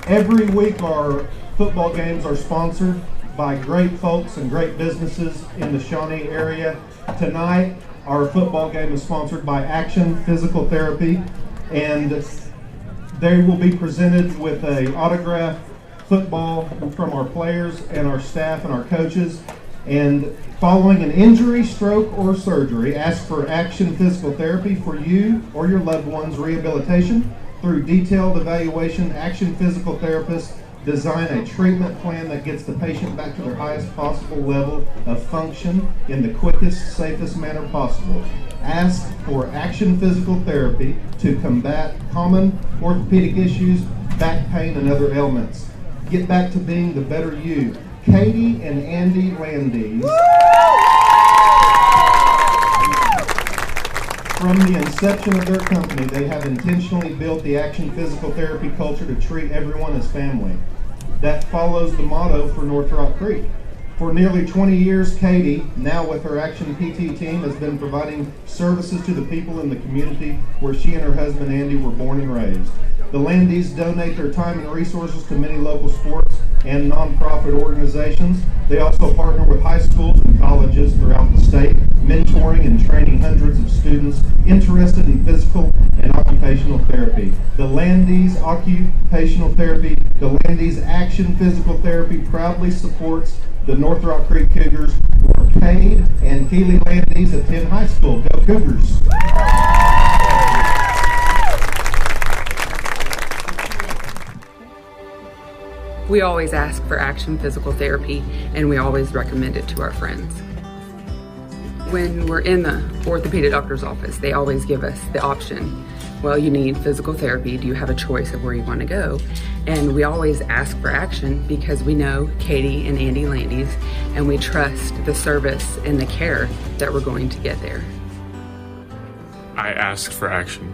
Every week our football games are sponsored by great folks and great businesses in the Shawnee area. Tonight, our football game is sponsored by Action Physical Therapy, and they will be presented with an autographed football from our players and our staff and our coaches. And following an injury, stroke, or surgery, ask for Action Physical Therapy for you or your loved one's rehabilitation. Through detailed evaluation, Action Physical Therapists design a treatment plan that gets the patient back to their highest possible level of function in the quickest, safest manner possible. Ask for Action Physical Therapy to combat common orthopedic issues, back pain, and other ailments. Get back to being the better you. Katie and Andy Landis. From the inception of their company, they have intentionally built the Action Physical Therapy culture to treat everyone as family. That follows the motto for North Rock Creek. For nearly 20 years, Katie, now with her Action PT team, has been providing services to the people in the community where she and her husband Andy were born and raised. The Landys donate their time and resources to many local sports and nonprofit organizations. They also partner with high schools and colleges throughout the state, mentoring and training hundreds of students interested in physical and occupational therapy. The Landys Occupational Therapy, the Landys Action Physical Therapy proudly supports the North Rock Creek Cougars, where Cade and Keely Landys attend high school. Go Cougars! We always ask for Action Physical Therapy, and we always recommend it to our friends. When we're in the orthopedic doctor's office, they always give us the option, well, you need physical therapy. Do you have a choice of where you want to go? And we always ask for Action because we know Katie and Andy Landys, and we trust the service and the care that we're going to get there. I asked for Action.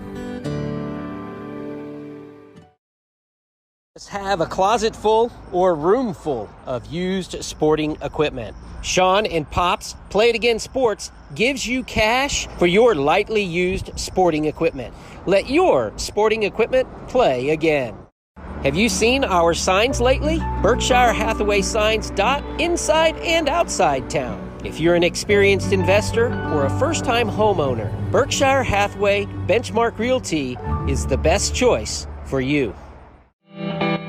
Have a closet full or room full of used sporting equipment. Sean and Pops Play It Again Sports gives you cash for your lightly used sporting equipment. Let your sporting equipment play again. Have you seen our signs lately? Berkshire Hathaway signs dot inside and outside town. If you're an experienced investor or a first-time homeowner, Berkshire Hathaway Benchmark Realty is the best choice for you.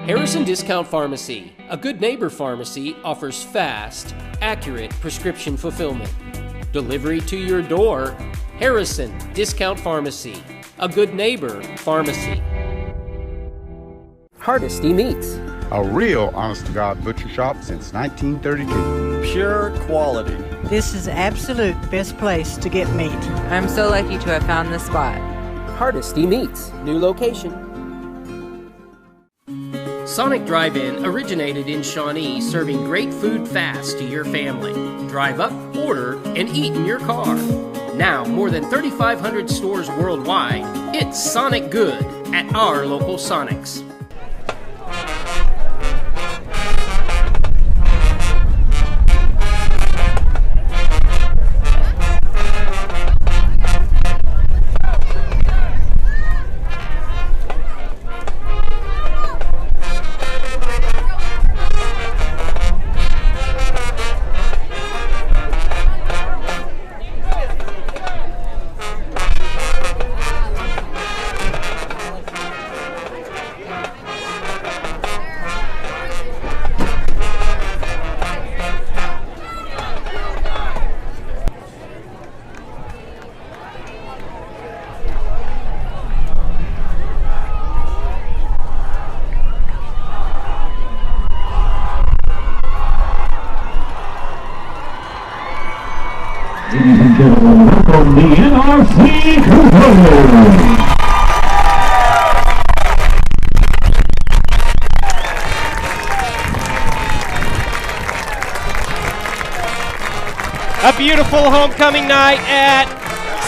Harrison Discount Pharmacy, a good neighbor pharmacy, offers fast, accurate prescription fulfillment. Delivery to your door. Harrison Discount Pharmacy, a good neighbor pharmacy. Hardesty Meats, a real honest-to-God butcher shop since 1932. Pure quality. This is the absolute best place to get meat. I'm so lucky to have found this spot. Hardesty Meats, new location. Sonic Drive-In originated in Shawnee, serving great food fast to your family. Drive up, order, and eat in your car. Now, more than 3,500 stores worldwide, it's Sonic Good at our local Sonics. Ladies and gentlemen, welcome the NRC Control. A beautiful homecoming night at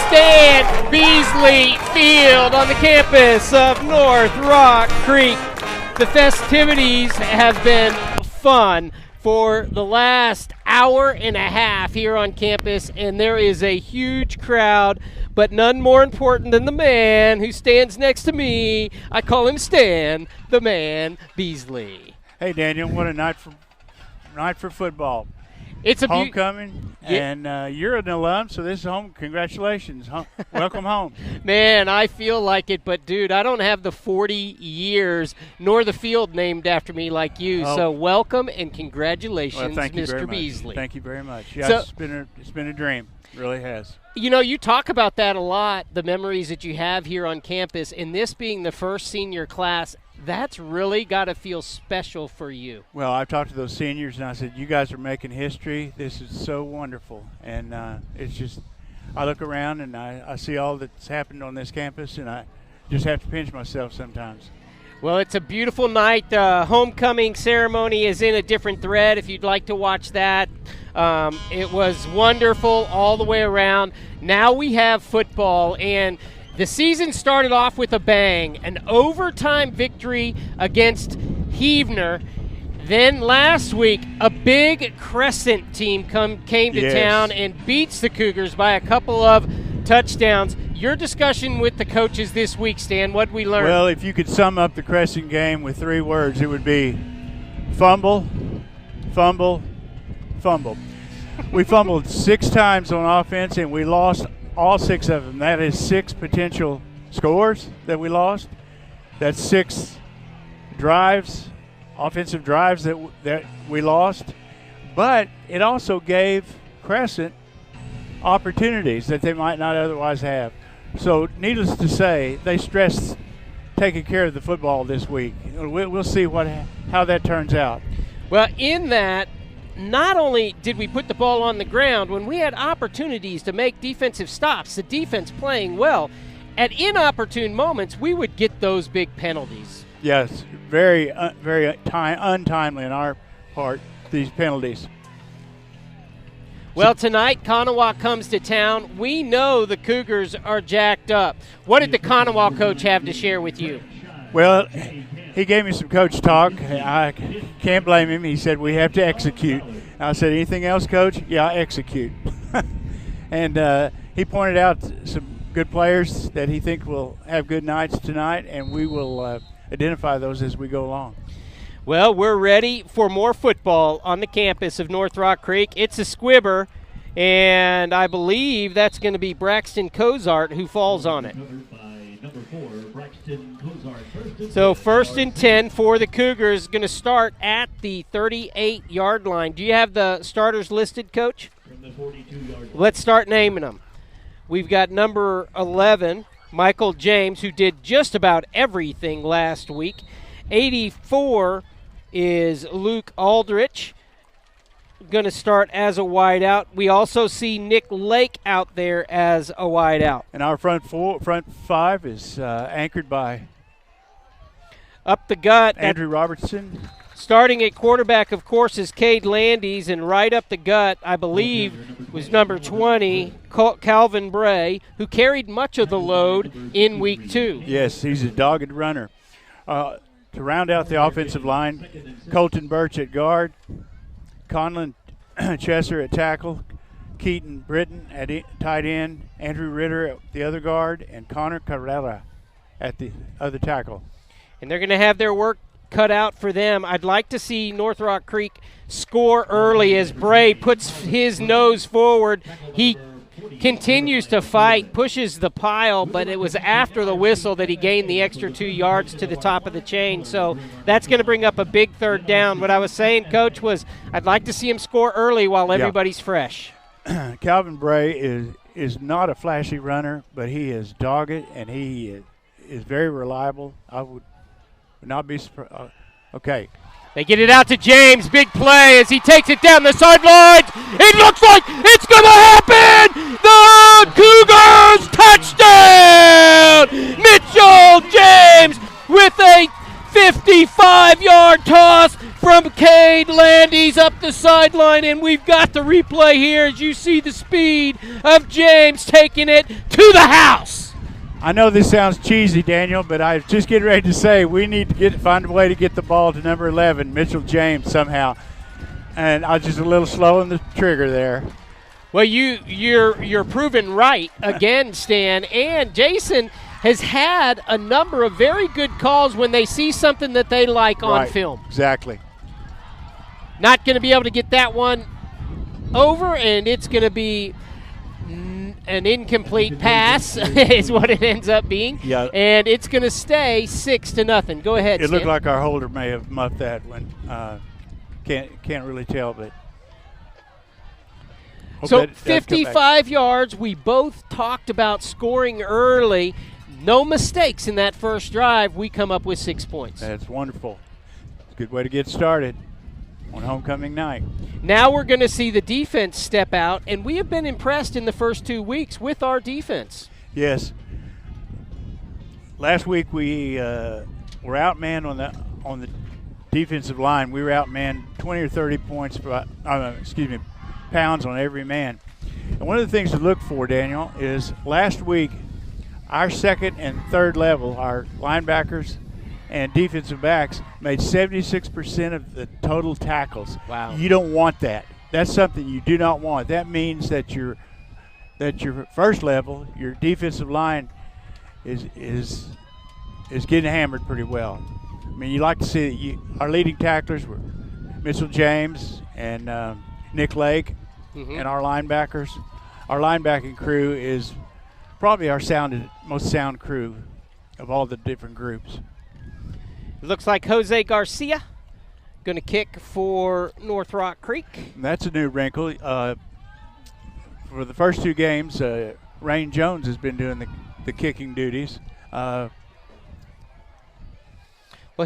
Stan Beasley Field on the campus of North Rock Creek. The festivities have been fun for the last hour and a half here on campus, and there is a huge crowd, but none more important than the man who stands next to me. I call him Stan, the man Beasley. Hey, Daniel, what a night for football. It's a homecoming, and you're an alum, so this is home. Congratulations. Welcome home. Man, I feel like it, but, dude, I don't have the 40 years nor the field named after me like you. So welcome and congratulations, Mr. Beasley. Thank you very much. Yeah, it's been a dream. It really has. You know, you talk about that a lot, the memories that you have here on campus, and this being the first senior class, that's really got to feel special for you. Well, I've talked to those seniors, and I said, you guys are making history. This is so wonderful. And it's just, I look around, and I see all that's happened on this campus, and I just have to pinch myself sometimes. Well, it's a beautiful night. The homecoming ceremony is in a different thread if you'd like to watch that. It was wonderful all the way around. Now we have football, and the season started off with a bang, an overtime victory against Heavener. Then last week, a big Crescent team came to town and beats the Cougars by a couple of touchdowns. Your discussion with the coaches this week, Stan, what did we learn? Well, if you could sum up the Crescent game with 3 words, it would be fumble, fumble, fumble. We fumbled 6 times on offense, and we lost all 6 of them. That is 6 potential scores that we lost. That's 6 drives, offensive drives that we lost. But it also gave Crescent opportunities that they might not otherwise have. So needless to say, they stressed taking care of the football this week. We'll see how that turns out. Well, in that, not only did we put the ball on the ground, when we had opportunities to make defensive stops, the defense playing well, at inopportune moments, we would get those big penalties. Yes, very untimely on our part, these penalties. Well, tonight, Konawa comes to town. We know the Cougars are jacked up. What did the Konawa coach have to share with you? Well, he gave me some coach talk. I can't blame him. He said, we have to execute. I said, anything else, Coach? Yeah, execute. And he pointed out some good players that he thinks will have good nights tonight, and we will identify those as we go along. Well, we're ready for more football on the campus of North Rock Creek. It's a squibber, and I believe that's going to be Braxton Cozart who falls on it. So 1st and 10 for the Cougars, going to start at the 38-yard line. Do you have the starters listed, Coach? Let's start naming them. We've got number 11, Michael James, who did just about everything last week. 84 is Luke Aldrich, going to start as a wideout. We also see Nick Lake out there as a wideout. And our front 5 is anchored by up the gut, Andrew Robertson. Starting at quarterback, of course, is Cade Landis, and right up the gut, I believe, was number 20, Calvin Bray, who carried much of the load in week 2. Yes, he's a dogged runner. To round out the offensive line, Colton Birch at guard, Conlon Chesser at tackle, Keaton Britton at tight end, Andrew Ritter at the other guard, and Connor Carrera at the other tackle. And they're going to have their work cut out for them. I'd like to see North Rock Creek score early as Bray puts his nose forward. He continues to fight, pushes the pile, but it was after the whistle that he gained the extra 2 yards to the top of the chain. So that's going to bring up a big 3rd down. What I was saying, Coach, was I'd like to see him score early while everybody's fresh. Calvin Bray is not a flashy runner, but he is dogged, and he is very reliable. I would not be surprised. Okay. They get it out to James. Big play as he takes it down the sidelines. It looks like it's going to happen. The Cougars touchdown. Mitchell James with a 55-yard toss from Cade Landis up the sideline. And we've got the replay here as you see the speed of James taking it to the house. I know this sounds cheesy, Daniel, but I was just getting ready to say we need to find a way to get the ball to number 11, Mitchell James, somehow. And I was just a little slow on the trigger there. Well, you're proven right again, Stan. And Jason has had a number of very good calls when they see something that they like on film. Exactly. Not going to be able to get that one over, and it's going to be an incomplete pass is what it ends up being. Yeah. And it's going to stay 6-0. Go ahead, It Stan. looked like our holder may have muffed that one. Can't really tell, but. So 55 yards. We both talked about scoring early. No mistakes in that first drive. We come up with 6 points. That's wonderful. It's a good way to get started on homecoming night. Now we're going to see the defense step out, and we have been impressed in the first 2 weeks with our defense. Yes. Last week we were outmanned on the defensive line. We were outmanned 20 or 30 points, pounds on every man. And one of the things to look for, Daniel, is last week our second and third level, our linebackers and defensive backs, made 76% of the total tackles. Wow. You don't want that. That's something you do not want. That means that your first level, your defensive line, is getting hammered pretty well. I mean, you like to see that our leading tacklers were Mitchell James and Nick Lake, and our linebackers. Our linebacking crew is probably our most sound crew of all the different groups. It looks like Jose Garcia going to kick for North Rock Creek. And that's a new wrinkle. For the first 2 games, Rain Jones has been doing the kicking duties. Well,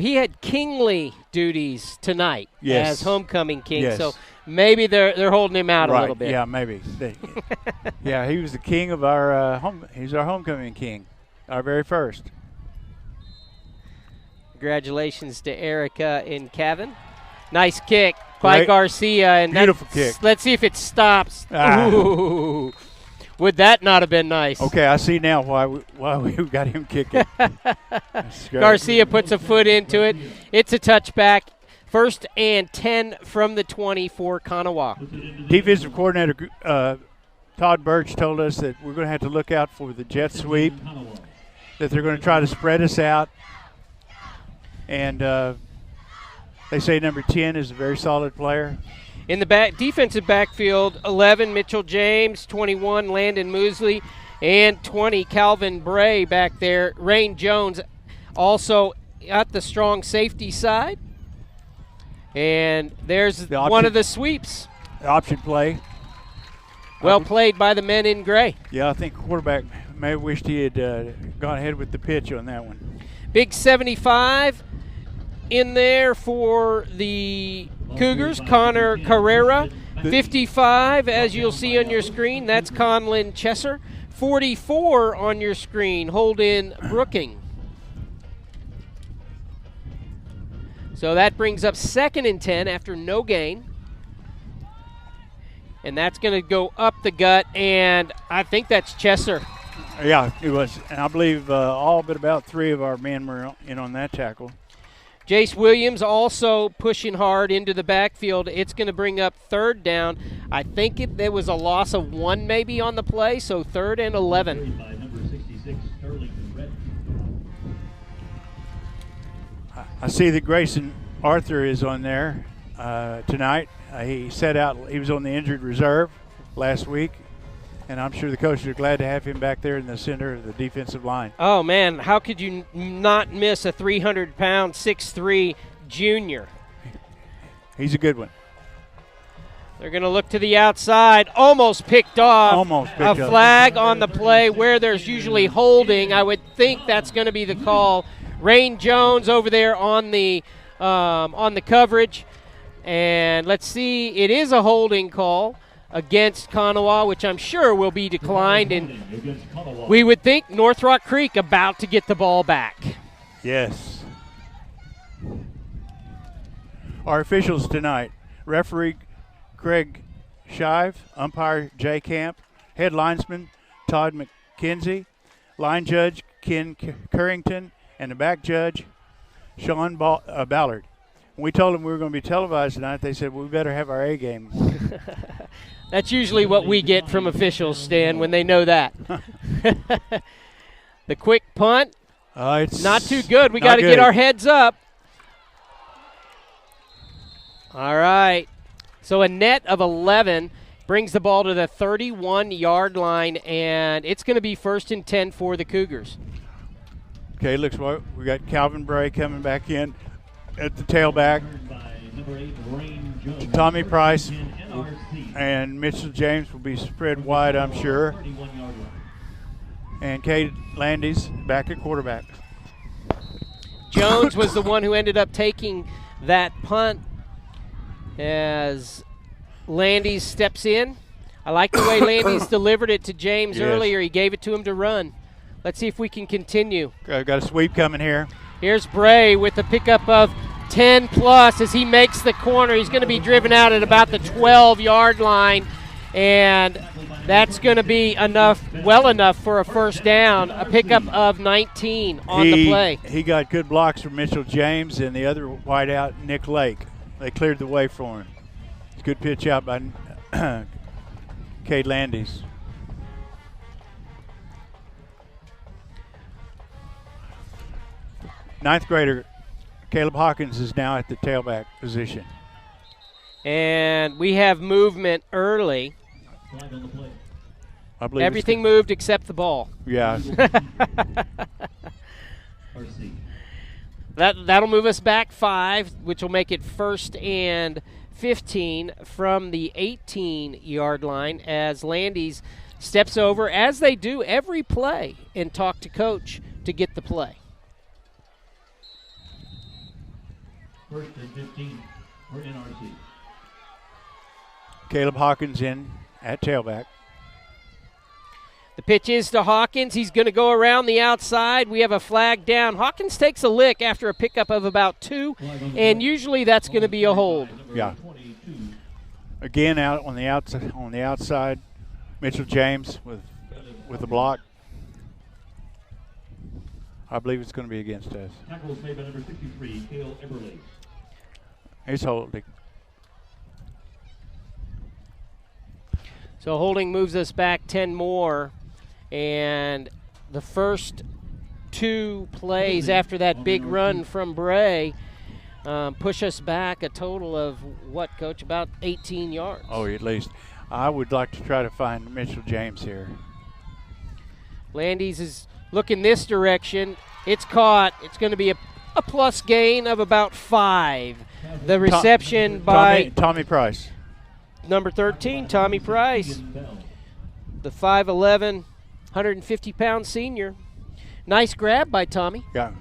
he had kingly duties tonight as homecoming king, yes. So maybe they're holding him out a little bit. Yeah, maybe. Yeah, he was the king of our he's our homecoming king, our very first. Congratulations to Erica and Kevin. Nice kick by Garcia, and beautiful kick. Let's see if it stops. Ooh. Would that not have been nice? Okay, I see now why we got him kicking. Garcia puts a foot into it. It's a touchback. 1st and 10 from the 20 for Konawa. Defensive coordinator Todd Birch told us that we're going to have to look out for the jet sweep, that they're going to try to spread us out. And they say number 10 is a very solid player. In the defensive backfield, 11, Mitchell James, 21, Landon Moosley, and 20, Calvin Bray back there. Rain Jones also at the strong safety side. And there's one of the sweeps. The option play. Well played by the men in gray. Yeah, I think quarterback may have wished he had gone ahead with the pitch on that one. Big 75 in there for the Cougars, Connor Carrera. 55, as you'll see on your screen, that's Conlin Chesser. 44 on your screen, Holden Brooking. So that brings up 2nd and 10 after no gain. And that's going to go up the gut, and I think that's Chesser. Yeah, it was. And I believe all but about 3 of our men were in on that tackle. Jace Williams also pushing hard into the backfield. It's going to bring up 3rd down. I think there was a loss of 1 maybe on the play, so 3rd and 11. I see that Grayson Arthur is on there tonight. He was on the injured reserve last week, and I'm sure the coaches are glad to have him back there in the center of the defensive line. Oh, man, how could you not miss a 300-pound, 6'3" junior? He's a good one. They're going to look to the outside. Almost picked off. A flag on the play where there's usually holding. I would think that's going to be the call. Rain Jones over there on the coverage. And let's see, it is a holding call against Konawa, which I'm sure will be declined. And we would think North Rock Creek about to get the ball back. Yes. Our officials tonight: referee Craig Shive, umpire Jay Camp, head linesman Todd McKenzie, line judge Ken Currington, and the back judge Sean Ballard. we told them we were going to be televised tonight, they said, we better have our A game. That's usually what we get from officials, Stan, when they know that. The quick punt, It's not too good. We got to get our heads up. All right. So a net of 11 brings the ball to the 31-yard line, and it's going to be 1st and 10 for the Cougars. Okay, looks like we got Calvin Bray coming back in at the tailback. Tommy Price and Mitchell James will be spread wide, I'm sure. And Cade Landis back at quarterback. Jones was the one who ended up taking that punt as Landis steps in. I like the way Landis delivered it to James earlier. He gave it to him to run. Let's see if we can continue. Okay, got a sweep coming here. Here's Bray with the pickup of 10+ as he makes the corner. He's going to be driven out at about the 12-yard line, and that's going to be well enough for a first down. A pickup of 19 on the play. He got good blocks from Mitchell James and the other wideout, Nick Lake. They cleared the way for him. It's a good pitch out by Cade Landis. Ninth grader Caleb Hawkins is now at the tailback position. And we have movement early. I believe everything moved except the ball. Yeah. That'll move us back 5, which will make it 1st and 15 from the 18-yard line as Landis steps over, as they do every play, and talk to coach to get the play. 1st and 15 for NRC. Caleb Hawkins in at tailback. The pitch is to Hawkins. He's going to go around the outside. We have a flag down. Hawkins takes a lick after a pickup of about 2, and usually that's going to be a hold. Yeah. Again, out on the outside, Mitchell James with the block. I believe it's going to be against us. Tackles made by number 63, Cale Eberle. He's holding. So holding moves us back 10 more. And the first 2 plays after that big run from Bray push us back a total of what, Coach? About 18 yards. Oh, at least. I would like to try to find Mitchell James here. Landis is looking this direction. It's caught. It's going to be a plus gain of about 5. The reception by Tommy Price. Number 13, Tommy Price. The 5'11", 150-pound senior. Nice grab by Tommy. Yeah.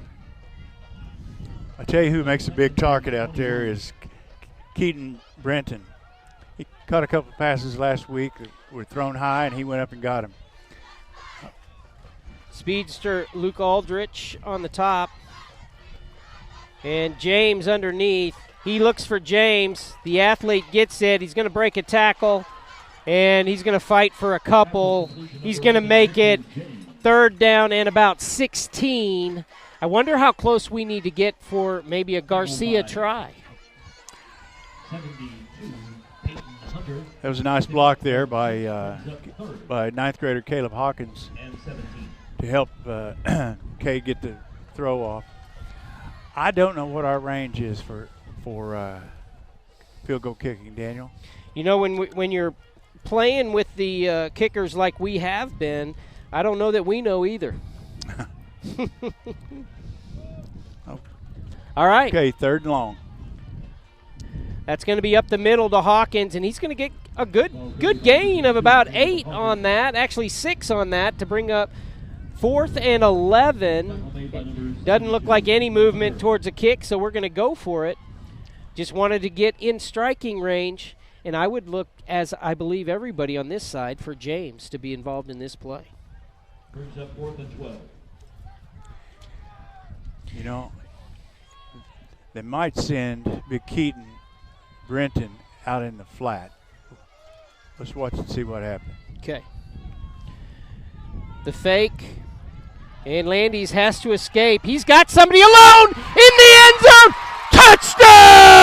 I tell you who makes a big target out there is Keaton Brenton. He caught a couple passes last week that were thrown high, and he went up and got him. Speedster Luke Aldrich on the top. And James underneath. He looks for James. The athlete gets it. He's going to break a tackle, and he's going to fight for a couple. He's going to make it 3rd down and about 16. I wonder how close we need to get for maybe a Garcia try. That was a nice block there by ninth grader Caleb Hawkins to help Kay get the throw off. I don't know what our range is for field goal kicking, Daniel. You know, when you're playing with the kickers like we have been, I don't know that we know either. All right. Okay, 3rd and long. That's going to be up the middle to Hawkins, and he's going to get a good gain of about 8 on that, actually 6 on that, to bring up 4th and 11. Doesn't look like any movement towards a kick, so we're going to go for it. Just wanted to get in striking range, and I would look, as I believe everybody on this side, for James to be involved in this play. Brings up 4th and 12. You know, they might send Big Keaton Brenton out in the flat. Let's watch and see what happens. Okay. The fake, and Landis has to escape. He's got somebody alone in the end zone. Touchdown!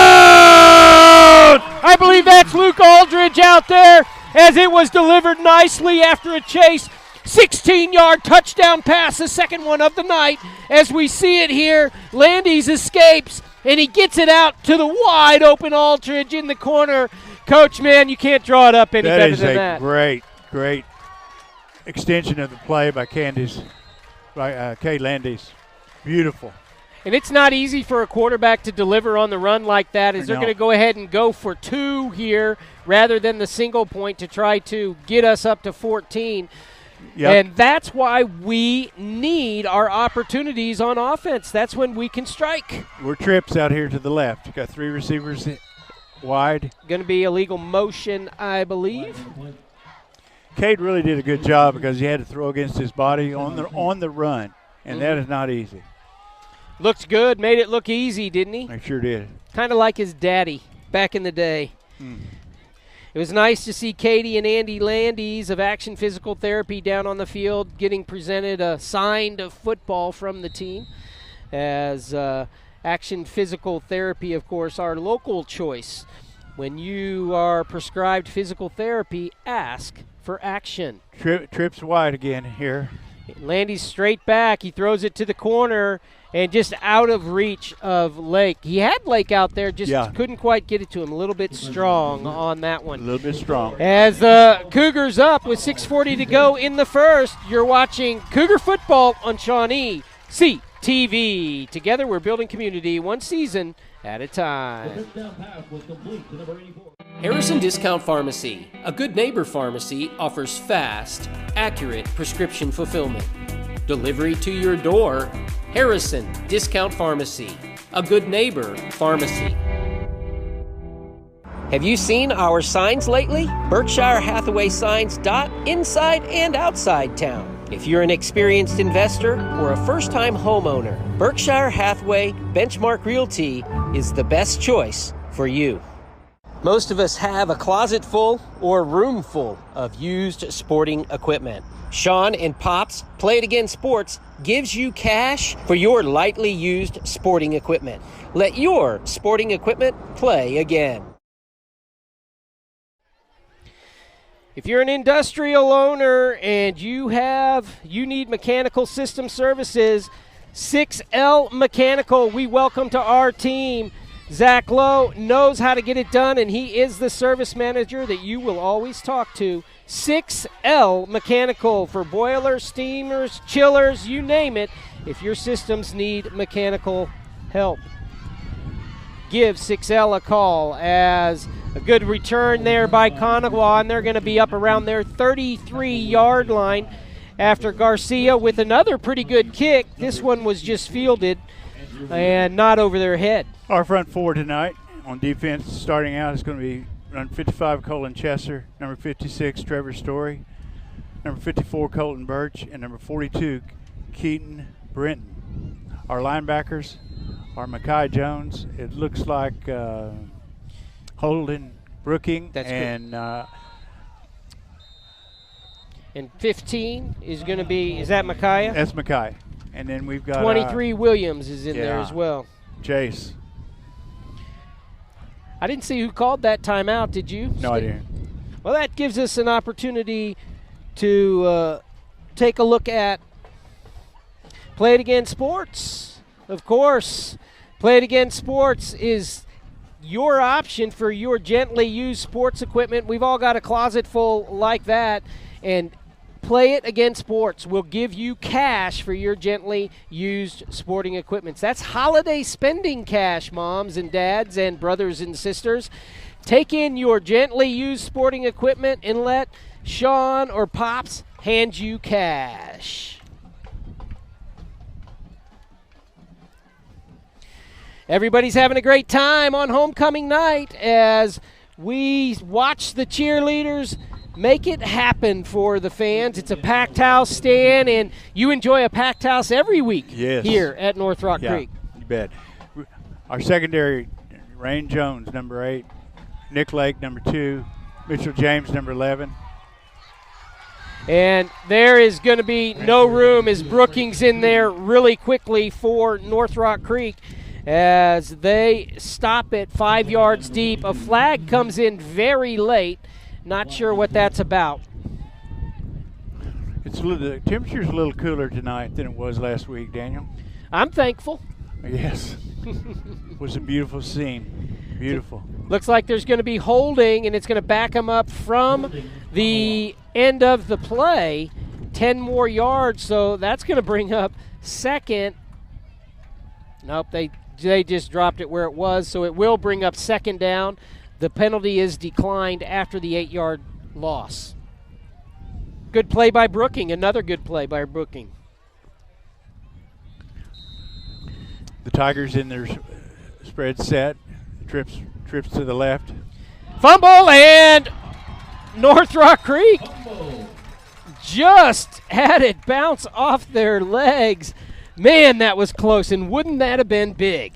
as it was delivered nicely after a chase. 16-yard touchdown pass, the second one of the night. As we see it here, Landis escapes, and he gets it out to the wide open Aldridge in the corner. Coach, man, you can't draw it up any better than that. That is a great, great extension of the play by Kay Landis. Beautiful. And it's not easy for a quarterback to deliver on the run like that, as they're going to go ahead and go for 2 here rather than the single point to try to get us up to 14. Yep. And that's why we need our opportunities on offense. That's when we can strike. We're trips out here to the left. You got 3 receivers wide. Going to be illegal motion, I believe. Cade really did a good job because he had to throw against his body on the run, and that is not easy. Looks good. Made it look easy, didn't he? I sure did. Kind of like his daddy back in the day. It was nice to see Katie and Andy Landis of Action Physical Therapy down on the field getting presented a signed football from the team. As Action Physical Therapy, of course, our local choice. When you are prescribed physical therapy, ask for Action. Trips wide again here. Landis straight back. He throws it to the corner and just out of reach of Lake. He had Lake out there, just couldn't quite get it to him. A little bit strong on that one. A little bit strong. As the Cougars up with 6:40 to go in the first, you're watching Cougar football on Shawnee CTV. Together we're building community one season at a time. Harrison Discount Pharmacy, a good neighbor pharmacy, offers fast, accurate prescription fulfillment. Delivery to your door. Harrison Discount Pharmacy, a good neighbor pharmacy. Have you seen our signs lately? Berkshire Hathaway signs dot inside and outside town. If you're an experienced investor or a first-time homeowner, Berkshire Hathaway Benchmark Realty is the best choice for you. Most of us have a closet full or room full of used sporting equipment. Sean and Pops Play It Again Sports gives you cash for your lightly used sporting equipment. Let your sporting equipment play again. If you're an industrial owner and you need mechanical system services, 6L Mechanical, we welcome to our team. Zach Lowe knows how to get it done, and he is the service manager that you will always talk to. 6L Mechanical for boilers, steamers, chillers, you name it. If your systems need mechanical help, give 6L a call. As a good return there by Konawa, and they're going to be up around their 33-yard line after Garcia with another pretty good kick. This one was just fielded and not over their head. Our front four tonight on defense starting out is going to be number 55, Colin Chesser, number 56, Trevor Story, number 54, Colton Birch, and number 42, Keaton Brenton. Our linebackers are Makai Jones. It looks like Holden Brooking. That's and and 15 is going to be, is that Micaiah? That's Makai. And then we've got 23 Williams is in there as well. Chase. I didn't see who called that timeout, did you? No, I didn't. Well, that gives us an opportunity to take a look at Play It Again Sports. Of course, Play It Again Sports is your option for your gently used sports equipment. We've all got a closet full like that, and Play It Again Sports will give you cash for your gently used sporting equipment. That's holiday spending cash, moms and dads and brothers and sisters. Take in your gently used sporting equipment and let Sean or Pops hand you cash. Everybody's having a great time on homecoming night as we watch the cheerleaders make it happen for the fans. It's a packed house, Stan, and you enjoy a packed house every week here at North Rock Creek. You bet. Our secondary, Rain Jones, number 8, Nick Lake, number 2, Mitchell James, number 11. And there is going to be no room as Brookings in there really quickly for North Rock Creek as they stop it 5 yards deep. A flag comes in very late Not sure what that's about. The temperature's a little cooler tonight than it was last week, Daniel. I'm thankful. Yes. It was a beautiful scene. Beautiful. Looks like there's going to be holding, and it's going to back them up from the end of the play, 10 more yards, so that's going to bring up second. Nope, they just dropped it where it was, so it will bring up second down. The penalty is declined after the 8-yard loss. Good play by Brooking, another good play by Brooking. The Tigers in their spread set, trips to the left. Fumble, and North Rock Creek just had it bounce off their legs. Man, that was close, and wouldn't that have been big?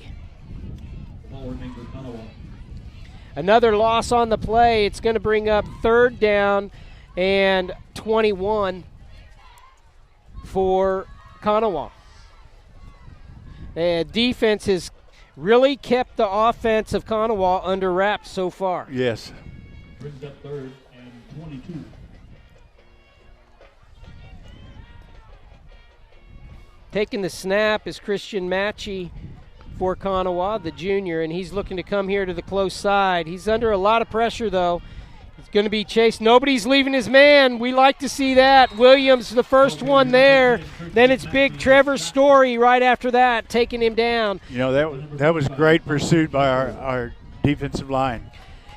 Another loss on the play. It's going to bring up third down and 21 for Konawa. Defense has really kept the offense of Konawa under wraps so far. Yes. Brings up third and 22. Taking the snap is Christian Matchy for Konawa, the junior, and he's looking to come here to the close side. He's under a lot of pressure, though. He's going to be chased. Nobody's leaving his man. We like to see that. Williams, the first one there. Then it's big Trevor Story right after that, taking him down. You know, that was great pursuit by our defensive line.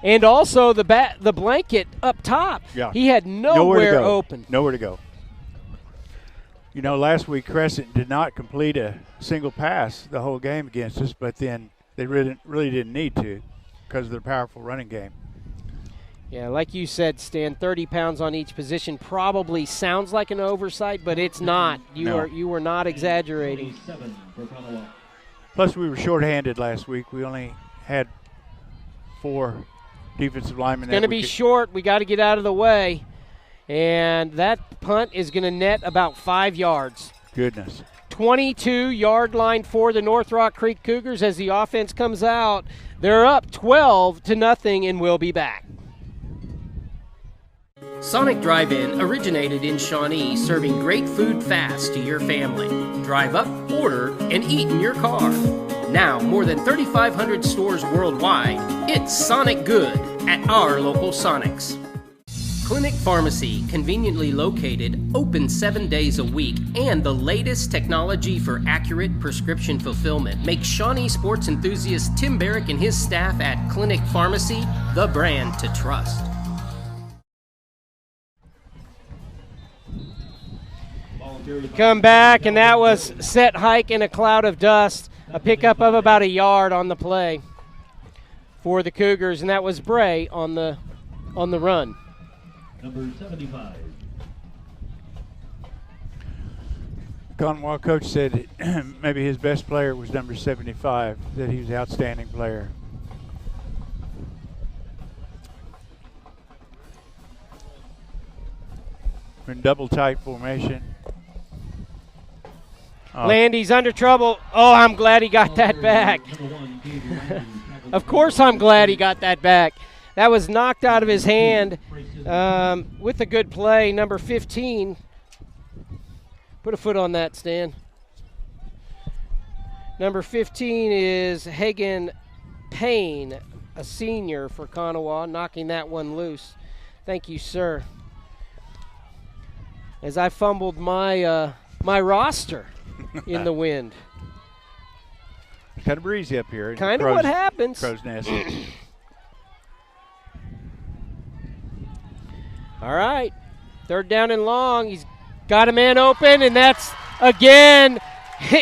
And also the blanket up top. Yeah. He had nowhere open. Nowhere to go. You know, last week Crescent did not complete a single pass the whole game against us, but then they really didn't need to because of their powerful running game. Yeah, like you said, Stan, 30 pounds on each position probably sounds like an oversight, but it's not. You were not exaggerating. Plus, we were shorthanded last week. We only had 4 defensive linemen. It's going to be short. We got to get out of the way. And that punt is going to net about 5 yards. Goodness. 22-yard line for the North Rock Creek Cougars as the offense comes out. They're up 12-0, and we'll be back. Sonic Drive-In originated in Shawnee, serving great food fast to your family. Drive up, order, and eat in your car. Now, more than 3,500 stores worldwide, it's Sonic Good at our local Sonics. Clinic Pharmacy, conveniently located, open 7 days a week, and the latest technology for accurate prescription fulfillment makes Shawnee sports enthusiast Tim Barrick and his staff at Clinic Pharmacy the brand to trust. Come back, and that was set hike in a cloud of dust, a pickup of about a yard on the play for the Cougars, and that was Bray on the run. Number 75. Konawa coach said maybe his best player was number 75, that he was an outstanding player. We're in double tight formation. Landy's under trouble. Oh, I'm glad he got that back. Of course I'm glad he got that back. That was knocked out of his hand with a good play. Number 15. Put a foot on that, Stan. Number 15 is Hagan Payne, a senior for Konawa, knocking that one loose. Thank you, sir. As I fumbled my roster in the wind. It's kind of breezy up here. Kind of what happens. Crow's Nest. All right. Third down and long. He's got a man open, and that's, again,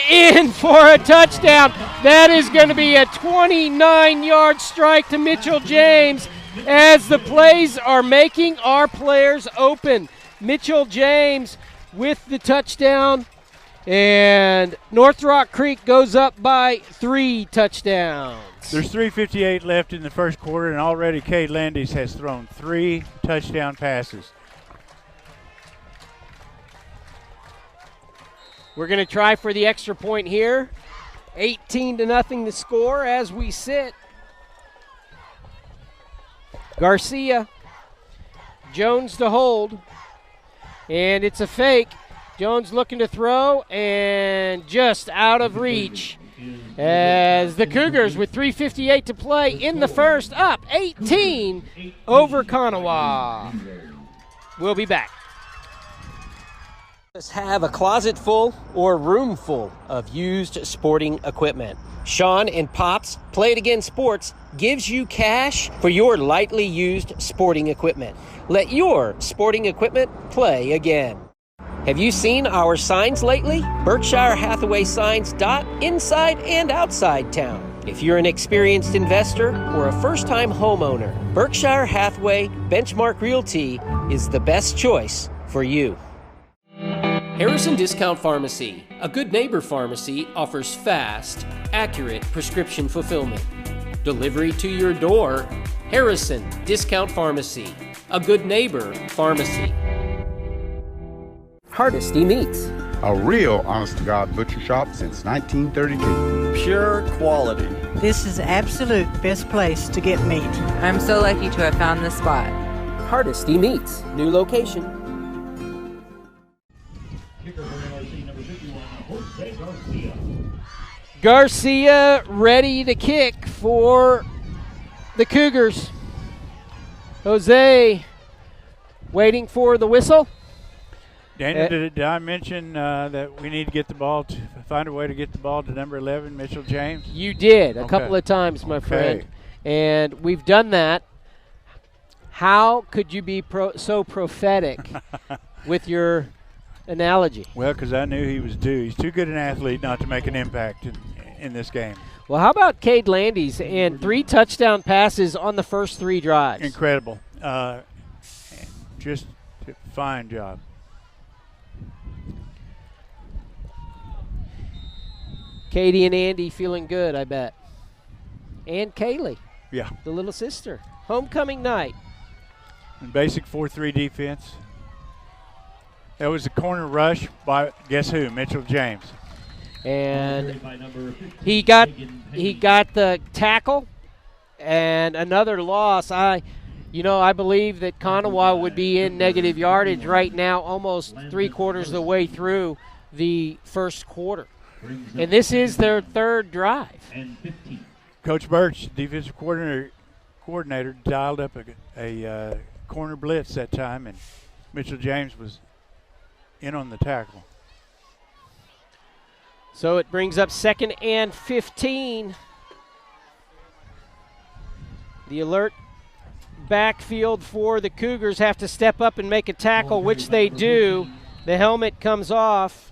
in for a touchdown. That is going to be a 29-yard strike to Mitchell James as the plays are making our players open. Mitchell James with the touchdown, and North Rock Creek goes up by 3 touchdowns. There's 3:58 left in the first quarter, and already Cade Landis has thrown 3 touchdown passes. We're going to try for the extra point here. 18-0 the score as we sit. Garcia Jones to hold. And it's a fake. Jones looking to throw and just out of reach. As the Cougars with 3:58 to play in the first, up 18 over Konawa. We'll be back. Have a closet full or room full of used sporting equipment. Sean and Pops Play It Again Sports gives you cash for your lightly used sporting equipment. Let your sporting equipment play again. Have you seen our signs lately? Berkshire Hathaway signs dot inside and outside town. If you're an experienced investor or a first-time homeowner, Berkshire Hathaway Benchmark Realty is the best choice for you. Harrison Discount Pharmacy, a good neighbor pharmacy, offers fast, accurate prescription fulfillment. Delivery to your door. Harrison Discount Pharmacy, a good neighbor pharmacy. Hardesty Meats. A real honest-to-God butcher shop since 1932. Pure quality. This is absolute best place to get meat. I'm so lucky to have found this spot. Hardesty Meats, new location. Kicker for NRC number 51, Jose Garcia. Garcia ready to kick for the Cougars. Jose waiting for the whistle. Daniel, did I mention that we need to get the ball, find a way to get the ball to number 11, Mitchell James? You did a couple of times, my friend, and we've done that. How could you be so prophetic with your analogy? Well, because I knew he was due. He's too good an athlete not to make an impact in this game. Well, how about Cade Landes and 3 touchdown passes on the first 3 drives? Incredible. Just a fine job. Katie and Andy feeling good, I bet. And Kaylee. Yeah. The little sister. Homecoming night. And basic 4-3 defense. That was a corner rush by, guess who? Mitchell James. And he got the tackle and another loss. I believe that Konawa would be in negative yardage right now, almost 3/4 of the way through the first quarter. And this is their 3rd drive. Coach Birch, defensive coordinator, dialed up a corner blitz that time, and Mitchell James was in on the tackle. So it brings up 2nd and 15. The alert backfield for the Cougars have to step up and make a tackle, which they do. The helmet comes off.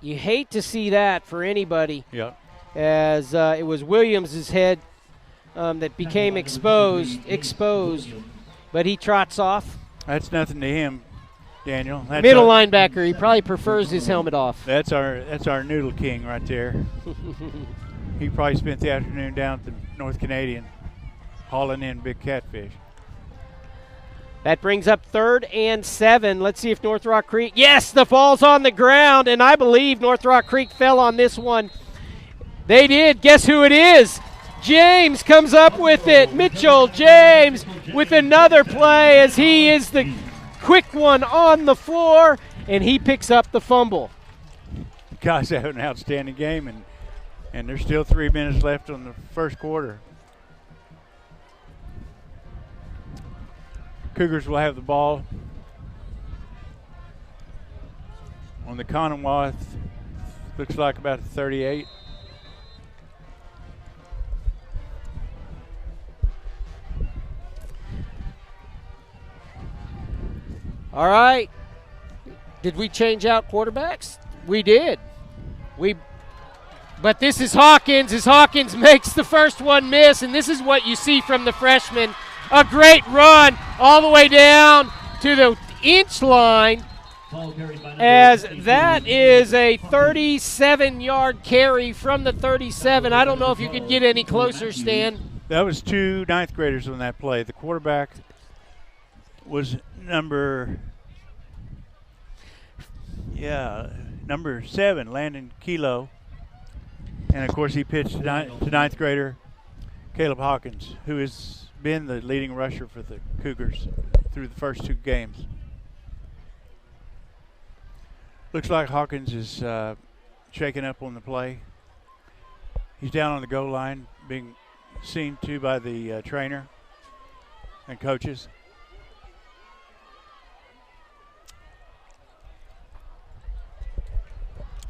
You hate to see that for anybody. Yeah. As it was Williams' head that became exposed, but he trots off. That's nothing to him, Daniel. That's Middle linebacker. He probably prefers his helmet off. That's our Noodle King right there. He probably spent the afternoon down at the North Canadian hauling in big catfish. That brings up 3rd and 7. Let's see if North Rock Creek. Yes, the ball's on the ground, and I believe North Rock Creek fell on this one. They did. Guess who it is? James comes up with it. Mitchell James with another play as he is the quick one on the floor, and he picks up the fumble. The guys have an outstanding game, and there's still 3 minutes left on the first quarter. Cougars will have the ball on the Konawa. Looks like about 38. All right. Did we change out quarterbacks? We did. But this is Hawkins as Hawkins makes the first one miss, and this is what you see from the freshman. A great run all the way down to the inch line, as that is a 37-yard carry from the 37. I don't know if you could get any closer, Stan. That was 2 ninth graders on that play. The quarterback was number 7, Landon Kilo. And, of course, he pitched to ninth grader Caleb Hawkins, who is been the leading rusher for the Cougars through the first 2 games. Looks like Hawkins is shaking up on the play. He's down on the goal line, being seen to by the trainer and coaches.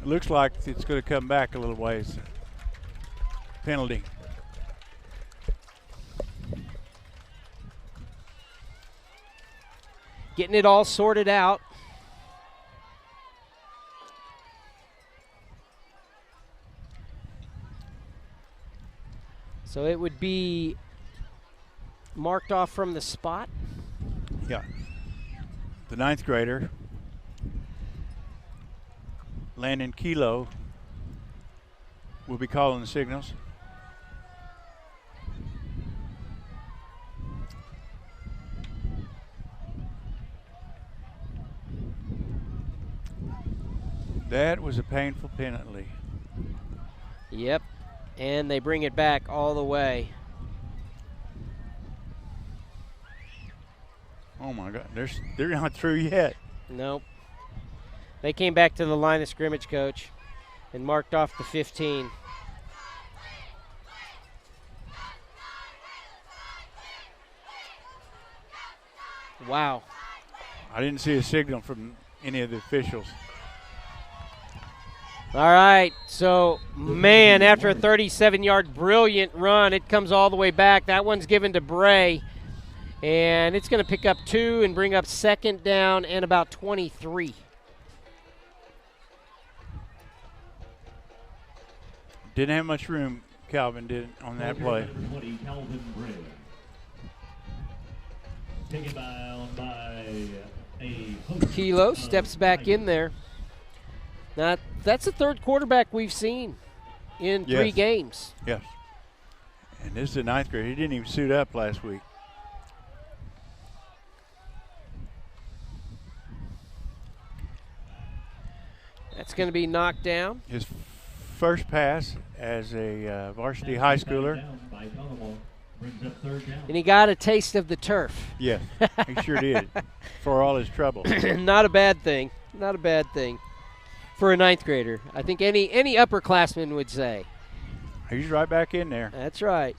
It looks like it's going to come back a little ways. Penalty. Getting it all sorted out. So it would be marked off from the spot. Yeah. The 9th grader, Landon Kilo, will be calling the signals. That was a painful penalty. Yep. And they bring it back all the way. Oh my God, they're not through yet. Nope. They came back to the line of scrimmage, Coach, and marked off the 15. Wow. I didn't see a signal from any of the officials. All right, so, man, after a 37-yard brilliant run, it comes all the way back. That one's given to Bray, and it's going to pick up 2 and bring up 2nd down and about 23. Didn't have much room, Calvin did on that play. 20, Calvin Bray. Taken by a Kilo steps back in there. Now, that's the 3rd quarterback we've seen in 3 games. Yes. And this is the 9th grade. He didn't even suit up last week. That's going to be knocked down. His first pass as a varsity high schooler. And he got a taste of the turf. Yes, he sure did, for all his trouble. Not a bad thing. Not a bad thing for a 9th grader. I think any upperclassman would say. He's right back in there. That's right.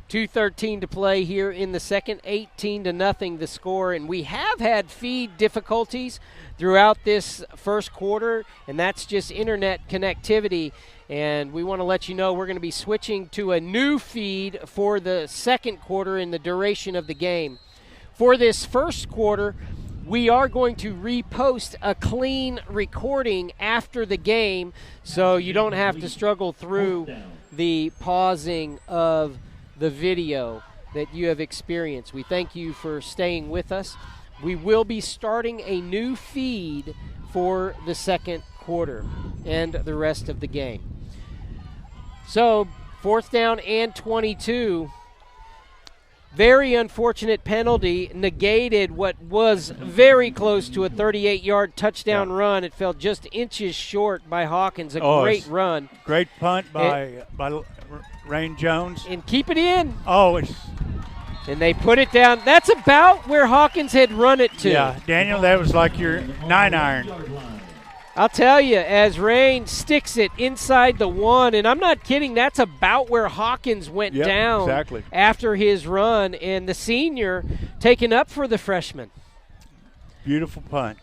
2:13 to play here in the second. 18-0 the score, and we have had feed difficulties throughout this first quarter, and that's just internet connectivity. And we want to let you know we're going to be switching to a new feed for the second quarter in the duration of the game. For this first quarter, we are going to repost a clean recording after the game, so you don't have to struggle through the pausing of the video that you have experienced. We thank you for staying with us. We will be starting a new feed for the second quarter and the rest of the game. So, 4th down and 22. Very unfortunate penalty, negated what was very close to a 38-yard touchdown run. It fell just inches short by Hawkins. A great run. Great punt by Rain Jones. And keep it in. And they put it down. That's about where Hawkins had run it to. Yeah, Daniel, that was like your 9-iron. I'll tell you, as Rain sticks it inside the 1, and I'm not kidding, that's about where Hawkins went down after his run, and the senior taken up for the freshman. Beautiful punt.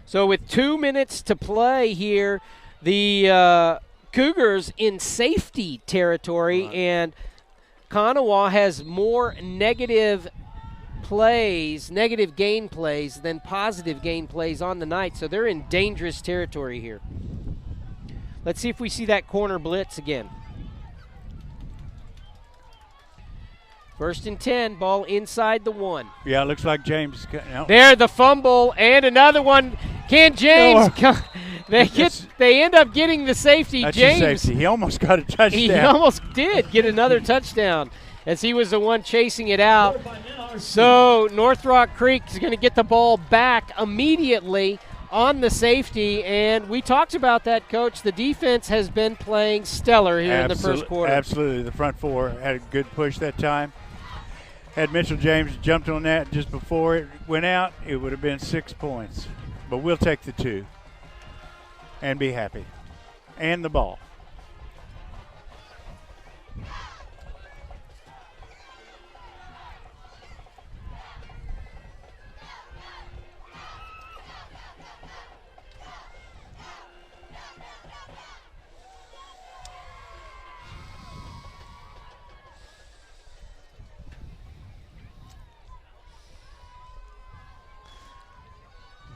So with 2 minutes to play here, the Cougars in safety territory, and Konawa has more negative gain plays than positive gain plays on the night, so they're in dangerous territory here. Let's see if we see that corner blitz again. 1st and 10, ball inside the 1. Yeah, it looks like James. There, the fumble, and another one. Can James? They end up getting the safety. That's James. Safety. He almost got a touchdown. He almost did get another touchdown, as he was the one chasing it out. So North Rock Creek is going to get the ball back immediately on the safety, and we talked about that, Coach. The defense has been playing stellar here in the first quarter. Absolutely. The front four had a good push that time. Had Mitchell James jumped on that just before it went out, it would have been 6 points. But we'll take the 2 and be happy. And the ball.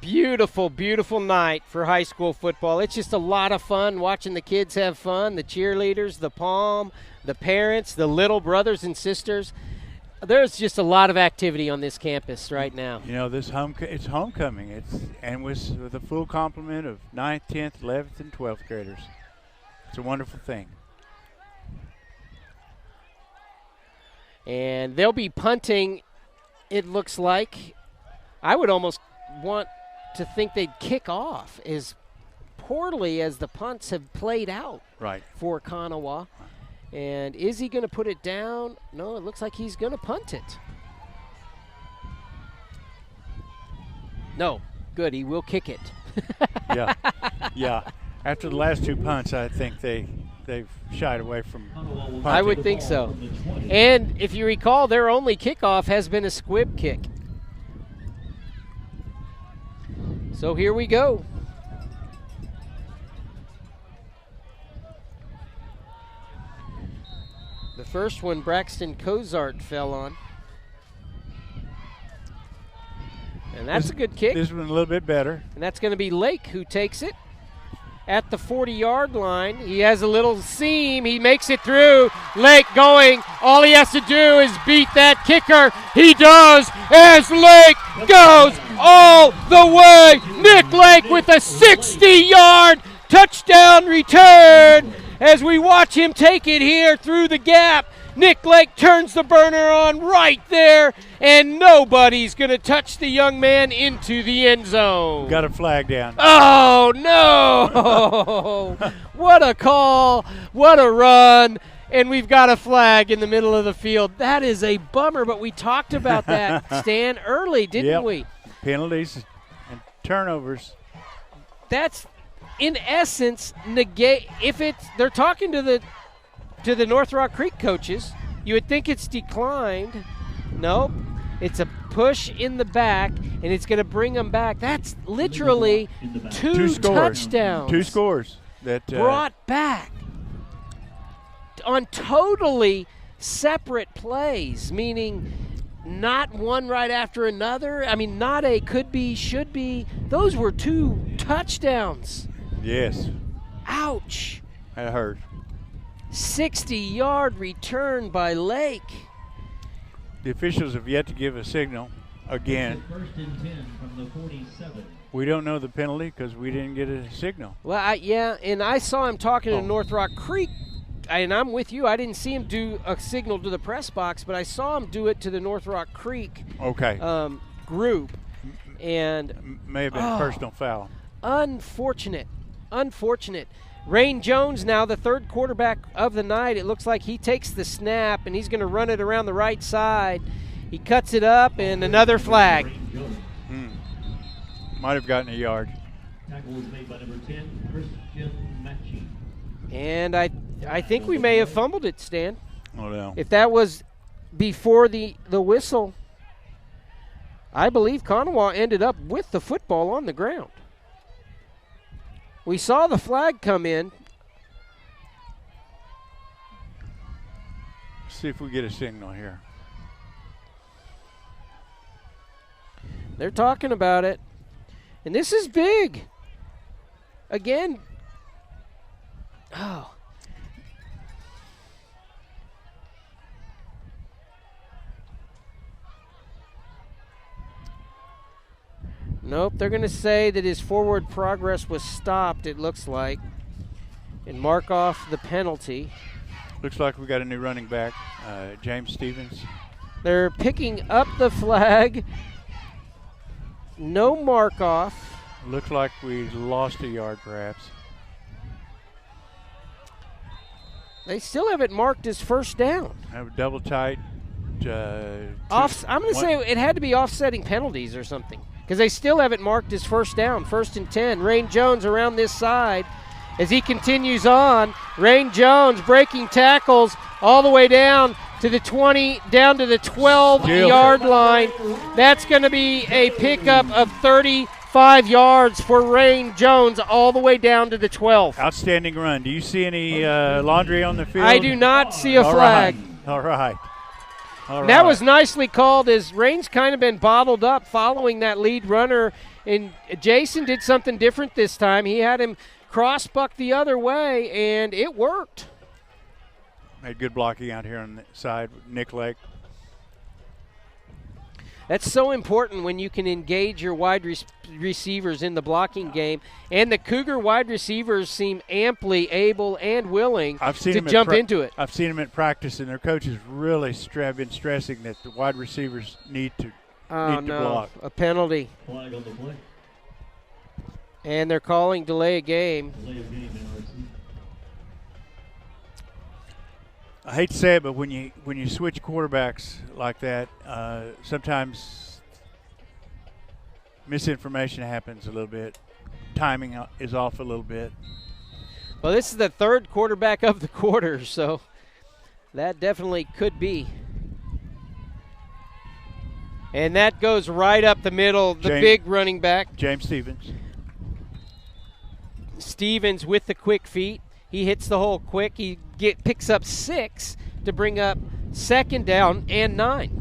Beautiful, beautiful night for high school football. It's just a lot of fun watching the kids have fun, the cheerleaders, the pom, the parents, the little brothers and sisters. There's just a lot of activity on this campus right now. You know, it's homecoming. And with a full complement of 9th, 10th, 11th, and 12th graders. It's a wonderful thing. And they'll be punting, it looks like. I would almost want to think they'd kick off as poorly as the punts have played out for Konawa. And is he going to put it down? No, it looks like he's going to punt it. No, good, he will kick it. Yeah. After the last 2 punts, I think they've shied away from punting. I would think so. And if you recall, their only kickoff has been a squib kick. So here we go. The first one Braxton Cozart fell on. And that's a good kick. This one a little bit better. And that's going to be Lake who takes it at the 40-yard line. He has a little seam. He makes it through. Lake going. All he has to do is beat that kicker. He does as Lake goes all the way. Nick Lake with a 60-yard touchdown return as we watch him take it here through the gap. Nick Lake turns the burner on right there, and nobody's going to touch the young man into the end zone. Got a flag down. Oh, no. What a call. What a run. And we've got a flag in the middle of the field. That is a bummer, but we talked about that, Stan, early, didn't we? Penalties and turnovers. That's, in essence, they're talking to the North Rock Creek coaches, you would think it's declined. Nope. It's a push in the back, and it's going to bring them back. That's literally two touchdowns. 2 scores. That brought back on totally separate plays, meaning not one right after another. I mean, not a could be, should be. Those were 2 touchdowns. Yes. Ouch. That hurt. 60-yard return by Lake. The officials have yet to give a signal again. First and 10 from the 47. We don't know the penalty because we didn't get a signal. Well, and I saw him talking to North Rock Creek, and I'm with you. I didn't see him do a signal to the press box, but I saw him do it to the North Rock Creek group. And may have been a personal foul. Unfortunate. Rain Jones now the third quarterback of the night. It looks like he takes the snap, and he's going to run it around the right side. He cuts it up, and another flag. Might have gotten a yard. Tackle was made by number 10, Christian Matchy. And I think we may have fumbled it, Stan. Oh, no. If that was before the whistle, I believe Konawa ended up with the football on the ground. We saw the flag come in. See if we get a signal here. They're talking about it. And this is big. Again. Oh. Nope, they're going to say that his forward progress was stopped, it looks like, and mark off the penalty. Looks like we got a new running back, James Stevens. They're picking up the flag. No mark off. Looks like we lost a yard, perhaps. They still have it marked as first down. Have a double tight. I'm going to say it had to be offsetting penalties or something, because they still have it marked as first down, 1st and 10. Rain Jones around this side as he continues on. Rain Jones breaking tackles all the way down to the 20, down to the 12-yard line. That's going to be a pickup of 35 yards for Rain Jones all the way down to the 12. Outstanding run. Do you see any laundry on the field? I do not see a flag. All right. That was nicely called, as Rain's kind of been bottled up following that lead runner. And Jason did something different this time. He had him cross-buck the other way, and it worked. Made good blocking out here on the side with Nick Lake. That's so important when you can engage your wide receivers in the blocking game. And the Cougar wide receivers seem amply able and willing to jump into it. I've seen them at practice, and their coaches really been stressing that the wide receivers need to block. A penalty. Flag on the play. And they're calling delay of game. Delay of game, NRC. I hate to say it, but when you switch quarterbacks like that, sometimes misinformation happens a little bit. Timing is off a little bit. Well, this is the third quarterback of the quarter, so that definitely could be. And that goes right up the middle, the big running back. James Stevens. Stevens with the quick feet. He hits the hole quick. He picks up 6 to bring up 2nd down and 9.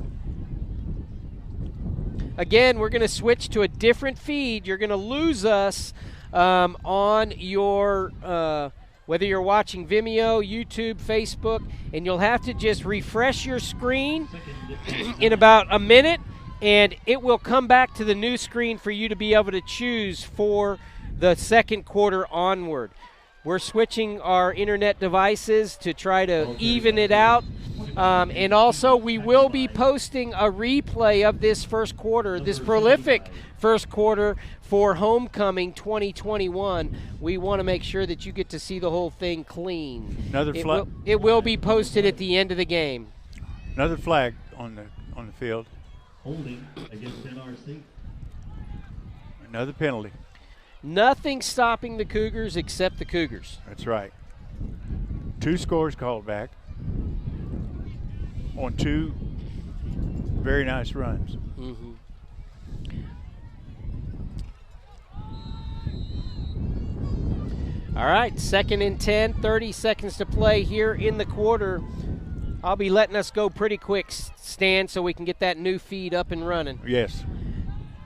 Again, we're going to switch to a different feed. You're going to lose us on your, whether you're watching Vimeo, YouTube, Facebook, and you'll have to just refresh your screen in about a minute, and it will come back to the new screen for you to be able to choose for the second quarter onward. We're switching our internet devices to try to even it out. And also, we will be posting a replay of this first quarter, this prolific first quarter for Homecoming 2021. We want to make sure that you get to see the whole thing clean. It will be posted at the end of the game. Another flag on the field. Holding against NRC. Another penalty. Nothing stopping the Cougars except the Cougars. That's right. 2 scores called back on 2 very nice runs. Mm-hmm. All right, 2nd and 10, 30 seconds to play here in the quarter. I'll be letting us go pretty quick, Stan, so we can get that new feed up and running. Yes.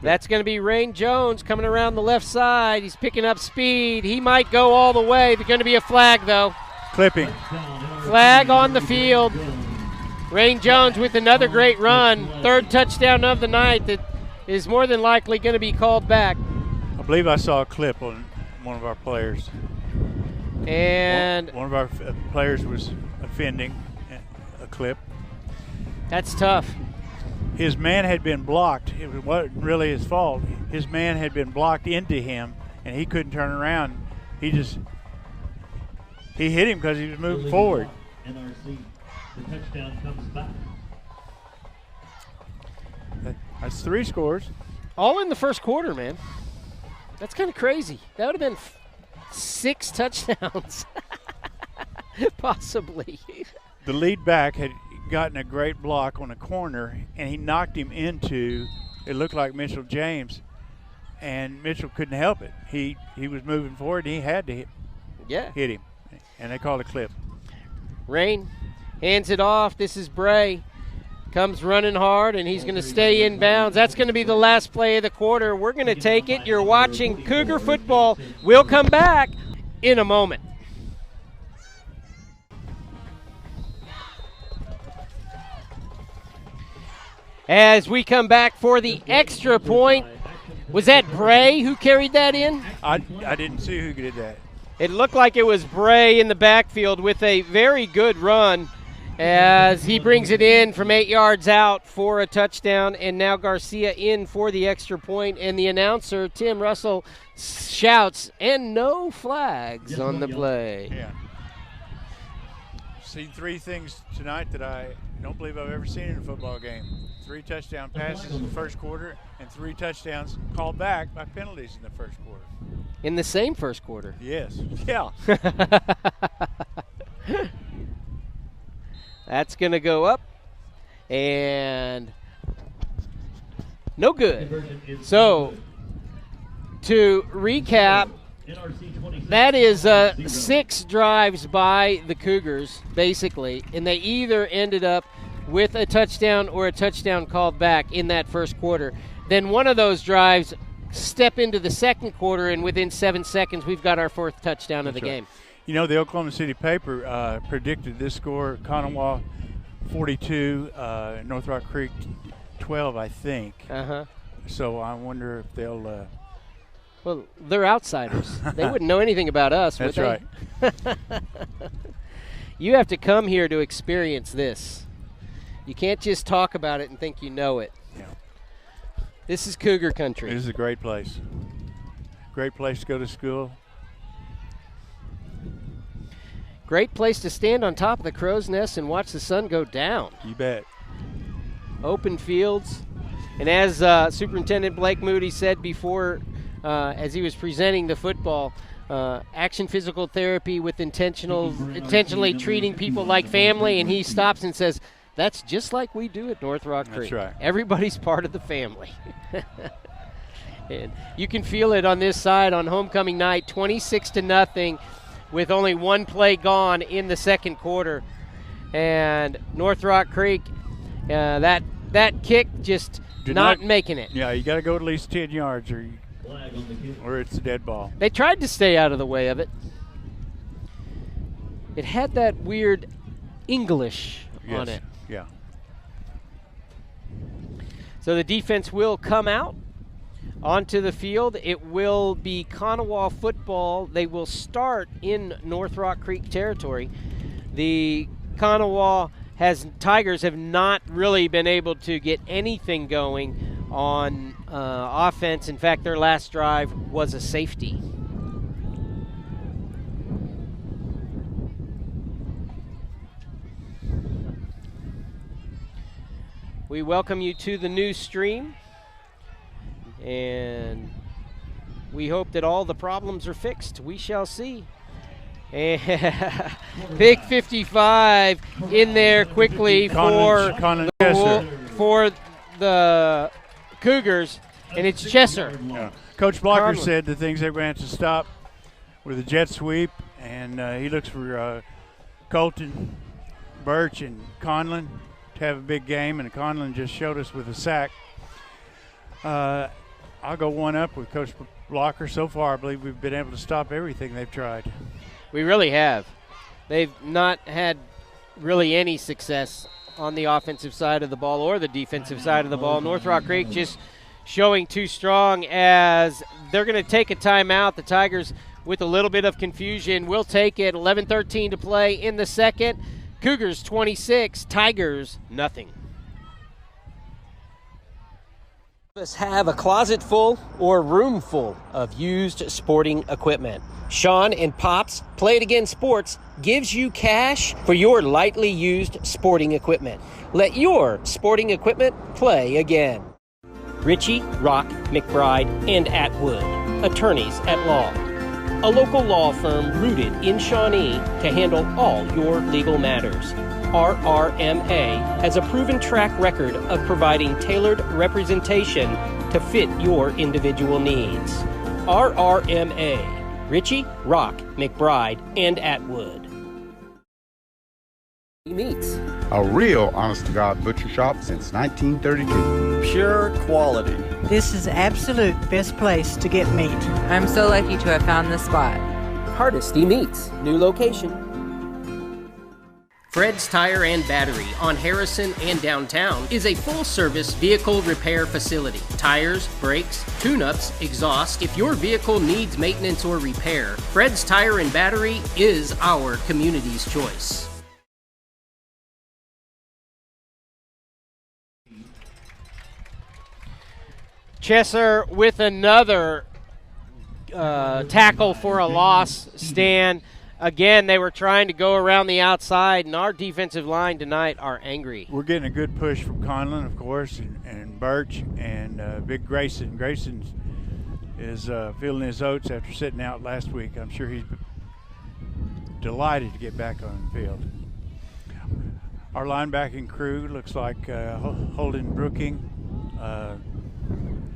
That's going to be Rain Jones coming around the left side. He's picking up speed. He might go all the way. There's going to be a flag, though. Clipping. Flag on the field. Rain Jones with another great run. 3rd touchdown of the night that is more than likely going to be called back. I believe I saw a clip on one of our players. And one of our players was offending a clip. That's tough. His man had been blocked. It wasn't really his fault. His man had been blocked into him, and he couldn't turn around. He hit him because he was moving forward. NRC, the touchdown comes back. That's 3 scores. All in the first quarter, man. That's kind of crazy. That would have been 6 touchdowns, possibly. The lead back had gotten a great block on a corner, and he knocked him into, it looked like Mitchell James, and Mitchell couldn't help it. He was moving forward, and he had to hit him, and they called a clip. Rain hands it off. This is Bray. Comes running hard, and he's going to stay in bounds. That's going to be the last play of the quarter. We're going to take it. You're watching Cougar football. We'll come back in a moment. As we come back for the extra point. Was that Bray who carried that in? I didn't see who did that. It looked like it was Bray in the backfield with a very good run. as he brings it in from 8 yards out for a touchdown, and now Garcia in for the extra point, and the announcer, Tim Russell, shouts, and no flags on the play. Yeah. Seen 3 things tonight that I don't believe I've ever seen in a football game. 3 touchdown passes in the first quarter and 3 touchdowns called back by penalties in the first quarter. In the same first quarter? Yes. Yeah. That's going to go up, and no good. So, to recap, that is 6 drives by the Cougars, basically, and they either ended up with a touchdown or a touchdown called back in that first quarter. Then one of those drives step into the second quarter, and within 7 seconds, we've got our 4th touchdown of the game. You know, the Oklahoma City paper predicted this score: Konawa 42, North Rock Creek 12, I think. So I wonder if they'll. Well, they're outsiders. They wouldn't know anything about us, would they? That's right. You have to come here to experience this. You can't just talk about it and think you know it. Yeah. This is Cougar country. This is a great place. Great place to go to school. Great place to stand on top of the crow's nest and watch the sun go down. You bet. Open fields. And as Superintendent Blake Moody said before, as he was presenting the football, action physical therapy with intentionally treating people like family, and he stops and says, that's just like we do at North Rock Creek. That's right. Everybody's part of the family. And you can feel it on this side on homecoming night, 26-0, with only 1 play gone in the second quarter. And North Rock Creek, that kick just not making it. Yeah, you got to go at least 10 yards or it's a dead ball. They tried to stay out of the way of it. It had that weird English on it. Yeah. So the defense will come out onto the field. It will be Konawa football. They will start in North Rock Creek territory. The Konawa Tigers have not really been able to get anything going on offense. In fact, their last drive was a safety. We welcome you to the new stream, and we hope that all the problems are fixed. We shall see. And Big 55 in there quickly for the Cougars, and it's Chesser. Yeah. Coach Blocker said the things they're going to have to stop with a jet sweep, and he looks for Colton, Birch, and Conlon to have a big game, and Conlon just showed us with a sack. I'll go one up with Coach Blocker. So far, I believe we've been able to stop everything they've tried. We really have. They've not had really any success on the offensive side of the ball or the defensive side of the ball. North Rock Creek just showing too strong as they're going to take a timeout. The Tigers, with a little bit of confusion, will take it. 11:13 to play in the second. Cougars 26, Tigers nothing. Have a closet full or room full of used sporting equipment. Sean and Pops Play It Again Sports gives you cash for your lightly used sporting equipment. Let your sporting equipment play again. Ritchie, Rock, McBride, and Atwood, attorneys at law. A local law firm rooted in Shawnee to handle all your legal matters. RRMA has a proven track record of providing tailored representation to fit your individual needs. RRMA, Ritchie, Rock, McBride, and Atwood. Meats. A real honest-to-God butcher shop since 1932. Pure quality. This is absolute best place to get meat. I'm so lucky to have found this spot. Hardesty Meats, new location. Fred's Tire and Battery on Harrison and downtown is a full-service vehicle repair facility. Tires, brakes, tune-ups, exhaust. If your vehicle needs maintenance or repair, Fred's Tire and Battery is our community's choice. Chesser with another tackle for a loss, Stan. Again, they were trying to go around the outside, and our defensive line tonight are angry. We're getting a good push from Conlon, of course, and Birch, and Big Grayson. Grayson is feeling his oats after sitting out last week. I'm sure he's delighted to get back on the field. Our linebacking crew looks like Holden Brooking,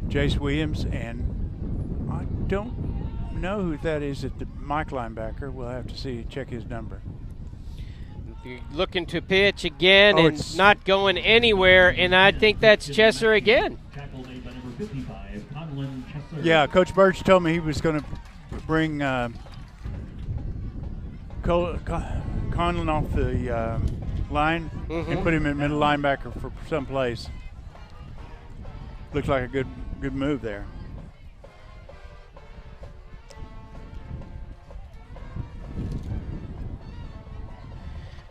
Jace Williams, and I don't know who that is at the Mike linebacker. We'll have to see, check his number. You're looking to pitch again and not going anywhere, and I think that's Chesser again. Yeah, Coach Birch told me he was going to bring Conlon off the line and put him in middle linebacker for some place. Looks like a good move there.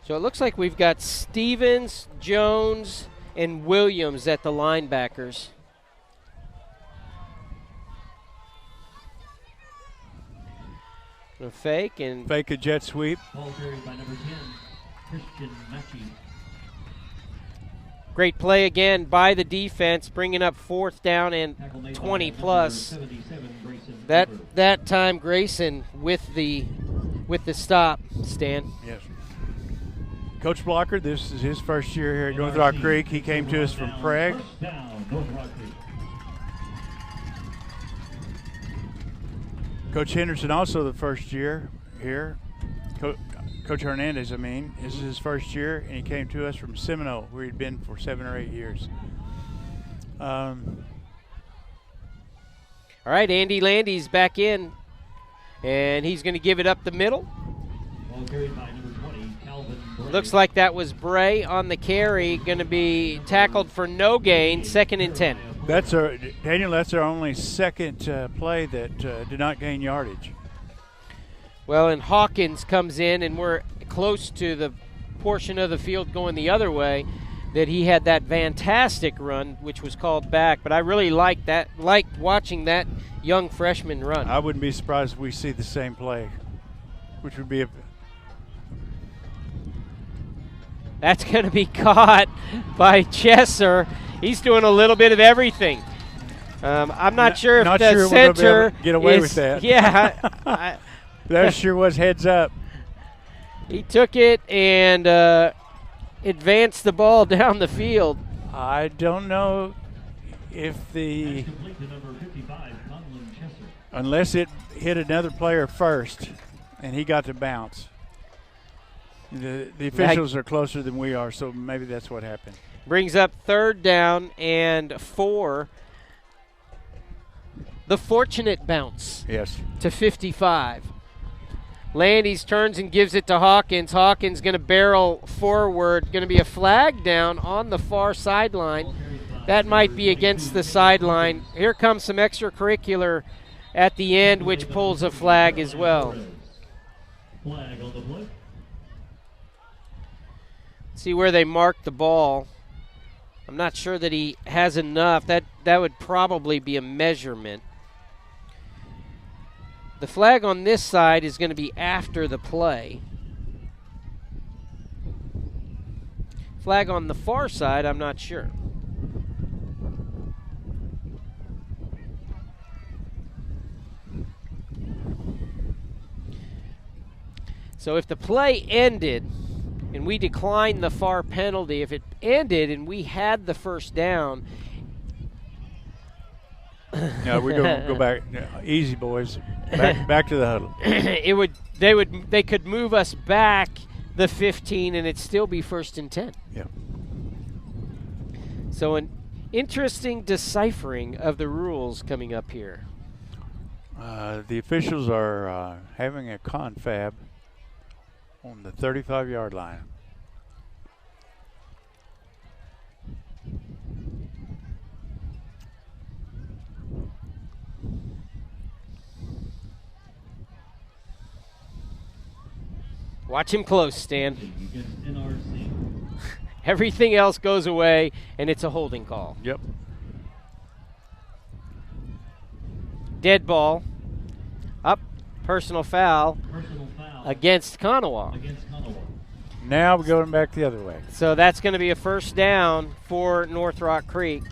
So it looks like we've got Stevens, Jones, and Williams at the linebackers. A fake a jet sweep. Ball carried by number 10, Christian Machi. Great play again by the defense, bringing up 4th down and 20 plus. That time Grayson with the stop, Stan. Yes. Coach Blocker, this is his first year here at North Rock Creek. He came to us from Prague. Coach Henderson also the first year here. Coach Hernandez, this is his first year, and he came to us from Seminole, where he'd been for 7 or 8 years. All right, Andy Landy's back in, and he's going to give it up the middle. Ball carried by number 20, Calvin Bray. Looks like that was Bray on the carry, going to be tackled for no gain, 2nd and 10. Daniel, that's our only second play that did not gain yardage. Well, and Hawkins comes in, and we're close to the portion of the field going the other way that he had that fantastic run, which was called back. But I really liked watching that young freshman run. I wouldn't be surprised if we see the same play, which would be That's going to be caught by Chesser. He's doing a little bit of everything. I'm not sure if the center get away with that. Yeah. That sure was heads up. He took it and advanced the ball down the field. I don't know if unless it hit another player first and he got to bounce. The officials are closer than we are, so maybe that's what happened. Brings up 3rd down and 4. The fortunate bounce. Yes. To 55. Landis turns and gives it to Hawkins. Hawkins going to barrel forward. Going to be a flag down on the far sideline. That might be against the sideline. Here comes some extracurricular at the end, which pulls a flag as well. Flag on the play. See where they marked the ball. I'm not sure that he has enough. That would probably be a measurement. The flag on this side is going to be after the play. Flag on the far side, I'm not sure. So if the play ended and we declined the far penalty, if it ended and we had the 1st down. No, we're going to go back. Easy, boys. Back to the huddle. They could move us back the 15 and it'd still be 1st and 10. Yeah. So an interesting deciphering of the rules coming up here. The officials are having a confab on the 35-yard line. Watch him close, Stan. Against NRC. Everything else goes away, and it's a holding call. Yep. Dead ball. Up. Personal foul against Konawa. Now we're going back the other way. So that's going to be a first down for North Rock Creek.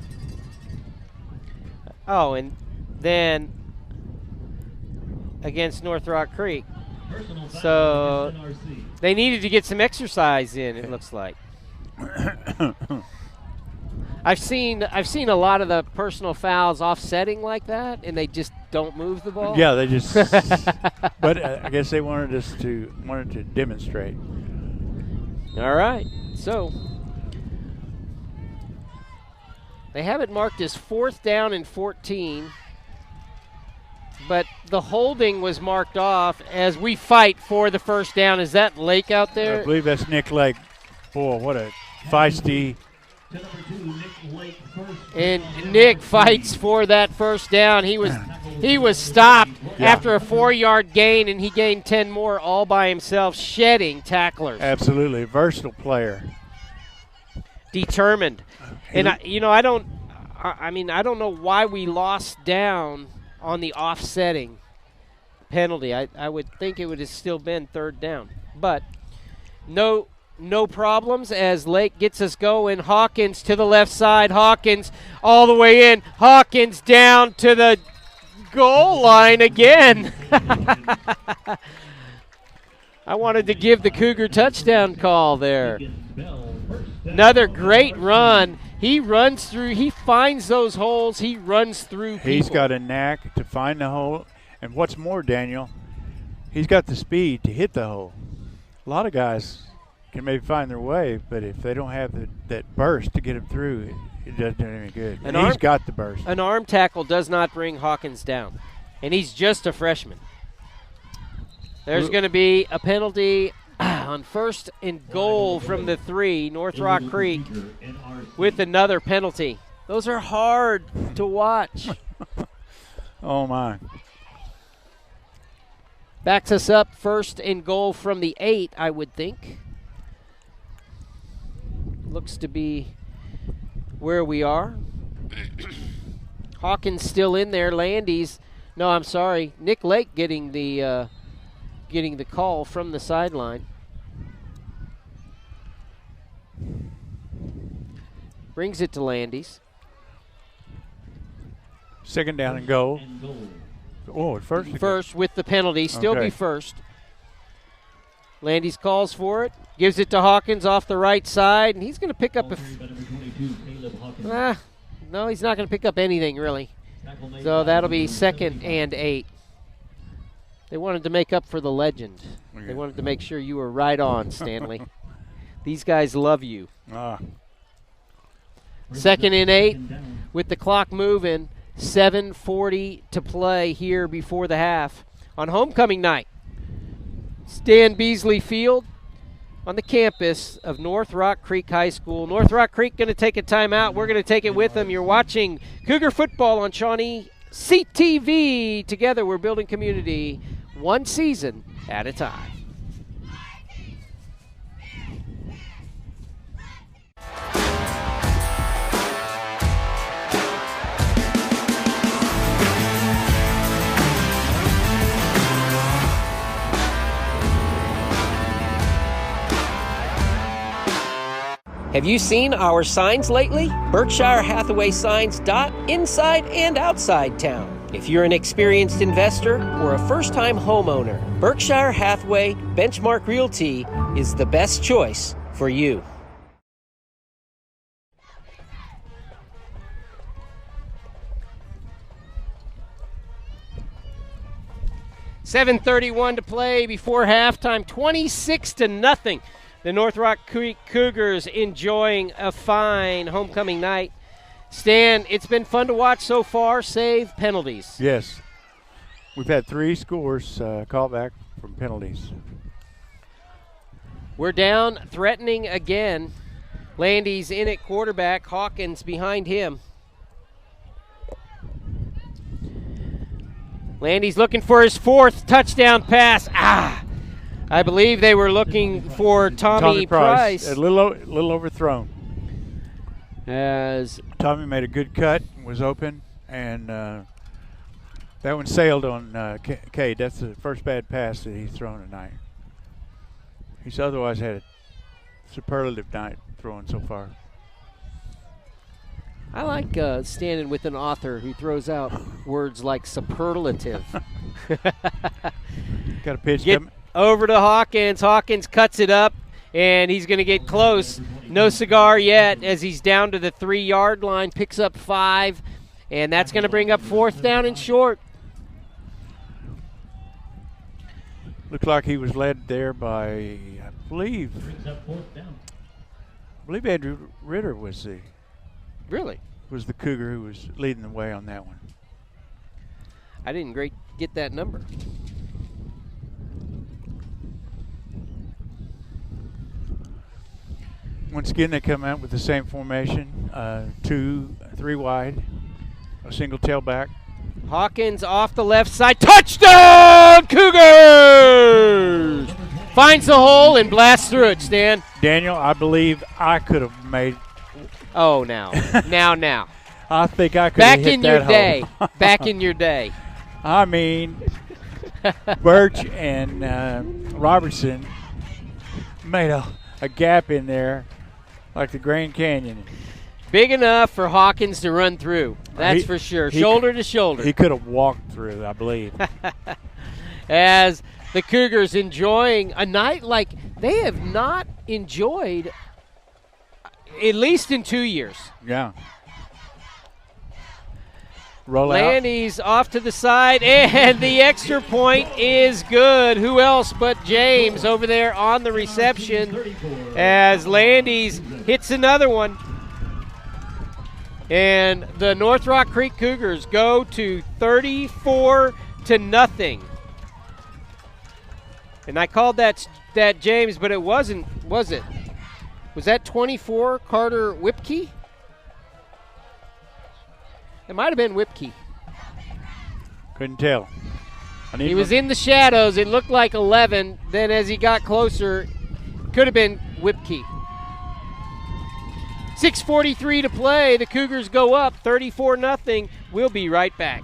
Oh, and then against North Rock Creek. So they needed to get some exercise in, it looks like. I've seen a lot of the personal fouls offsetting like that, and they just don't move the ball. Yeah, they just. But I guess they wanted to demonstrate. All right, so they have it marked as 4th down and 14, but the holding was marked off as we fight for the first down. Is that Lake out there? I believe that's Nick Lake. Boy, what a feisty. And Nick fights for that first down. He was stopped after a 4-yard gain, and he gained 10 more all by himself, shedding tacklers. Absolutely, versatile player. Determined. And I don't know why we lost down on the offsetting penalty. I would think it would have still been 3rd down. But no problems as Lake gets us going. Hawkins to the left side. Hawkins all the way in. Hawkins down to the goal line again. I wanted to give the Cougar touchdown call there. Another great run. He runs through. He finds those holes. He runs through people. He's got a knack to find the hole. And what's more, Daniel, he's got the speed to hit the hole. A lot of guys can maybe find their way, but if they don't have that burst to get them through, it doesn't do any good. And he's got the burst. An arm tackle does not bring Hawkins down, and he's just a freshman. There's going to be a penalty on 1st and goal from the 3, North Rock Creek, with another penalty. Those are hard to watch. Oh, my. Backs us up 1st and goal from the 8, I would think. Looks to be where we are. Hawkins still in there. Nick Lake getting the call from the sideline. Brings it to Landy's. 2nd down and goal. Oh, first. First with the penalty. Still be first. Landy's calls for it. Gives it to Hawkins off the right side, and he's going to pick up no, he's not going to pick up anything, really. So that'll be 2nd and 8. They wanted to make up for the legend. They wanted to make sure you were right on, Stanley. These guys love you. 2nd and 8 with the clock moving. 7:40 to play here before the half on homecoming night. Stan Beasley Field on the campus of North Rock Creek High School. North Rock Creek going to take a timeout. We're going to take it with them. You're watching Cougar football on Shawnee CTV. Together we're building community one season at a time. Have you seen our signs lately? Berkshire Hathaway signs dot inside and outside town. If you're an experienced investor or a first-time homeowner, Berkshire Hathaway Benchmark Realty is the best choice for you. $7:31 to play before halftime, 26-0. The North Rock Creek Cougars enjoying a fine homecoming night. Stan, it's been fun to watch so far, save penalties. Yes. We've had 3 scores called back from penalties. We're down, threatening again. Landy's in at quarterback, Hawkins behind him. Landy's looking for his 4th touchdown pass. I believe they were looking for Tommy Price. A little overthrown. As Tommy made a good cut, was open, and That one sailed on Cade. That's the first bad pass that he's thrown tonight. He's otherwise had a superlative night throwing so far. I like standing with an author who throws out words like superlative. Got a pitch. Get over to Hawkins. Hawkins cuts it up, and he's going to get close. No cigar yet as he's down to the 3-yard line, picks up 5, and that's going to bring up 4th down and short. Looks like he was led there by, I believe Andrew Ritter was the Cougar who was leading the way on that one. I didn't get that number. Once again, they come out with the same formation, 2-3 wide, a single tailback. Hawkins off the left side. Touchdown, Cougars! Finds the hole and blasts through it, Stan. Daniel, I believe I could have made. Oh, now. now. I think I could have hit that hole. Back in your day. I mean, Birch and Robertson made a gap in there like the Grand Canyon. Big enough for Hawkins to run through. That's for sure. Shoulder to shoulder. He could have walked through, I believe. As the Cougars enjoying a night like they have not enjoyed at least in 2 years. Yeah. Roll out. Landy's off to the side, and the extra point is good. Who else but James over there on the reception as Landy's hits another one. And the North Rock Creek Cougars go to 34-0. And I called that James, but it wasn't, was it? Was that 24 Carter Whipkey? It might have been Whipkey. Couldn't tell. He was in the shadows. It looked like 11. Then as he got closer, could have been Whipkey. 6:43 to play. The Cougars go up 34-0. We'll be right back.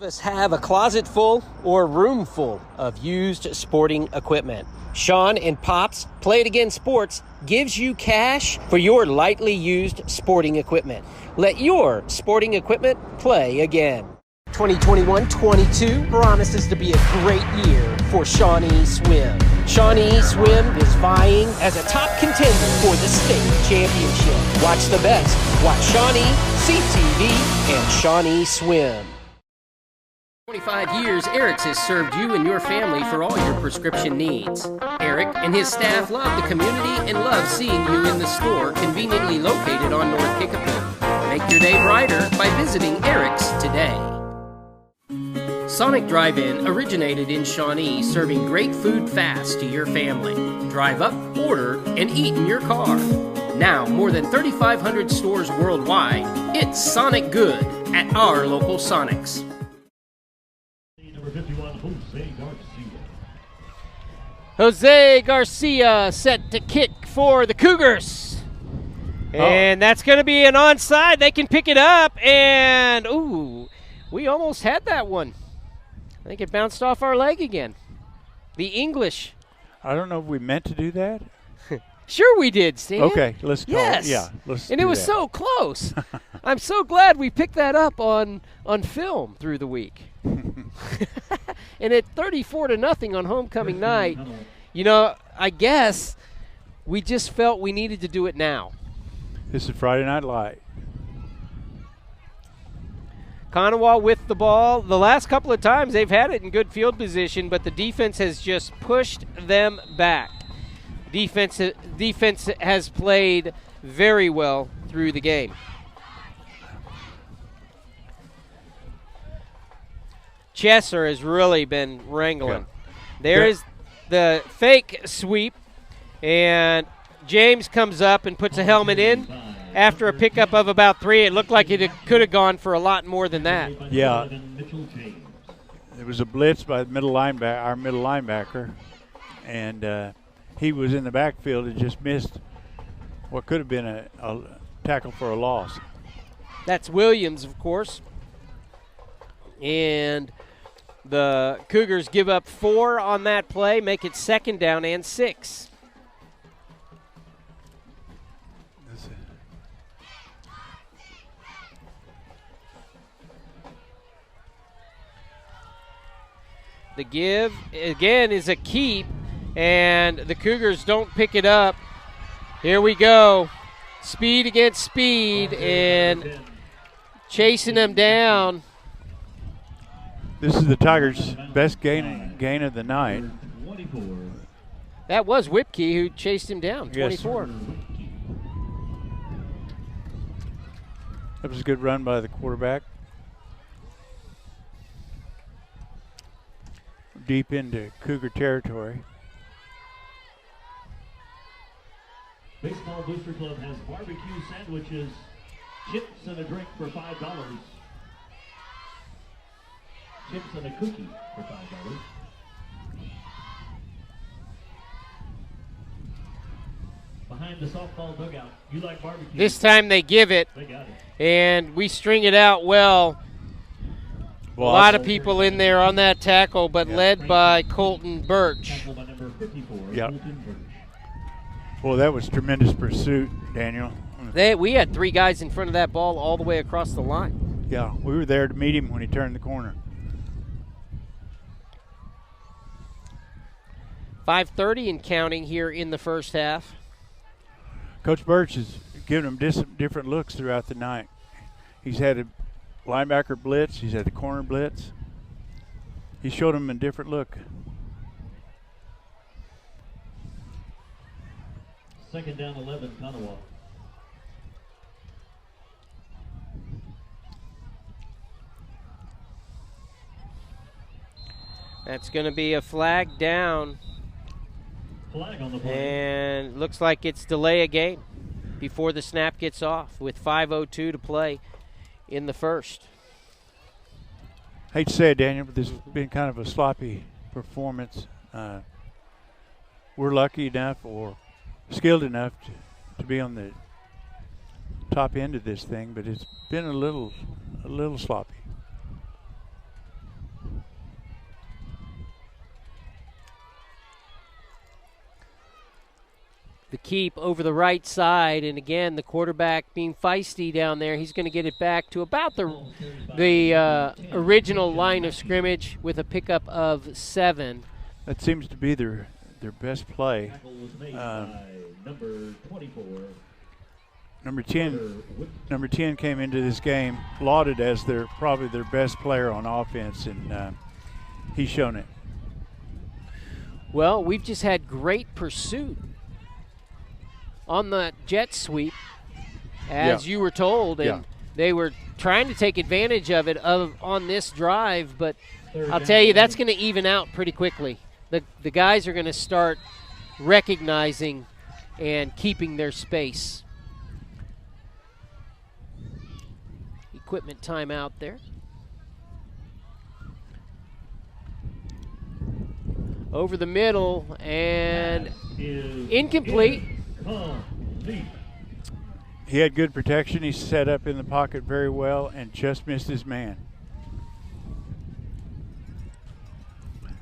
Us have a closet full or room full of used sporting equipment. Sean and Pops Play It Again Sports gives you cash for your lightly used sporting equipment. Let your sporting equipment play again. 2021-22 promises to be a great year for Shawnee Swim. Shawnee Swim is vying as a top contender for the state championship. Watch the best. Watch Shawnee, CTV, and Shawnee Swim. 25 years, Eric's has served you and your family for all your prescription needs. Eric and his staff love the community and love seeing you in the store conveniently located on North Kickapoo. Make your day brighter by visiting Eric's today. Sonic Drive-In originated in Shawnee, serving great food fast to your family. Drive up, order, and eat in your car. Now, more than 3,500 stores worldwide, it's Sonic Good at our local Sonics. Number 51, Jose Garcia. Jose Garcia set to kick for the Cougars. And that's going to be an onside. They can pick it up, and ooh, we almost had that one. I think it bounced off our leg again. The English. I don't know if we meant to do that. Sure we did, Stan. Okay, let's go. Yes. Yeah, let's and do it was that. so close. I'm so glad we picked that up on film through the week. And at 34-0 on homecoming night, you know, I guess we just felt we needed to do it now. This is Friday Night Light. Konawa with the ball. The last couple of times they've had it in good field position, but the defense has just pushed them back. Defense has played very well through the game. Chesser has really been wrangling. There is the fake sweep, and James comes up and puts a helmet in. After a pickup of about 3, it looked like it could have gone for a lot more than that. Yeah. It was a blitz by the our middle linebacker, and he was in the backfield and just missed what could have been a tackle for a loss. That's Williams, of course. And the Cougars give up 4 on that play, make it 2nd down and 6. The give, again, is a keep, and the Cougars don't pick it up. Here we go. Speed against speed, and chasing them down. This is the Tigers' best gain of the night. That was Whipkey who chased him down, 24. Yes. That was a good run by the quarterback. Deep into Cougar territory. Baseball Booster Club has barbecue sandwiches, chips, and a drink for $5. Chips and a cookie for $5. Behind the softball dugout, you like barbecue. This time they give it, They got it. and we string it out well. A lot of people in there on that tackle, but led by Colton Birch. Tackle by number 54, Yep. Colton Birch. Well, that was tremendous pursuit, Daniel. We had 3 guys in front of that ball all the way across the line. Yeah, we were there to meet him when he turned the corner. 5:30 and counting here in the first half. Coach Birch has given him different looks throughout the night. He's had a linebacker blitz. He's had the corner blitz. He showed him a different look. 2nd down, 11, Konawa. That's going to be a flag down. Flag on the play. And looks like it's delay a game before the snap gets off with 5:02 to play in the first. Hate to say it, Daniel, but this has been kind of a sloppy performance. We're lucky enough or skilled enough to be on the top end of this thing, but it's been a little sloppy. The keep over the right side, and again, the quarterback being feisty down there. He's going to get it back to about the original line of scrimmage with a pickup of 7. That seems to be their best play. Tackle was made by number 24. Number 10 came into this game lauded as probably their best player on offense, and he's shown it. Well, we've just had great pursuit on the jet sweep, as you were told, and they were trying to take advantage of it on this drive, but I'll tell you, that's going to even out pretty quickly. The guys are going to start recognizing and keeping their space. Equipment timeout there. Over the middle, and incomplete. He had good protection. He set up in the pocket very well and just missed his man.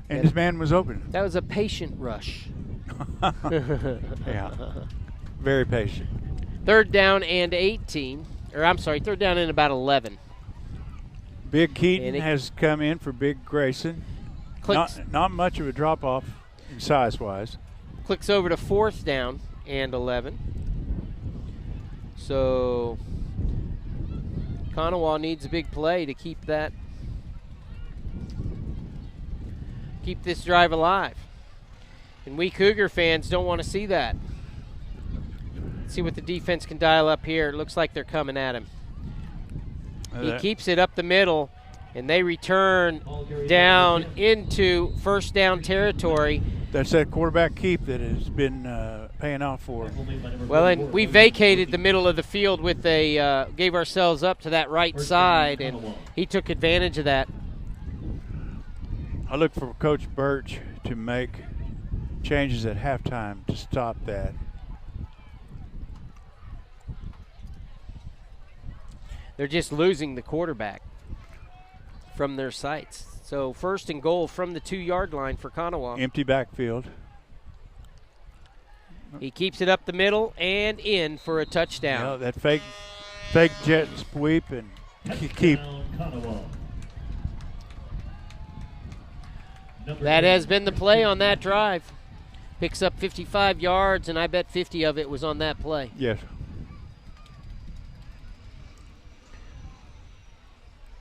And his man was open. That was a patient rush. Yeah, very patient. 3rd down and 18. Or I'm sorry, 3rd down and about 11. Big Keaton has come in for Big Grayson. Not much of a drop-off in size-wise. Clicks over to 4th down and 11. So Konawa needs a big play to keep this drive alive. And we Cougar fans don't want to see that. Let's see what the defense can dial up here. It looks like they're coming at him. He keeps it up the middle, and they return down into 1st down territory. That's that quarterback keep that has been paying off for him. Well, and we vacated the middle of the field with gave ourselves up to that right side, and he took advantage of that. I look for Coach Birch to make changes at halftime to stop that. They're just losing the quarterback. from their sights. So 1st and goal from the 2-yard line for Konawa. Empty backfield. He keeps it up the middle and in for a touchdown. You know, that fake jet sweep and keep. That has been the play on that drive. Picks up 55 yards, and I bet 50 of it was on that play. Yes.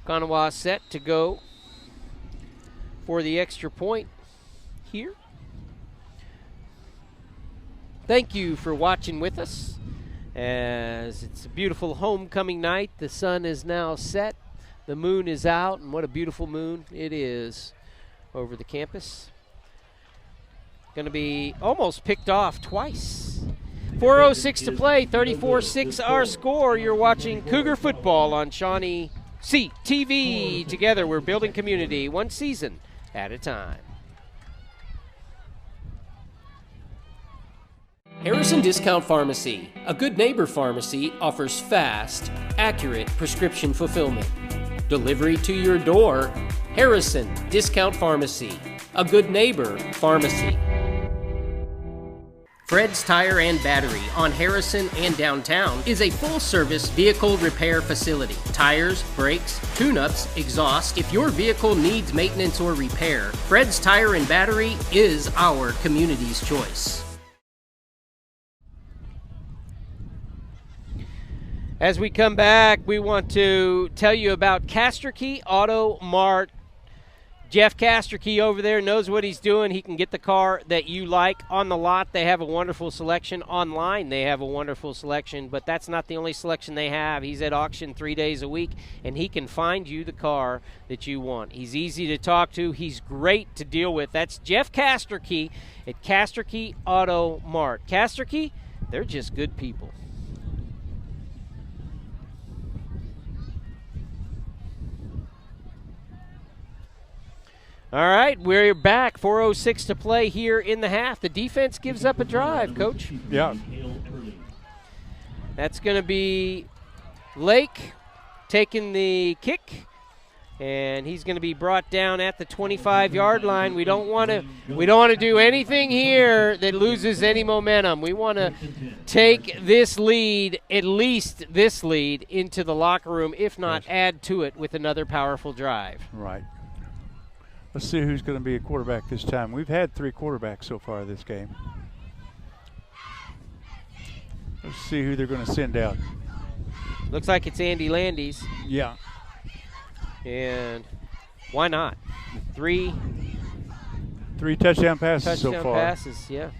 Konawa set to go for the extra point here. Thank you for watching with us, as it's a beautiful homecoming night. The sun is now set. The moon is out, and what a beautiful moon it is over the campus. Going to be almost picked off twice. 4:06 to play, 34-6 our score. You're watching Cougar football on Shawnee TV. Together we're building community, one season at a time. Harrison Discount Pharmacy, a good neighbor pharmacy, offers fast, accurate prescription fulfillment. Delivery to your door. Harrison Discount Pharmacy, a good neighbor pharmacy. Fred's Tire and Battery on Harrison and downtown is a full-service vehicle repair facility. Tires, brakes, tune-ups, exhaust. If your vehicle needs maintenance or repair, Fred's Tire and Battery is our community's choice. As we come back, we want to tell you about Casterkey Auto Mart. Jeff Casterkey over there knows what he's doing. He can get the car that you like on the lot. They have a wonderful selection. Online, they have a wonderful selection, but that's not the only selection they have. He's at auction 3 days a week, and he can find you the car that you want. He's easy to talk to. He's great to deal with. That's Jeff Casterkey at Casterkey Auto Mart. Casterkey, they're just good people. All right, we're back. 4:06 to play here in the half. The defense gives up a drive, Coach. Yeah. That's going to be Lake taking the kick, and he's going to be brought down at the 25-yard line. We don't want to do anything here that loses any momentum. We want to take this lead, at least this lead, into the locker room, if not add to it with another powerful drive. Right. Let's see who's going to be a quarterback this time. We've had 3 quarterbacks so far this game. Let's see who they're going to send out. Looks like it's Andy Landis. Yeah. And why not? 3 touchdown passes so far. Touchdown passes, yeah.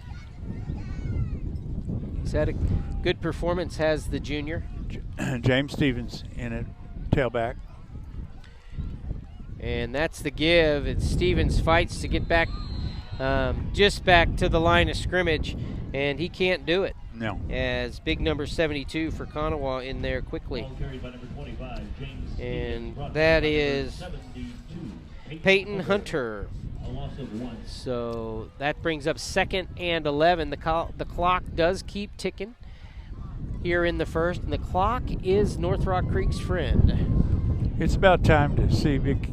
He's had a good performance, has the junior. James Stevens in it, tailback. And that's the give. It's Stevens fights to get back, just back to the line of scrimmage, and he can't do it. No. As big number 72 for Konawa in there quickly. And that is Peyton Hunter. So that brings up 2nd and 11. The clock does keep ticking here in the first, and the clock is North Rock Creek's friend. It's about time to see Big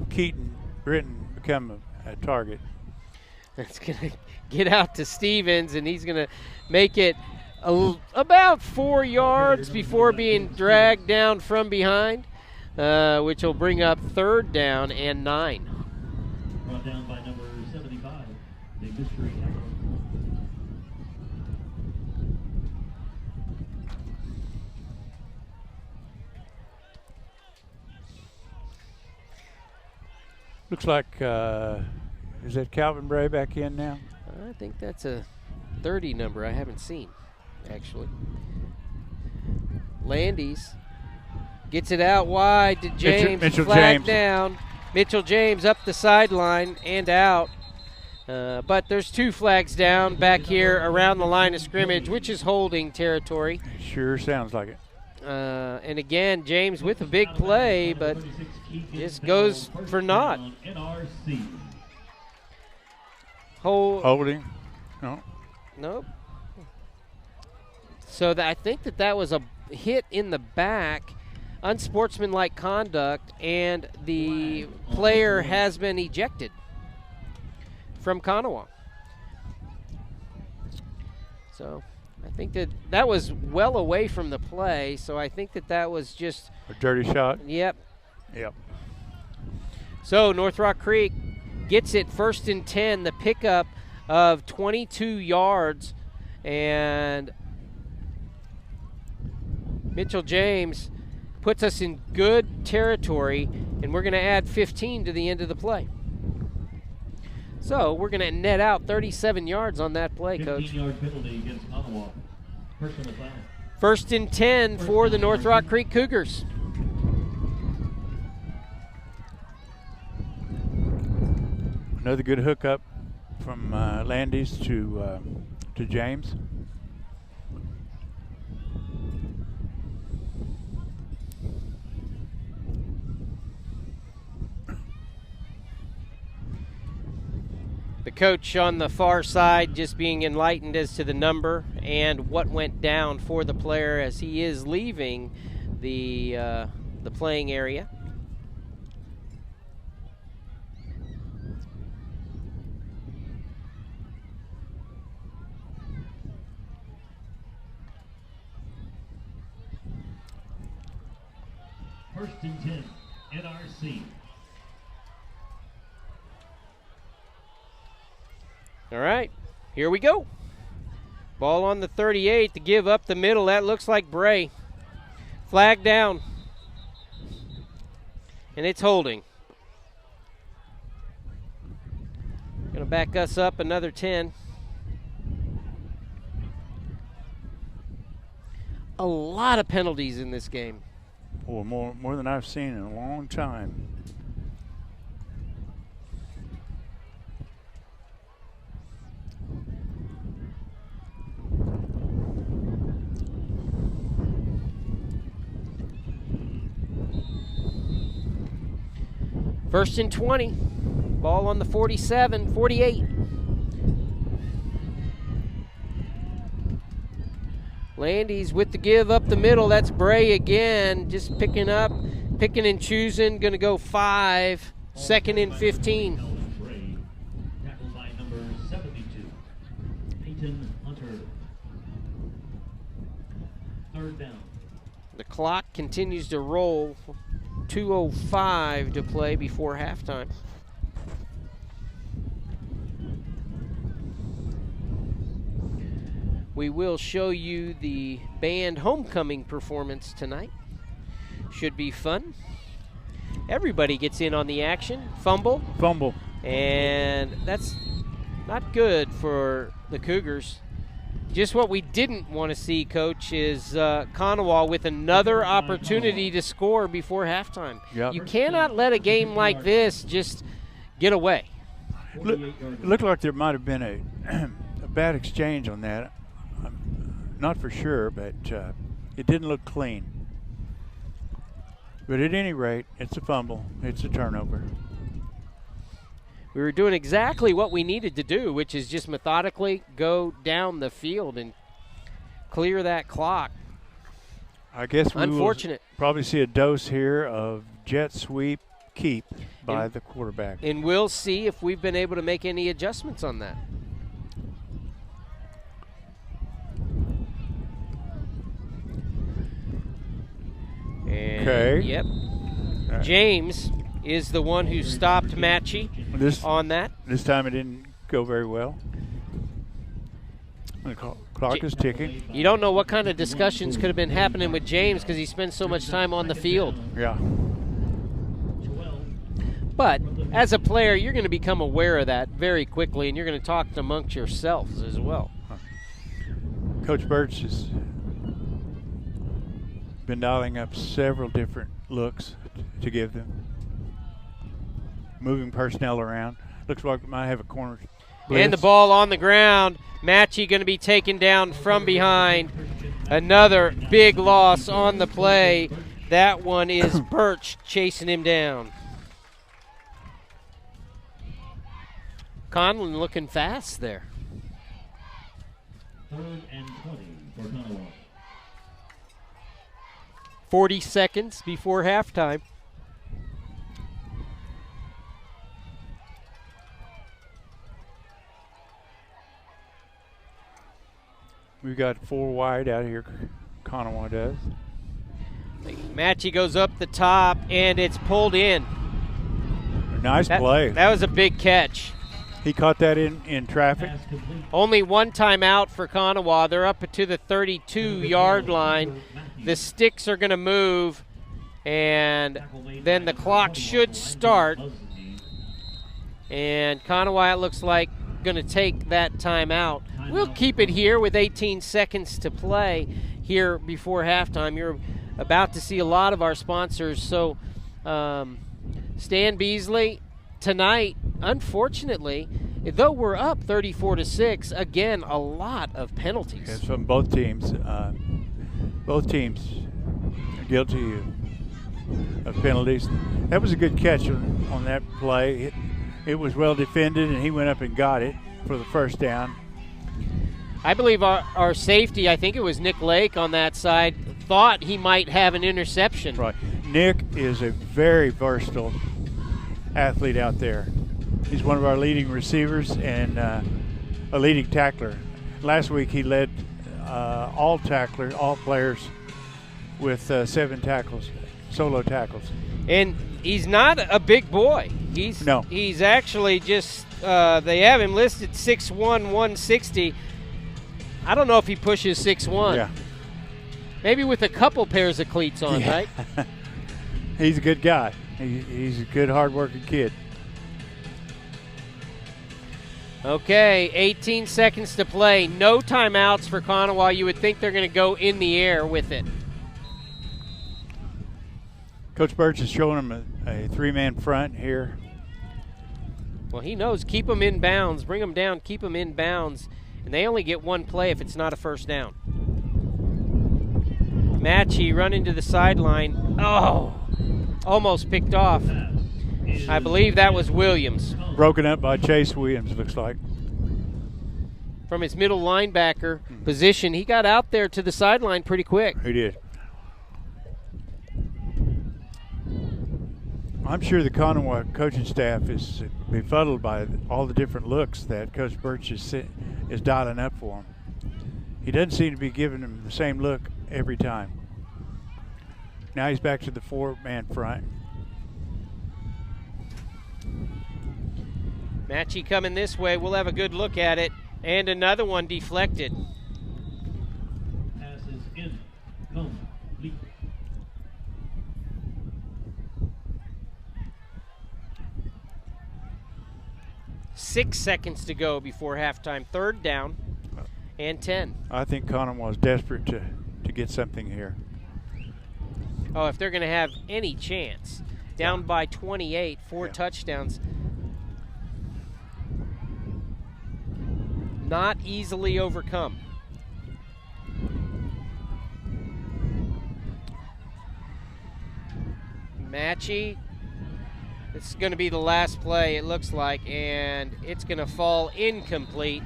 Keaton Britton become a target. It's going to get out to Stevens, and he's going to make it about 4 yards before being dragged down from behind, which will bring up 3rd down and 9. Brought down by number 75, the mystery number. Looks like, is that Calvin Bray back in now? I think that's a 30 number I haven't seen, actually. Landis gets it out wide to James. Mitchell flag James. Down. Mitchell James up the sideline and out. But there's 2 flags down back here around the line of scrimmage, which is holding territory. Sure sounds like it. And again, James with a big play, but just goes for naught. Holding. No. Nope. So I think that was a hit in the back unsportsmanlike conduct, and the player has been ejected from Konawa. So I think that was well away from the play, so I think that was just a dirty shot. Yep. Yep. So North Rock Creek gets it 1st and 10, the pickup of 22 yards, and Mitchell James puts us in good territory, and we're going to add 15 to the end of the play. So we're going to net out 37 yards on that play, Coach. 15-yard penalty against Konawa. Personal foul. 1st and 10 for the North Rock Creek Cougars. Another good hookup from Landis to James. The coach on the far side just being enlightened as to the number and what went down for the player as he is leaving the playing area. First and 10, NRC. All right, here we go. Ball on the 38 to give up the middle. That looks like Bray. Flag down. And it's holding. Going to back us up another 10. A lot of penalties in this game. Oh, more than I've seen in a long time. First and 20. Ball on the 47, 48. Landys with the give up the middle. That's Bray again. Just picking and choosing. Going to go 5. 2nd and 15. Tackled by number 72, Peyton Hunter. 3rd down. The clock continues to roll. 2:05 to play before halftime. We will show you the band homecoming performance tonight. Should be fun. Everybody gets in on the action. Fumble. And that's not good for the Cougars. Just what we didn't want to see, Coach, is Konawa with another opportunity to score before halftime. Yep. You cannot let a game like this just get away. It looked like there might have been a bad exchange on that. Not for sure, but it didn't look clean. But at any rate, it's a fumble. It's a turnover. We were doing exactly what we needed to do, which is just methodically go down the field and clear that clock. I guess we Unfortunate. will probably see a dose here of jet sweep keep by the quarterback. And we'll see if we've been able to make any adjustments on that. And okay. Yep. Right. James is the one who stopped Matchy on that. This time it didn't go very well. The clock is ticking. You don't know what kind of discussions could have been happening with James because he spends so much time on the field. Yeah. But as a player, you're going to become aware of that very quickly, and you're going to talk amongst yourselves as well. Coach Birch has been dialing up several different looks to give them. Moving personnel around. Looks like we might have a corner blitz. And the ball on the ground. Matchy going to be taken down from behind. Another big loss on the play. That one is Birch chasing him down. Conlon looking fast there. 3rd and 20 for Konawa. 40 seconds before halftime. We've got 4 wide out here, Konawa does. Matchy goes up the top, and it's pulled in. Nice play. That was a big catch. He caught that in traffic. Only one timeout for Konawa. They're up to the 32-yard line. The sticks are going to move, and then the clock should start. And Konawa, it looks like, going to take that timeout. We'll keep it here with 18 seconds to play here before halftime. You're about to see a lot of our sponsors. So Stan Beasley, tonight, unfortunately, though we're up 34-6, again, a lot of penalties. It's from both teams. Both teams are guilty of penalties. That was a good catch on that play. It was well defended, and he went up and got it for the first down. I believe our safety, I think it was Nick Lake on that side, thought he might have an interception. Right. Nick is a very versatile athlete out there. He's one of our leading receivers and a leading tackler. Last week he led all players with 7 tackles, solo tackles. And he's not a big boy. He's actually just, they have him listed 6'1", 160. I don't know if he pushes 6'1". Yeah. Maybe with a couple pairs of cleats on, right? He's a good guy. He's a good, hard-working kid. Okay, 18 seconds to play. No timeouts for Konawa. You would think they're going to go in the air with it. Coach Birch is showing him a 3-man front here. Well, he knows. Keep them in bounds. Bring them down. Keep them in bounds. And they only get 1 play if it's not a first down. Matchy running to the sideline. Oh, almost picked off. I believe that was Williams. Broken up by Chase Williams, looks like. From his middle linebacker position, he got out there to the sideline pretty quick. He did. I'm sure the Konawa coaching staff is befuddled by all the different looks that Coach Birch is dialing up for him. He doesn't seem to be giving them the same look every time. Now he's back to the 4-man front. Matchy coming this way. We'll have a good look at it. And another one deflected. Pass is incomplete. Six seconds to go before halftime. 3rd down and 10. I think Konawa is desperate to get something here. Oh, if they're going to have any chance. Down by 28, 4 touchdowns. Not easily overcome. Matchy. This is going to be the last play, it looks like, and it's going to fall incomplete.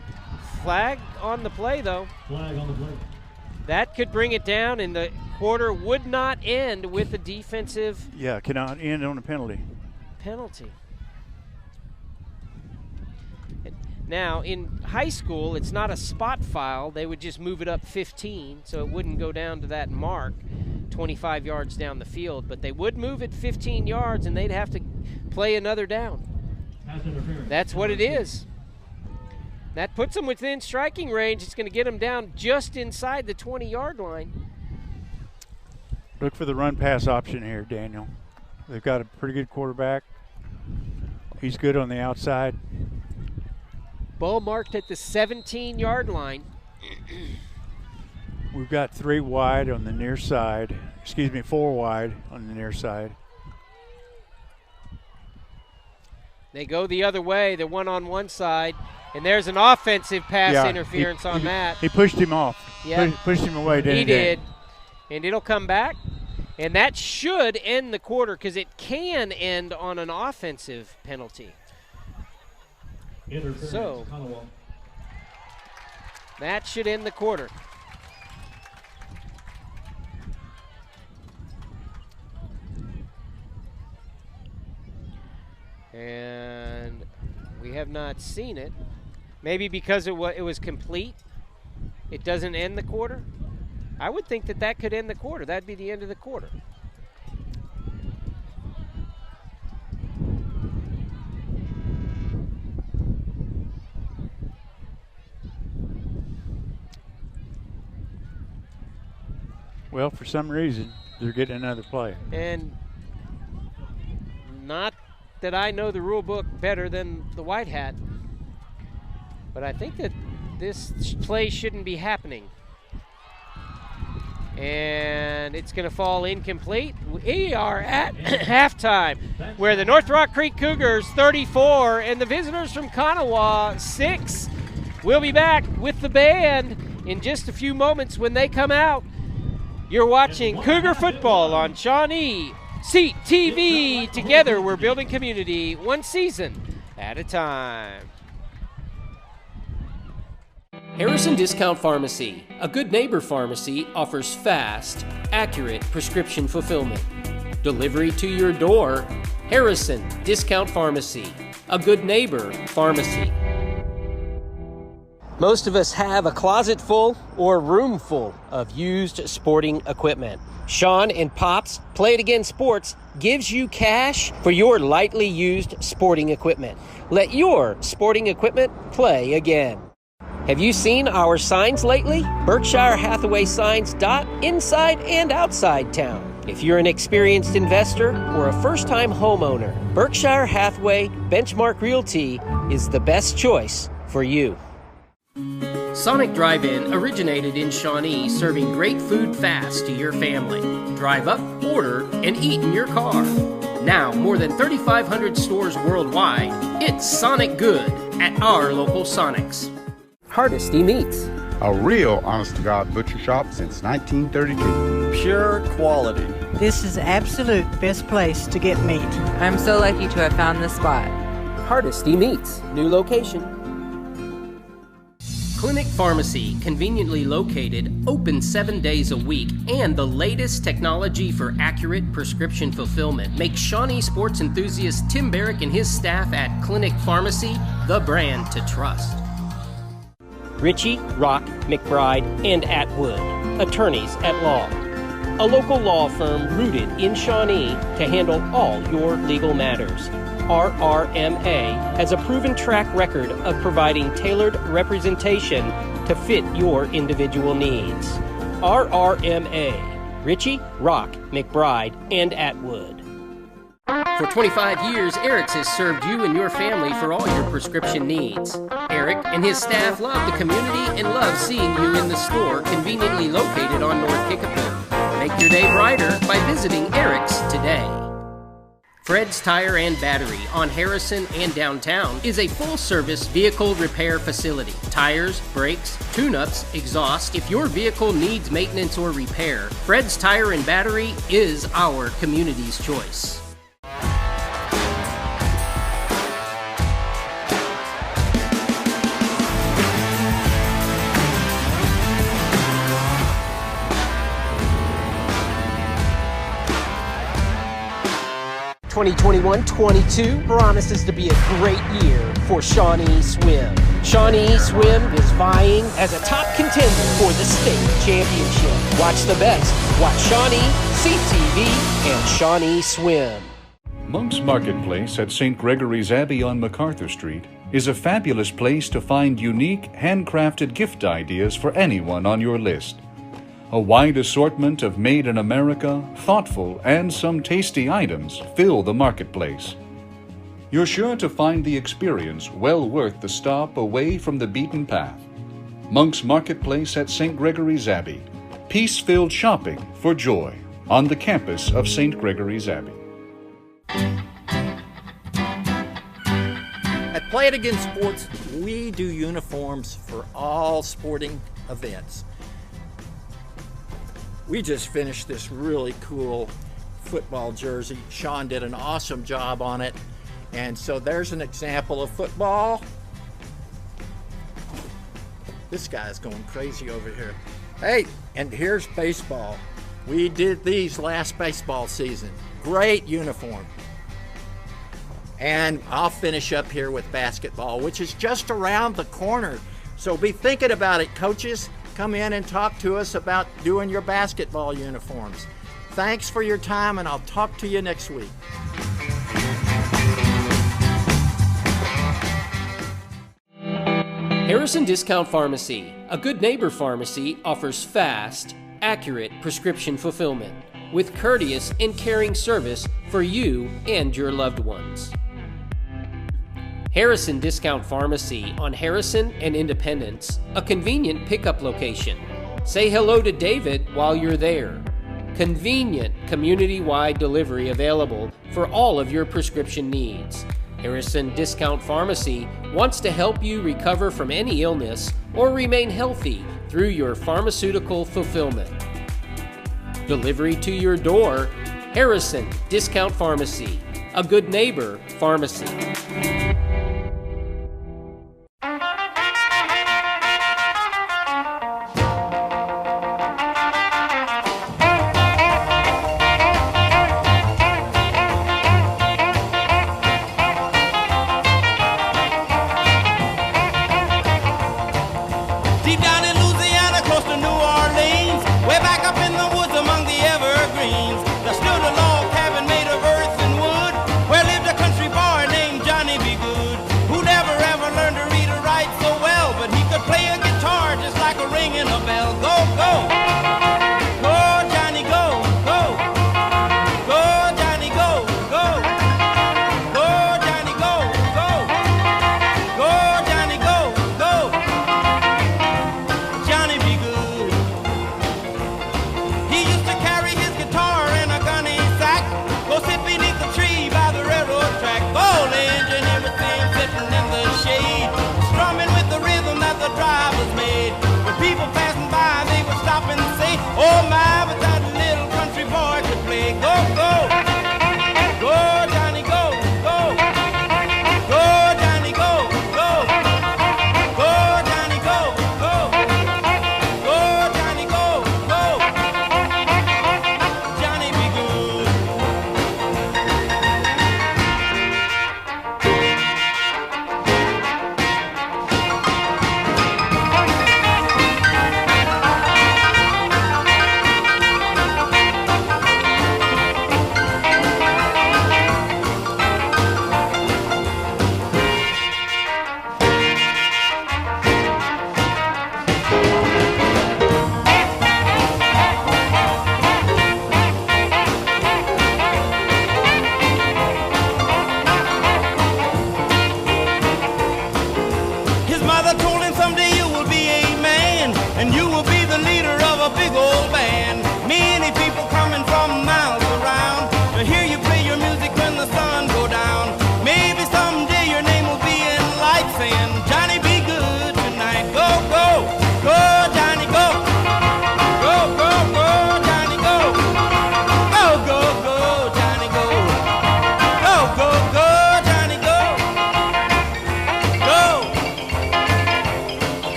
Flag on the play, though. Flag on the play. That could bring it down, and the quarter would not end with a defensive. Yeah, cannot end on a penalty. Now, in high school, it's not a spot foul. They would just move it up 15, so it wouldn't go down to that mark, 25 yards down the field. But they would move it 15 yards, and they'd have to play another down. That's what it is. That puts them within striking range. It's going to get them down just inside the 20-yard line. Look for the run-pass option here, Daniel. They've got a pretty good quarterback. He's good on the outside. Ball marked at the 17-yard line. We've got 3 wide on the near side. 4 wide on the near side. They go the other way. They're on one side. And there's an offensive pass interference on that. He pushed him off. Yeah. Pushed him away, didn't he? He did. And it'll come back. And that should end the quarter because it can end on an offensive penalty. So that should end the quarter. have not seen it. Maybe because it was complete, it doesn't end the quarter. I would think that could end the quarter. That'd be the end of the quarter. Well, for some reason, they're getting another play. And not that I know the rule book better than the White Hat, but I think that this play shouldn't be happening. And it's going to fall incomplete. We are at halftime, where the North Rock Creek Cougars 34 and the visitors from Konawa 6. We'll be back with the band in just a few moments when they come out. You're watching Cougar football on Shawnee Seat TV. Together, we're building community one season at a time. Harrison Discount Pharmacy, a good neighbor pharmacy, offers fast, accurate prescription fulfillment. Delivery to your door. Harrison Discount Pharmacy, a good neighbor pharmacy. Most of us have a closet full or room full of used sporting equipment. Sean and Pops Play It Again Sports gives you cash for your lightly used sporting equipment. Let your sporting equipment play again. Have you seen our signs lately? Berkshire Hathaway signs dot inside and outside town. If you're an experienced investor or a first-time homeowner, Berkshire Hathaway Benchmark Realty is the best choice for you. Sonic Drive-In originated in Shawnee, serving great food fast to your family. Drive up, order, and eat in your car. Now, more than 3,500 stores worldwide, it's Sonic Good at our local Sonics. Hardesty Meats. A real honest-to-God butcher shop since 1932. Pure quality. This is absolute best place to get meat. I'm so lucky to have found this spot. Hardesty Meats, new location. Clinic Pharmacy, conveniently located, open 7 days a week, and the latest technology for accurate prescription fulfillment makes Shawnee sports enthusiast Tim Barrick and his staff at Clinic Pharmacy the brand to trust. Ritchie, Rock, McBride, and Atwood, attorneys at law. A local law firm rooted in Shawnee to handle all your legal matters. RRMA has a proven track record of providing tailored representation to fit your individual needs. RRMA, Ritchie, Rock, McBride, and Atwood. For 25 years, Eric's has served you and your family for all your prescription needs. Eric and his staff love the community and love seeing you in the store, conveniently located on North Kickapoo. Make your day brighter by visiting Eric's today. Fred's Tire and Battery on Harrison and downtown is a full-service vehicle repair facility. Tires, brakes, tune-ups, exhaust. If your vehicle needs maintenance or repair, Fred's Tire and Battery is our community's choice. (2021-22) promises to be a great year for Shawnee Swim. Shawnee Swim is vying as a top contender for the state championship. Watch the best. Watch Shawnee, CTV, and Shawnee Swim. Monk's Marketplace at St. Gregory's Abbey on MacArthur Street is a fabulous place to find unique, handcrafted gift ideas for anyone on your list. A wide assortment of made in America, thoughtful, and some tasty items fill the marketplace. You're sure to find the experience well worth the stop away from the beaten path. Monk's Marketplace at St. Gregory's Abbey. Peace-filled shopping for joy on the campus of St. Gregory's Abbey. At Play It Again Sports, we do uniforms for all sporting events. We just finished this really cool football jersey. Sean did an awesome job on it. And so there's an example of football. This guy's going crazy over here. Hey, and here's baseball. We did these last baseball season. Great uniform. And I'll finish up here with basketball, which is just around the corner. So be thinking about it, coaches. Come in and talk to us about doing your basketball uniforms. Thanks for your time, and I'll talk to you next week. Harrison Discount Pharmacy, a good neighbor pharmacy, offers fast, accurate prescription fulfillment with courteous and caring service for you and your loved ones. Harrison Discount Pharmacy on Harrison and Independence, a convenient pickup location. Say hello to David while you're there. Convenient community-wide delivery available for all of your prescription needs. Harrison Discount Pharmacy wants to help you recover from any illness or remain healthy through your pharmaceutical fulfillment. Delivery to your door, Harrison Discount Pharmacy, a good neighbor pharmacy.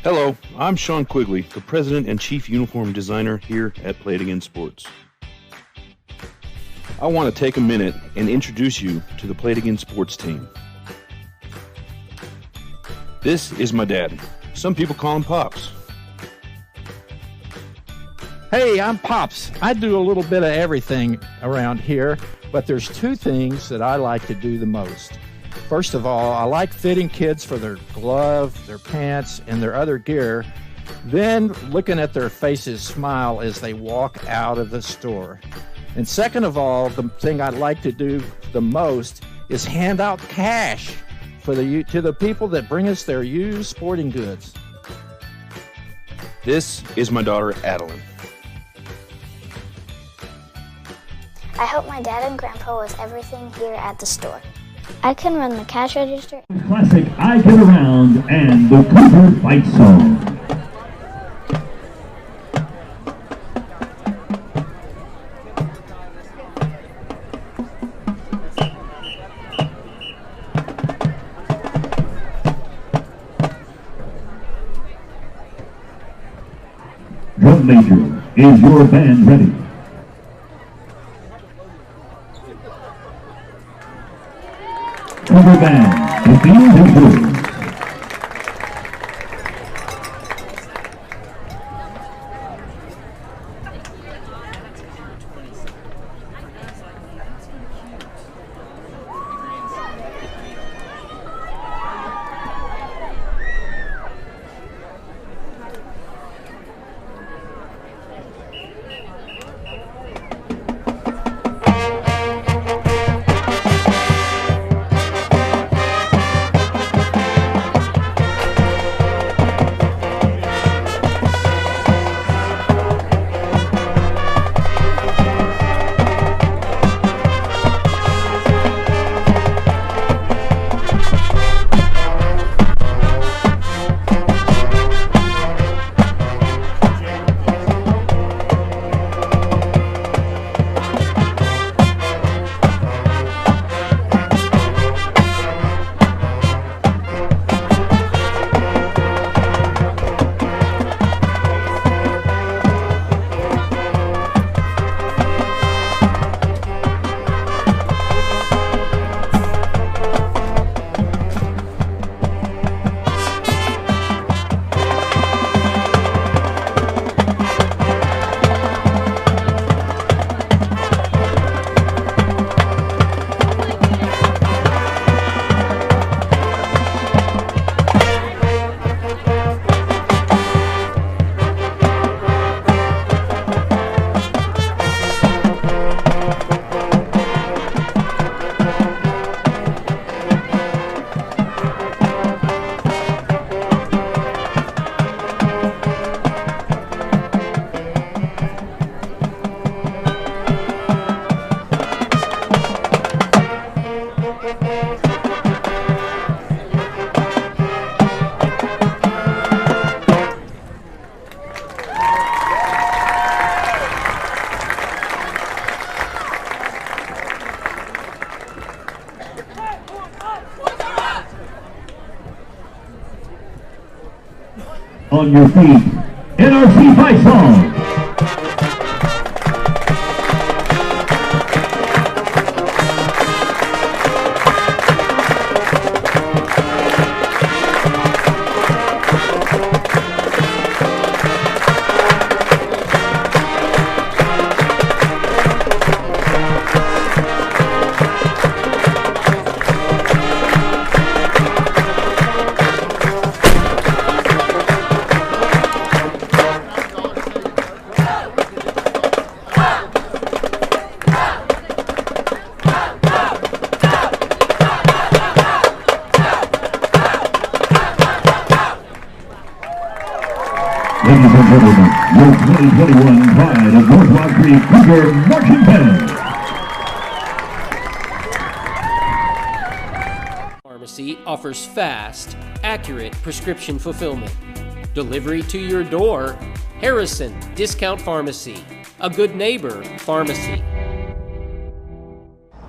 Hello, I'm Sean Quigley, the President and Chief Uniform Designer here at Play It Again Sports. I want to take a minute and introduce you to the Play It Again Sports team. This is my dad. Some people call him Pops. Hey, I'm Pops. I do a little bit of everything around here, but there's two things that I like to do the most. First of all, I like fitting kids for their gloves, their pants, and their other gear, then looking at their faces smile as they walk out of the store. And second of all, the thing I like to do the most is hand out cash to the people that bring us their used sporting goods. This is my daughter, Adeline. I help my dad and grandpa with everything here at the store. I can run the cash register. Classic I Get Around and the Cougar Fight Song. Drum major, is your band ready? Cougar band, the field is yours. On your feet, NRC Fight Song. Ladies and gentlemen, your 2021 Pride of North Rock Creek Cougar Marching Band. Pharmacy offers fast, accurate prescription fulfillment. Delivery to your door. Harrison Discount Pharmacy, a good neighbor pharmacy.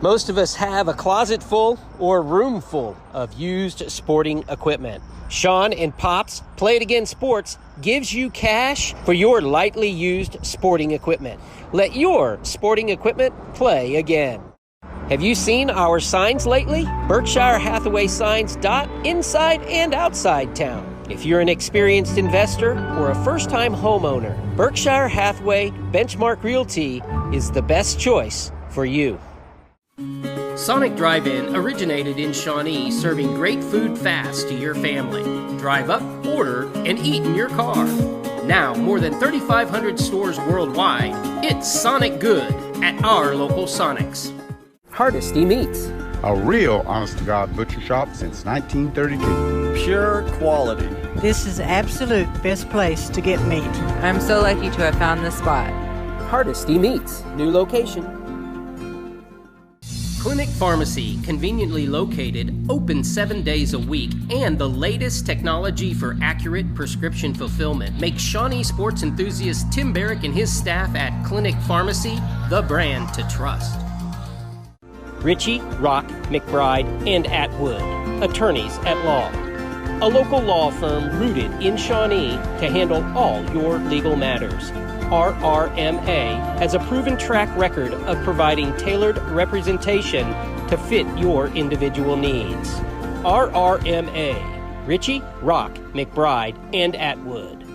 Most of us have a closet full or a room full of used sporting equipment. Sean and Pops Play It Again Sports gives you cash for your lightly used sporting equipment. Let your sporting equipment play again. Have you seen our signs lately? Berkshire Hathaway signs dot inside and outside town. If you're an experienced investor or a first-time homeowner, Berkshire Hathaway Benchmark Realty is the best choice for you. Sonic Drive-In originated in Shawnee, serving great food fast to your family. Drive up, order, and eat in your car. Now, more than 3,500 stores worldwide, it's Sonic Good at our local Sonics. Hardesty Meats. A real honest-to-God butcher shop since 1932. Pure quality. This is absolute best place to get meat. I'm so lucky to have found this spot. Hardesty Meats, new location. Clinic Pharmacy, conveniently located, open 7 days a week, and the latest technology for accurate prescription fulfillment makes Shawnee sports enthusiast Tim Barrick and his staff at Clinic Pharmacy the brand to trust. Ritchie, Rock, McBride, and Atwood, attorneys at law. A local law firm rooted in Shawnee to handle all your legal matters. RRMA has a proven track record of providing tailored representation to fit your individual needs. RRMA, Ritchie, Rock, McBride, and Atwood.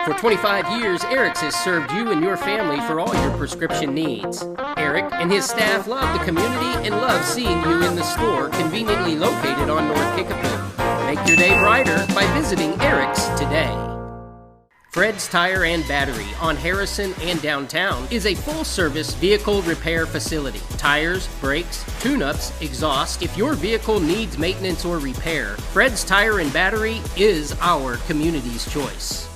For 25 years, Eric's has served you and your family for all your prescription needs. Eric and his staff love the community and love seeing you in the store conveniently located on North Kickapoo. Make your day brighter by visiting Eric's today. Fred's Tire and Battery on Harrison and downtown is a full-service vehicle repair facility. Tires, brakes, tune-ups, exhaust. If your vehicle needs maintenance or repair, Fred's Tire and Battery is our community's choice.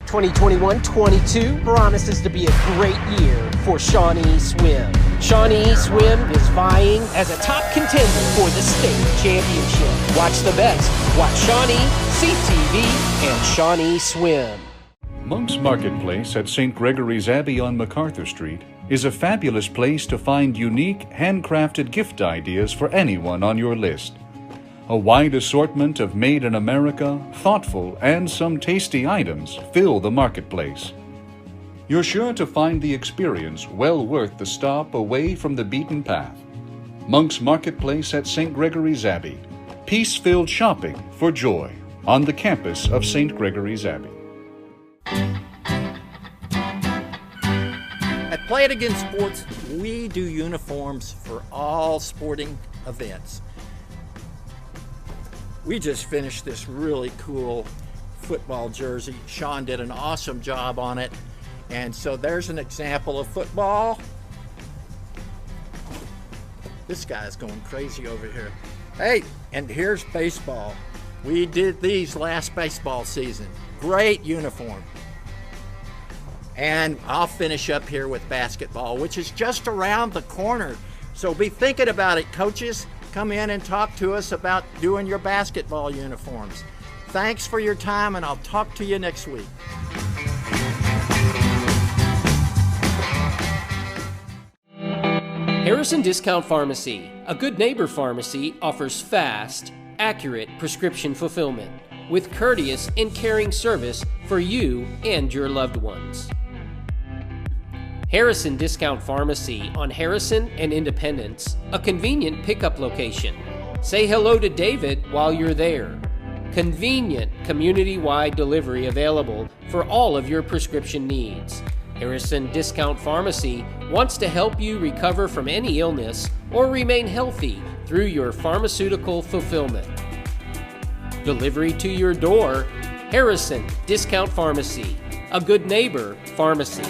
(2021-22) promises to be a great year for Shawnee Swim. Shawnee Swim is vying as a top contender for the state championship. Watch the best. Watch Shawnee, CTV, and Shawnee Swim. Monk's Marketplace at St. Gregory's Abbey on MacArthur Street is a fabulous place to find unique, handcrafted gift ideas for anyone on your list. A wide assortment of made in America, thoughtful, and some tasty items fill the marketplace. You're sure to find the experience well worth the stop away from the beaten path. Monk's Marketplace at St. Gregory's Abbey. Peace-filled shopping for joy on the campus of St. Gregory's Abbey. At Play It Again Sports, we do uniforms for all sporting events. We just finished this really cool football jersey. Sean did an awesome job on it. And so there's an example of football. This guy's going crazy over here. Hey, and here's baseball. We did these last baseball season. Great uniform. And I'll finish up here with basketball, which is just around the corner. So be thinking about it, coaches. Come in and talk to us about doing your basketball uniforms. Thanks for your time, and I'll talk to you next week. Harrison Discount Pharmacy, a good neighbor pharmacy, offers fast, accurate prescription fulfillment with courteous and caring service for you and your loved ones. Harrison Discount Pharmacy on Harrison and Independence, a convenient pickup location. Say hello to David while you're there. Convenient community-wide delivery available for all of your prescription needs. Harrison Discount Pharmacy wants to help you recover from any illness or remain healthy through your pharmaceutical fulfillment. Delivery to your door, Harrison Discount Pharmacy, a good neighbor pharmacy.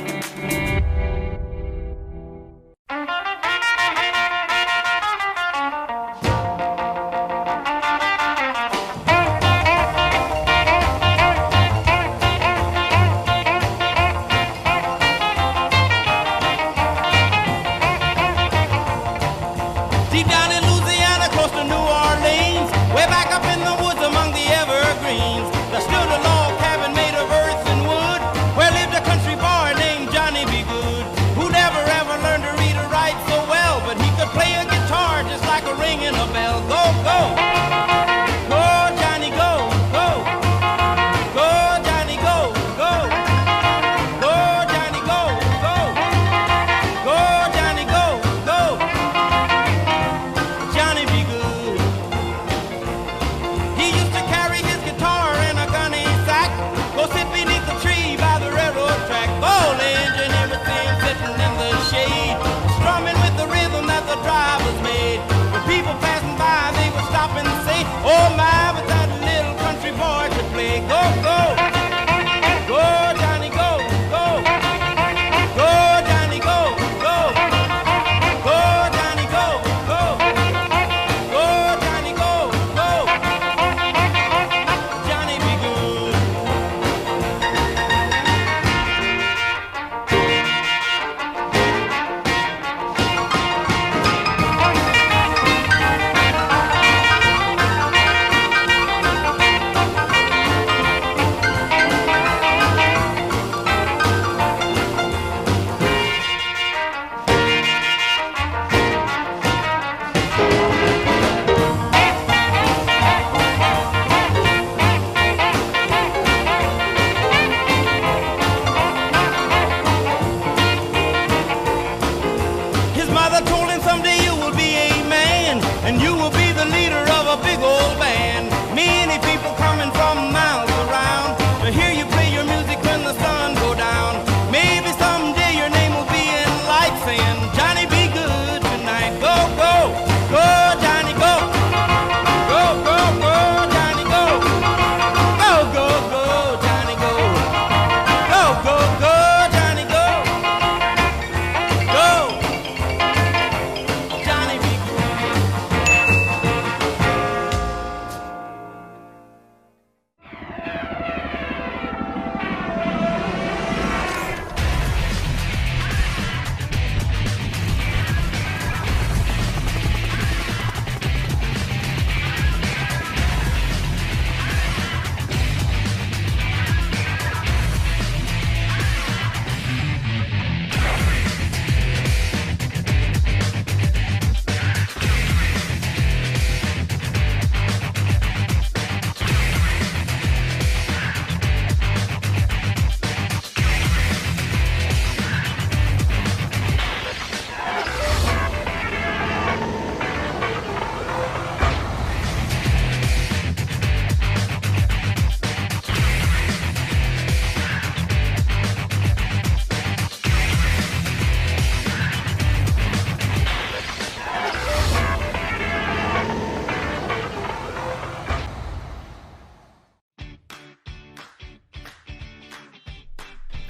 Deep down in Louisiana, close to New Orleans, way back up in the woods among the evergreens, there stood a log cabin made of earth and wood, where lived a country boy named Johnny B. Good.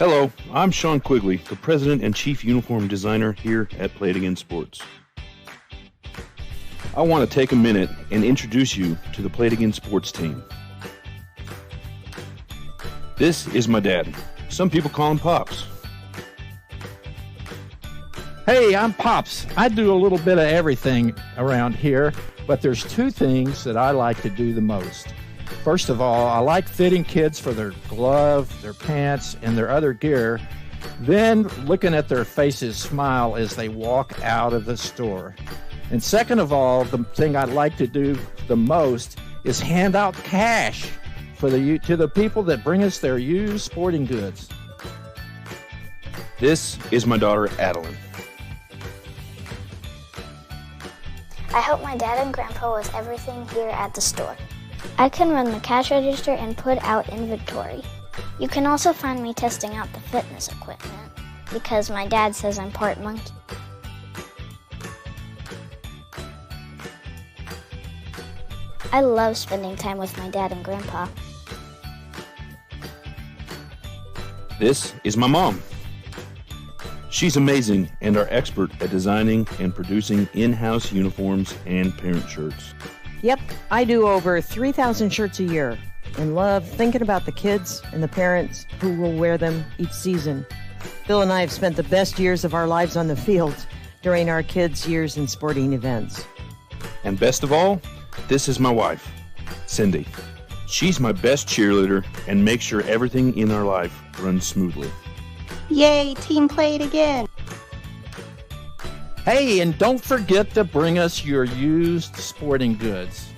Hello, I'm Sean Quigley, the President and Chief Uniform Designer here at Play It Again Sports. I want to take a minute and introduce you to the Play It Again Sports team. This is my dad. Some people call him Pops. Hey, I'm Pops. I do a little bit of everything around here, but there's two things that I like to do the most. First of all, I like fitting kids for their glove, their pants, and their other gear, then looking at their faces smile as they walk out of the store. And second of all, the thing I like to do the most is hand out cash to the people that bring us their used sporting goods. This is my daughter, Adeline. I help my dad and grandpa with everything here at the store. I can run the cash register and put out inventory. You can also find me testing out the fitness equipment because my dad says I'm part monkey. I love spending time with my dad and grandpa. This is my mom. She's amazing and our expert at designing and producing in-house uniforms and parent shirts. Yep, I do over 3,000 shirts a year and love thinking about the kids and the parents who will wear them each season. Bill and I have spent the best years of our lives on the field during our kids' years in sporting events. And best of all, this is my wife, Cindy. She's my best cheerleader and makes sure everything in our life runs smoothly. Yay, team Play It Again. Hey, and don't forget to bring us your used sporting goods.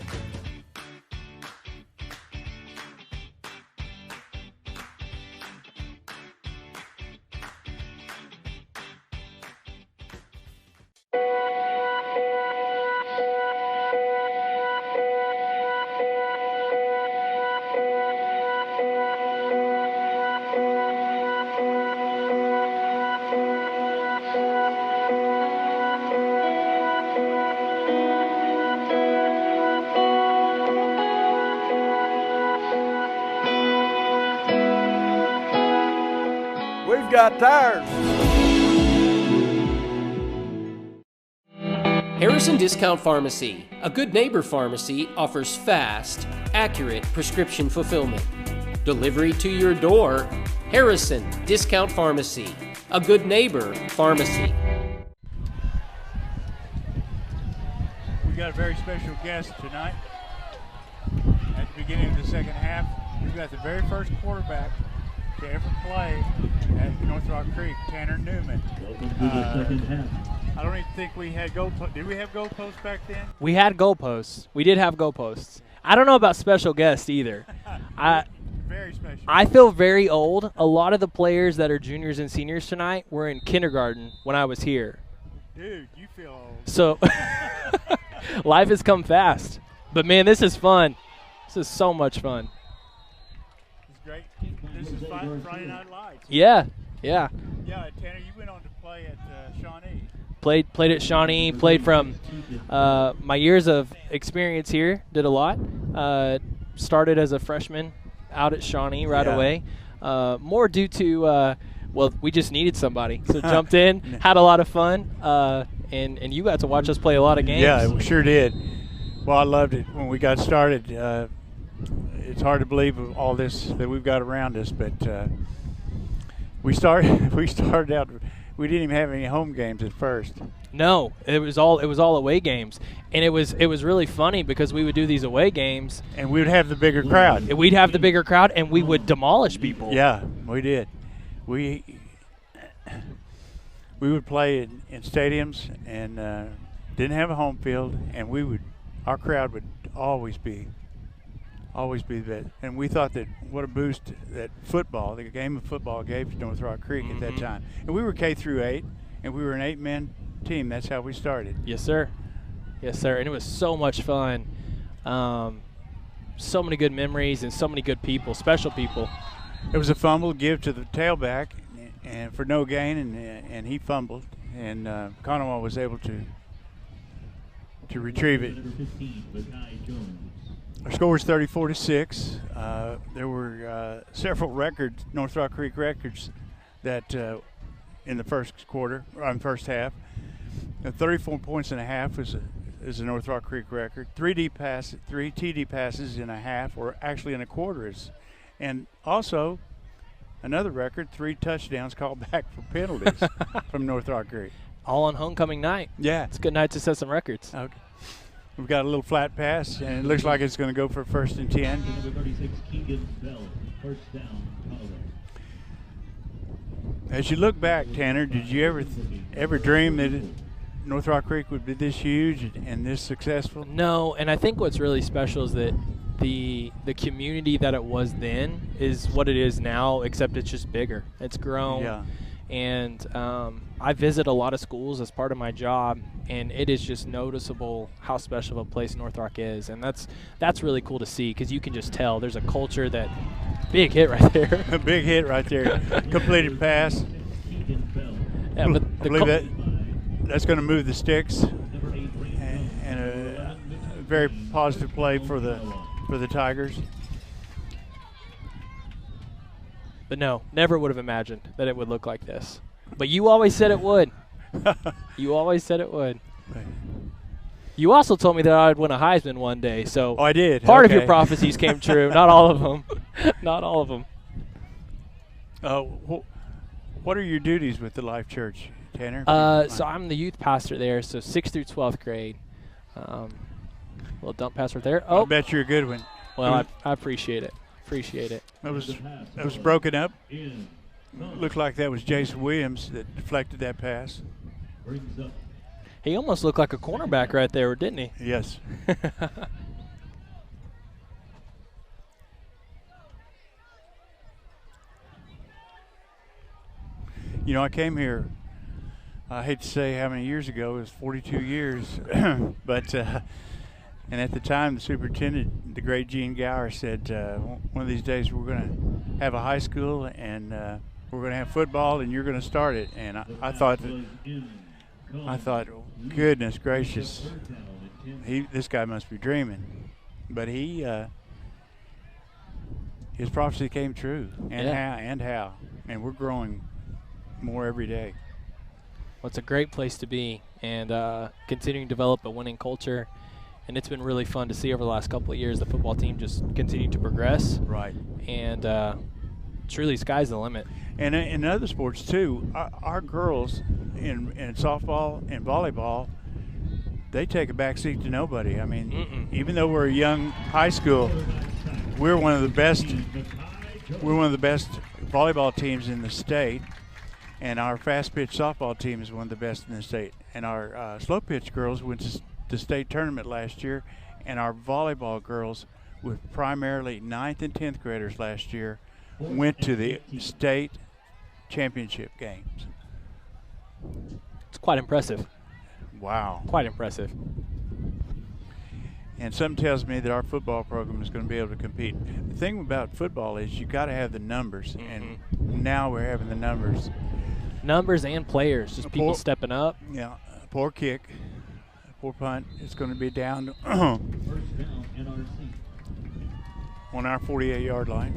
We've got tires. Harrison Discount Pharmacy, a good neighbor pharmacy, offers fast, accurate prescription fulfillment. Delivery to your door. Harrison Discount Pharmacy, a good neighbor pharmacy. We got a very special guest tonight. At the beginning of the second half, we've got the very first quarterback to ever play at North Rock Creek, Tanner Newman. I don't even think we had goalposts. Did we have goalposts back then? We had goalposts. We did have goalposts. I don't know about special guests either. Very special. I feel very old. A lot of the players that are juniors and seniors tonight were in kindergarten when I was here. Dude, you feel old. So life has come fast. But, man, this is fun. This is so much fun. It's great. This is Friday Night Lights. Yeah, yeah. Yeah, Tanner, you went on to play at Shawnee. Played at Shawnee, played from my years of experience here, did a lot. Started as a freshman out at Shawnee right away. More due to, well, we just needed somebody. So jumped in, had a lot of fun, and you got to watch us play a lot of games. Yeah, we sure did. Well, I loved it when we got started. It's hard to believe all this that we've got around us, but we started out. We didn't even have any home games at first. No, it was all away games, and it was really funny because we would do these away games, and we would have the bigger crowd. We'd have the bigger crowd, and we would demolish people. Yeah, we did. We would play in stadiums and didn't have a home field, and our crowd would always be the best. And we thought that what a boost that the game of football gave to North Rock Creek at that time. And we were K through 8, and we were an 8-man team. That's how we started. Yes, sir. Yes, sir. And it was so much fun. So many good memories and so many good people, special people. It was a fumble give to the tailback and for no gain, and he fumbled, and Konawa was able to retrieve it. Our score was 34-6. There were several North Rock Creek records that in the first quarter, or first half. 34 points and a half is a North Rock Creek record. 3 TD passes in a half, or actually in a quarter, and also another record, 3 touchdowns called back for penalties from North Rock Creek. All on homecoming night. Yeah. It's a good night to set some records. Okay. We've got a little flat pass, and it looks like it's going to go for 1st and 10. Number 36, Keegan Bell, first down, Konawa. As you look back, Tanner, did you ever dream that North Rock Creek would be this huge and this successful? No, and I think what's really special is that the community that it was then is what it is now, except it's just bigger. It's grown. Yeah. And I visit a lot of schools as part of my job, and it is just noticeable how special of a place North Rock is, and that's really cool to see, because you can just tell there's a culture. That big hit right there. A big hit right there. Completed pass. Yeah, but I believe that's going to move the sticks, and a very positive play for the Tigers. But no, never would have imagined that it would look like this. But you always said it would. You always said it would. You also told me that I would win a Heisman one day. So I did. Part of your prophecies came true. Not all of them. Not all of them. What are your duties with the Life Church, Tanner? So I'm the youth pastor there, so 6th through 12th grade. Little dump pass right there. Oh, I bet you're a good one. Well, I appreciate it. Appreciate it. That was broken up. Looked like that was Jason Williams that deflected that pass. He almost looked like a cornerback right there, didn't he? Yes. You know, I came here, I hate to say how many years ago, it was 42 years, but and at the time, the superintendent, the great Gene Gower, said, one of these days we're going to have a high school, and we're going to have football, and you're going to start it. And I thought, goodness gracious, this guy must be dreaming. But his prophecy came true, and how. And we're growing more every day. Well, it's a great place to be, and continuing to develop a winning culture. And it's been really fun to see over the last couple of years the football team just continue to progress. Right. And truly, sky's the limit. And in other sports, too, our girls in softball and volleyball, they take a back seat to nobody. I mean, even though we're a young high school, we're one of the best volleyball teams in the state. And our fast pitch softball team is one of the best in the state. And our slow pitch girls went to the state tournament last year, and our volleyball girls, with primarily 9th and 10th graders last year, went to the state championship games. It's quite impressive. Wow. Quite impressive. And something tells me that our football program is going to be able to compete. The thing about football is you got to have the numbers, and now we're having the numbers. Numbers and players, just people stepping up. Yeah, a poor kick. Poor punt. It's going to be down First down, NRC. On our 48-yard line.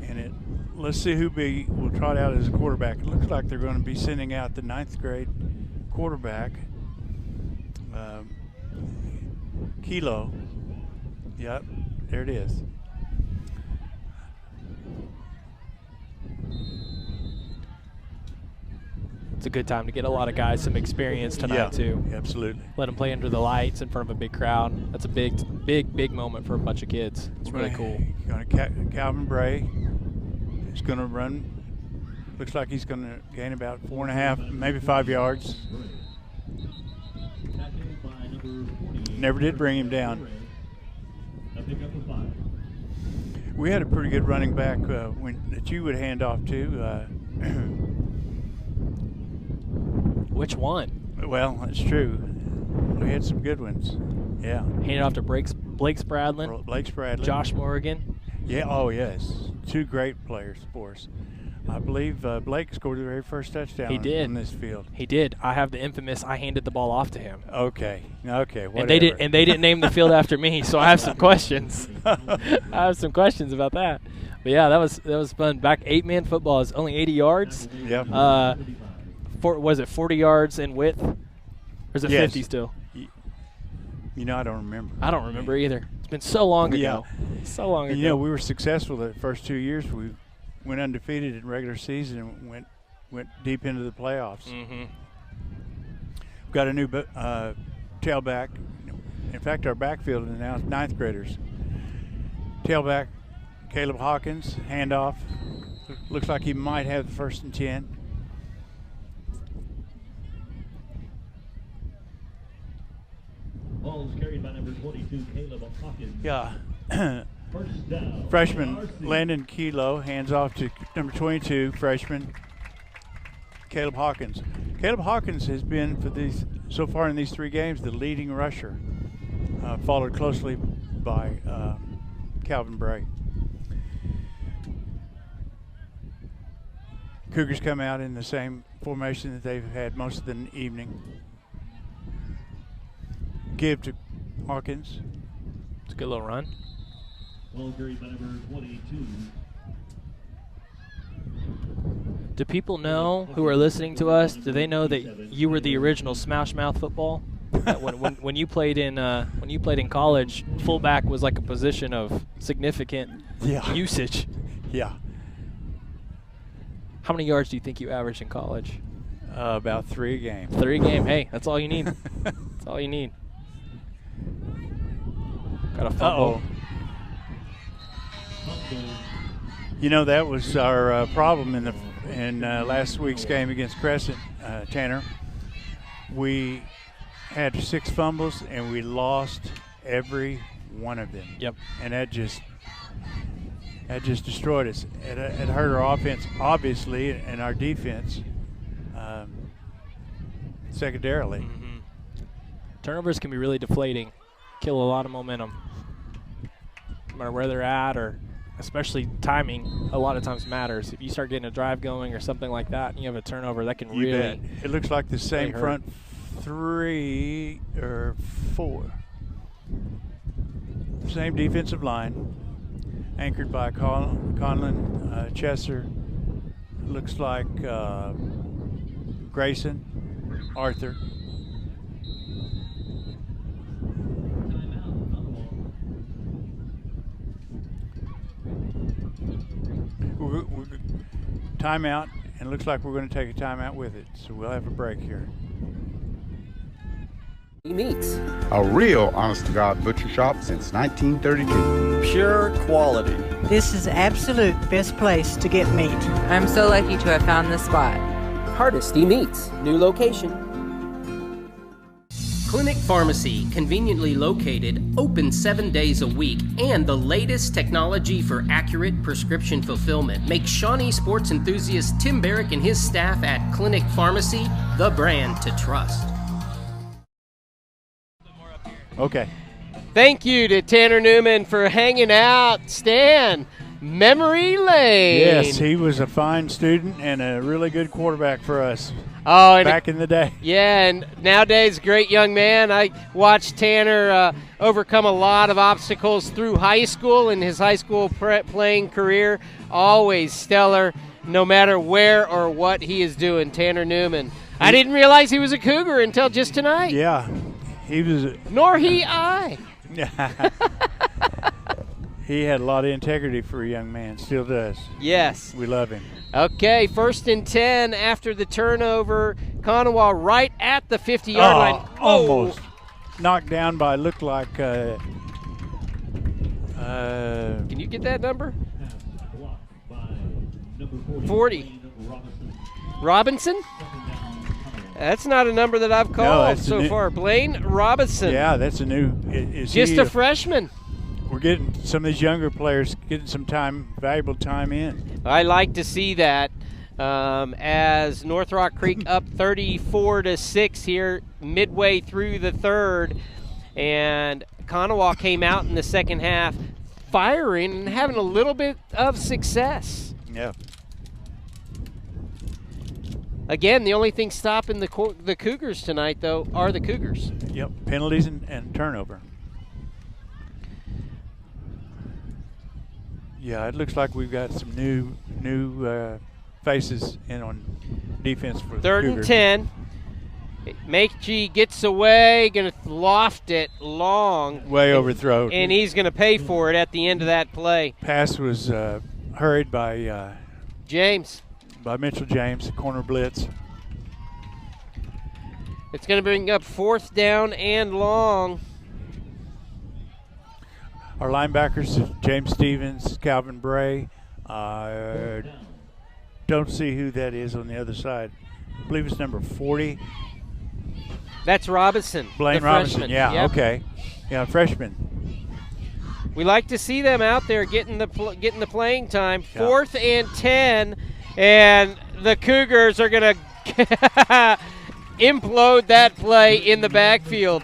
And let's see who will trot out as a quarterback. It looks like they're going to be sending out the 9th grade quarterback, Kilo. Yep, there it is. It's a good time to get a lot of guys some experience tonight, too. Absolutely. Let them play under the lights in front of a big crowd. That's a big moment for a bunch of kids. It's really cool. Calvin Bray is going to run. Looks like he's going to gain about 4.5, maybe 5 yards. Never did bring him down. We had a pretty good running back that you would hand off to. Which one? Well, that's true. We had some good ones. Yeah. Handed off to Blake Spradlin. Blake Spradlin. Josh Morgan. Yeah. Oh, yes. 2 great players for us. I believe Blake scored the very first touchdown He did. on this field. He did. I have the infamous I handed the ball off to him. Okay, whatever. And they didn't name the field after me, so I have some questions. I have some questions about that. But yeah, that was fun. Back 8-man football is only 80 yards. Yep. Was it 40 yards in width? Or is it 50 still? You know, I don't remember. I don't remember either. It's been so long ago. Yeah. So long ago. You know, we were successful the first 2 years. We went undefeated in regular season and went deep into the playoffs. Mm-hmm. We've got a new tailback. In fact, our backfield is now 9th graders. Tailback, Caleb Hawkins, handoff. Looks like he might have the 1st and 10. Ball's carried by number 22, Caleb Hawkins. Yeah. First down. Freshman NRC. Landon Kilo hands off to number 22, freshman Caleb Hawkins. Caleb Hawkins has been so far in these 3 games the leading rusher, followed closely by Calvin Bray. Cougars come out in the same formation that they've had most of the evening. Give to Hawkins. It's a good little run. Ball carried by number 22. Do people know who are listening to us? Do they know that you were the original Smash Mouth football? That when you played in college, fullback was like a position of significant usage. Yeah. How many yards do you think you averaged in college? About 3 a game. 3 a game. Hey, that's all you need. That's all you need. Got a fumble. You know, that was our problem in last week's game against Crescent, Tanner. We had 6 fumbles and we lost every one of them. Yep. And that just destroyed us. It hurt our offense, obviously, and our defense secondarily. Mm-hmm. Turnovers can be really deflating, kill a lot of momentum. No matter where they're at, or especially timing, a lot of times matters. If you start getting a drive going or something like that, and you have a turnover, that can You really. bet. It looks like the same really front 3 or 4. Same defensive line, anchored by Conlon, Chesser. Looks like Grayson, Arthur. We're timeout, and it looks like we're going to take a timeout with it, so we'll have a break here. Meats. A real honest-to-God butcher shop since 1932. Pure quality. This is absolute best place to get meat. I'm so lucky to have found this spot. Hardesty Meats, new location. Clinic Pharmacy, conveniently located, open 7 days a week, and the latest technology for accurate prescription fulfillment makes Shawnee sports enthusiast Tim Barrick and his staff at Clinic Pharmacy the brand to trust. Okay. Thank you to Tanner Newman for hanging out. Stan, memory lane. Yes, he was a fine student and a really good quarterback for us. Oh, and back in the day. Yeah, and nowadays, great young man. I watched Tanner overcome a lot of obstacles through high school and his high school playing career. Always stellar, no matter where or what he is doing. Tanner Newman. I didn't realize he was a Cougar until just tonight. Yeah, he was. Nor he I. He had a lot of integrity for a young man. Still does. Yes. We love him. Okay, 1st and 10 after the turnover. Konawa right at the 50-yard line. Almost. Knocked down by, looked like. Can you get that number? 40. Robinson? That's not a number that I've called so far. Blaine Robinson. Yeah, that's a new. Just a freshman. We're getting some of these younger players getting some time, valuable time in. I like to see that as North Rock Creek up 34-6 here midway through the 3rd, and Konawa came out in the second half firing and having a little bit of success. Yeah. Again, the only thing stopping the Cougars tonight, though, are the Cougars. Yep, penalties and turnover. Yeah, it looks like we've got some new faces in on defense for the Third Cougars. and 10. Makey gets away, going to loft it long. Way overthrown. And he's going to pay for it at the end of that play. Pass was hurried by James. By Mitchell James, corner blitz. It's going to bring up 4th down and long. Our linebackers, James Stevens, Calvin Bray. Don't see who that is on the other side. I believe it's number 40. That's Robinson. Blaine the Robinson, freshman. yeah, Yep. okay. Yeah, freshman. We like to see them out there getting the playing time. 4th and 10, and the Cougars are going to implode that play in the backfield.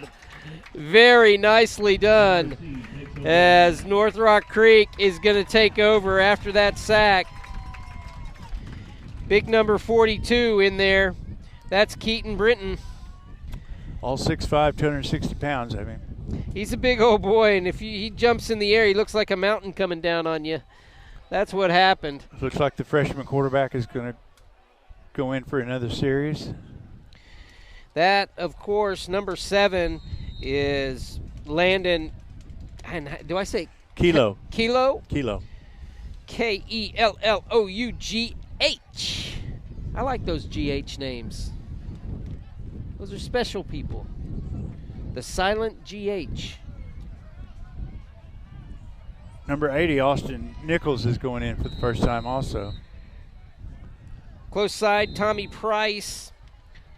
Very nicely done, as North Rock Creek is going to take over after that sack. Big number 42 in there. That's Keaton Brinton. All 6'5", 260 pounds, I mean. He's a big old boy, and if he jumps in the air, he looks like a mountain coming down on you. That's what happened. Looks like the freshman quarterback is going to go in for another series. That, of course, number 7 is Landon. And do I say Kilo? Kilo. Kellough. I like those GH names. Those are special people. The silent GH. Number 80, Austin Nichols, is going in for the first time also. Close side, Tommy Price,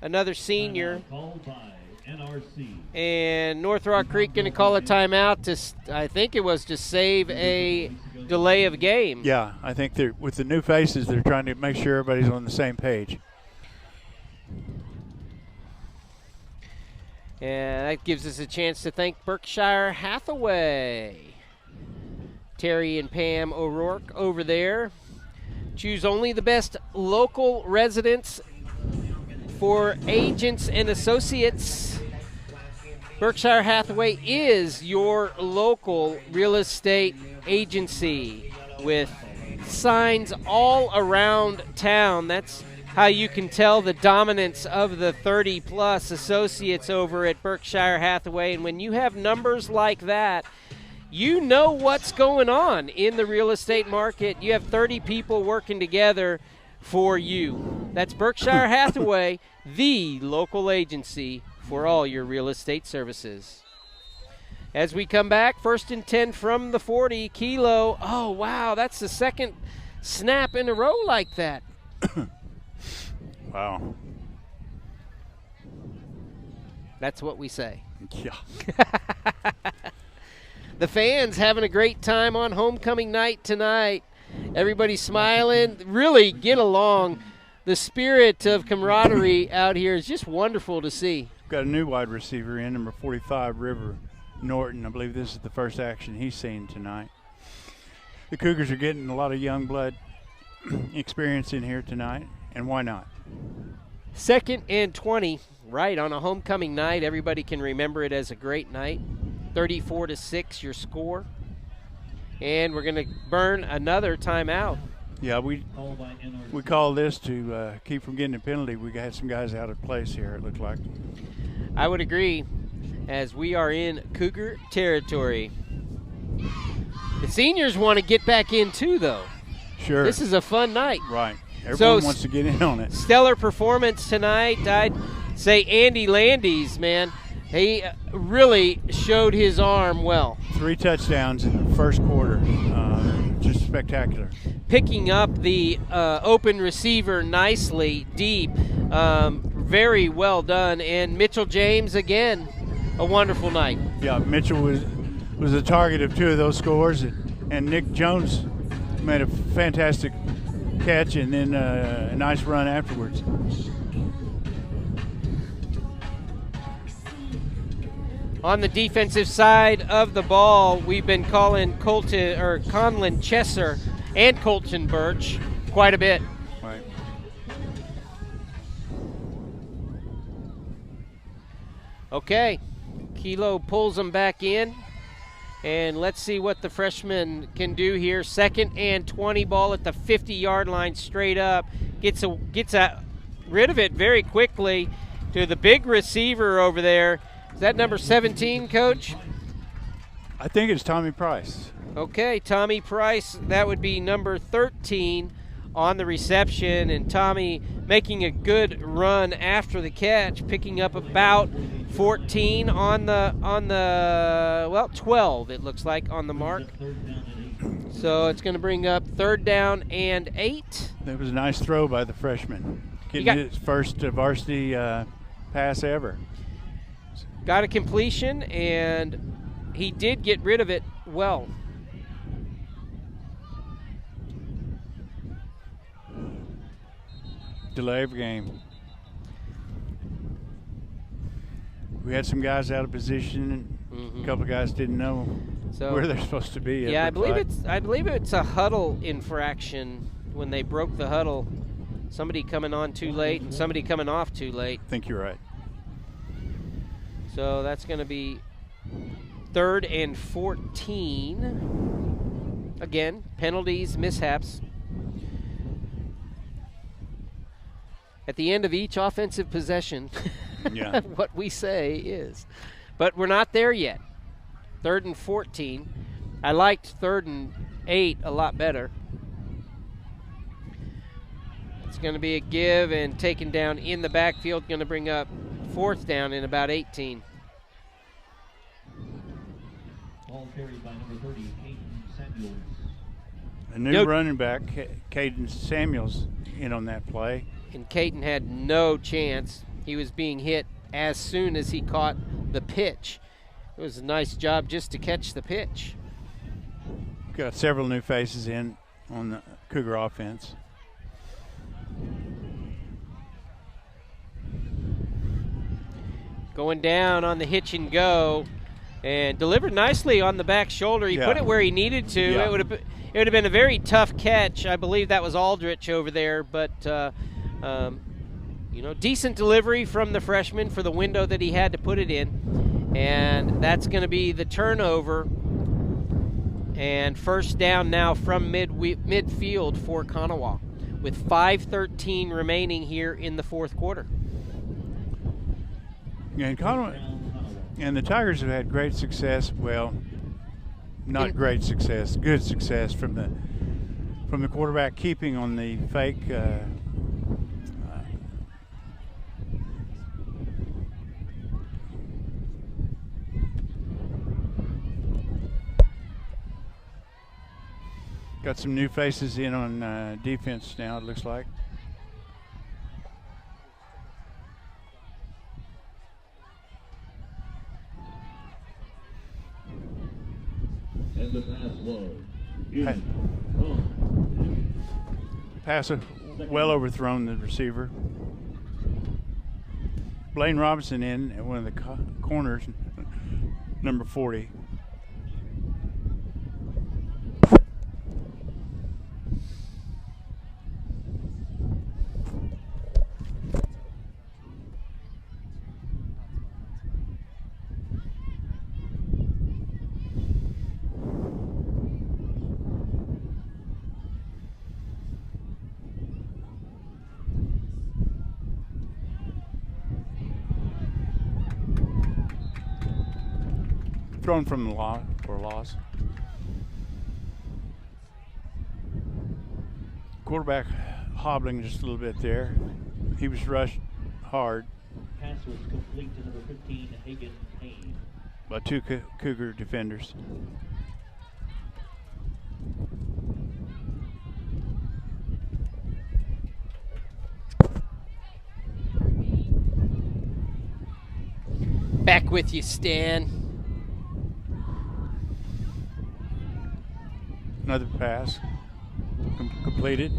another senior. Called by NRC. And North Rock Creek going to call a timeout to, I think it was to save a delay of game. Yeah, I think they're with the new faces, they're trying to make sure everybody's on the same page. And that gives us a chance to thank Berkshire Hathaway. Terry and Pam O'Rourke over there. Choose only the best local residents for agents and associates. Berkshire Hathaway is your local real estate agency with signs all around town. That's how you can tell the dominance of the 30-plus associates over at Berkshire Hathaway. And when you have numbers like that, you know what's going on in the real estate market. You have 30 people working together for you. That's Berkshire Hathaway, the local agency for all your real estate services. As we come back, 1st and 10 from the 40, Kilo. Oh, wow, that's the second snap in a row like that. Wow. That's what we say. Yeah. The fans having a great time on homecoming night tonight. Everybody smiling. Really get along. The spirit of camaraderie out here is just wonderful to see. We've got a new wide receiver in, number 45, River Norton. I believe this is the first action he's seen tonight. The Cougars are getting a lot of young blood experience in here tonight, and why not? 2nd and 20, right on a homecoming night. Everybody can remember it as a great night. 34-6 your score. And we're going to burn another timeout. Yeah, we call this to keep from getting a penalty. We had some guys out of place here, it looked like. I would agree, as we are in Cougar territory. The seniors want to get back in too, though. Sure. This is a fun night. Right. Everyone wants to get in on it. Stellar performance tonight. I'd say Andy Landis, man. He really showed his arm well. 3 touchdowns in the first quarter. Just spectacular. Picking up the open receiver nicely deep. Very well done. And Mitchell James, again, a wonderful night. Yeah, Mitchell was the target of 2 of those scores. And Nick Jones made a fantastic catch and then a nice run afterwards. On the defensive side of the ball, we've been calling Conlon Chesser and Colton Birch quite a bit. Right. Okay, Kilo pulls them back in, and let's see what the freshman can do here. 2nd and 20, ball at the 50-yard line, straight up. Gets rid of it very quickly to the big receiver over there. Is that number 17, Coach? I think it's Tommy Price. Okay, Tommy Price. That would be number 13 on the reception, and Tommy making a good run after the catch, picking up about 14 on the 12 it looks like on the mark. So it's going to bring up 3rd down and 8. That was a nice throw by the freshman, getting his first varsity pass ever. Got a completion, and he did get rid of it well. Delay of game. We had some guys out of position, and a couple of guys didn't know where they're supposed to be. Yeah, I believe it's a huddle infraction when they broke the huddle. Somebody coming on too late and somebody coming off too late. I think you're right. So that's going to be 3rd and 14. Again, penalties, mishaps. At the end of each offensive possession, yeah. What we say is. But we're not there yet. 3rd and 14. I liked 3rd and 8 a lot better. It's going to be a give and taken down in the backfield. Going to bring up 4th down in about 18. Ball carried by number 30, Caden Samuels. A new running back, Caden Samuels, in on that play. And Caden had no chance. He was being hit as soon as he caught the pitch. It was a nice job just to catch the pitch. Got several new faces in on the Cougar offense. Going down on the hitch and go, and delivered nicely on the back shoulder. He put it where he needed to. Yeah. It would have been a very tough catch. I believe that was Aldrich over there, but decent delivery from the freshman for the window that he had to put it in. And that's going to be the turnover. And 1st down now from midfield for Konawa with 5:13 remaining here in the 4th quarter. And Konawa and the Tigers have had great success. Well, not great success, good success from the quarterback keeping on the fake got some new faces in on defense now, it looks like. And the pass low. Pass well overthrown the receiver. Blaine Robinson in at one of the corners, number 40. Thrown from the law for a loss. Quarterback hobbling just a little bit there. He was rushed hard. Pass was complete to number 15, Hagan Payne. By 2 Cougar defenders. Back with you, Stan. Another pass completed.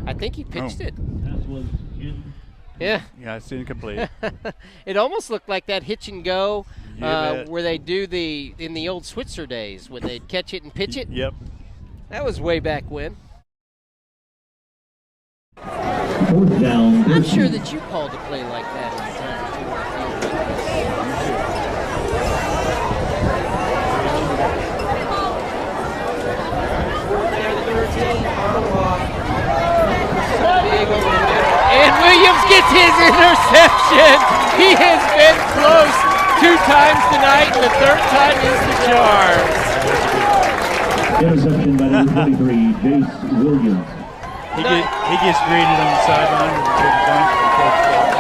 I think he pitched it. Pass was in. Yeah. Yeah, it's incomplete. It almost looked like that hitch and go Yeah, where they do in the old Switzer days when they'd catch it and pitch it. Yep. That was way back when. 4th down. I'm sure that you called a play like that in the time. dig over the middle. And Williams gets his interception. He has been close 2 times tonight, and the 3rd time is the charm. Interception by number 23, Jace Williams. He gets greeted on the sideline with a big bunch of touchdowns.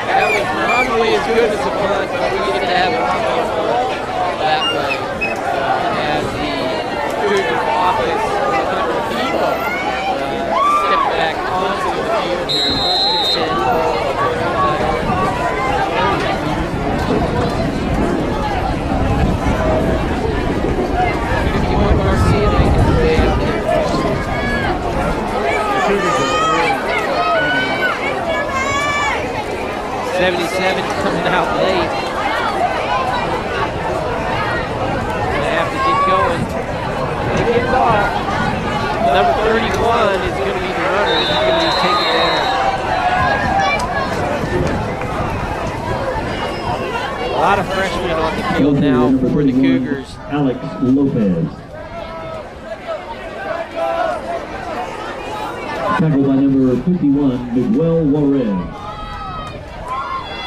That was probably as good as a punt, but we get to have a that way. As the Cougar offense, Hunter Depot, step back onto the field here. 1st and 10. Garcia making the way out there. 77 coming out late. They have to get going. They get off. Number 31 is going to be the runner. He's going to be taken down. A lot of freshmen on the field now for the Cougars. Alex Lopez. Tackled by number 51, Miguel Juarez.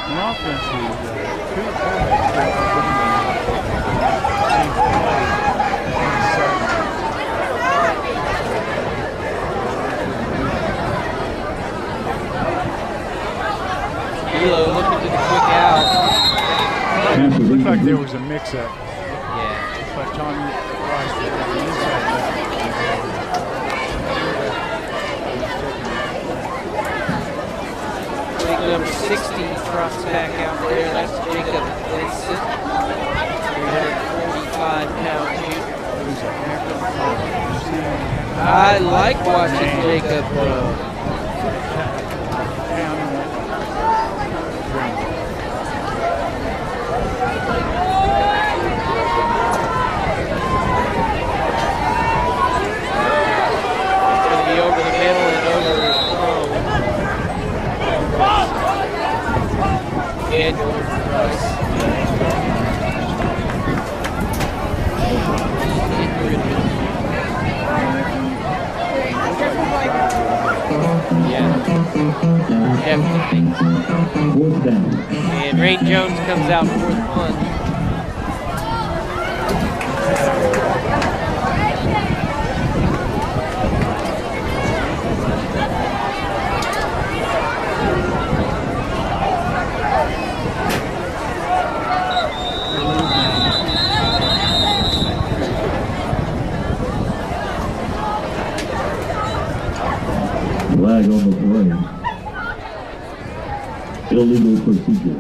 The offense Elo looking to the quick out. looked like there was a mix-up. Yeah. Looks like Tommy Rice was on the inside back. Big number 60 drops back out there. That's Jacob Vincent. 345-pound shooter. I like watching Jacob throw. Over the middle and over and Fourth down. And Rain Jones comes out for the punt. Flag on the play. Illegal procedure.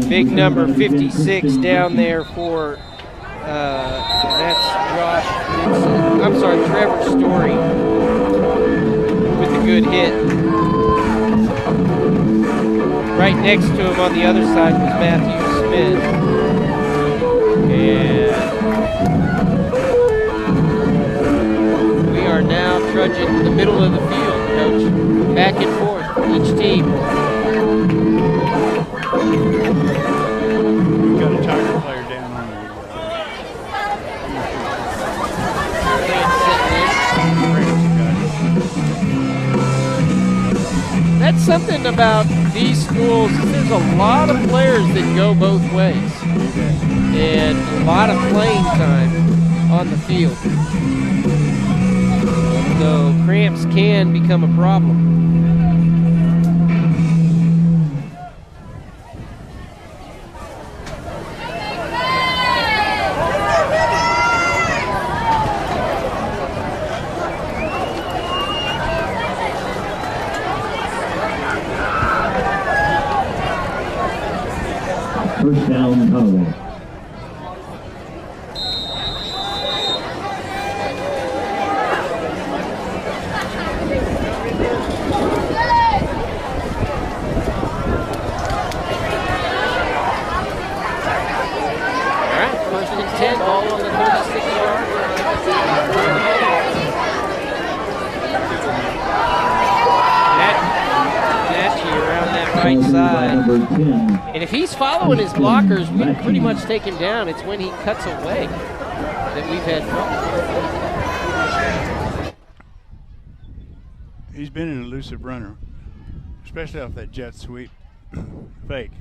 Big number 56 down there for, that's Josh Vincent. I'm sorry, Trevor Story with a good hit. Right next to him on the other side was Matthew Smith. And we are now trudging the middle of the field, Coach. Back and forth, each team. We've got a Tiger player down on it. That's something about these schools. There's a lot of players that go both ways. And a lot of playing time on the field. So cramps can become a problem. First down, Konawa. right side. And if he's following his blockers, we can pretty much take him down. It's when he cuts away that we've had problems. He's been an elusive runner, especially off that jet sweep fake.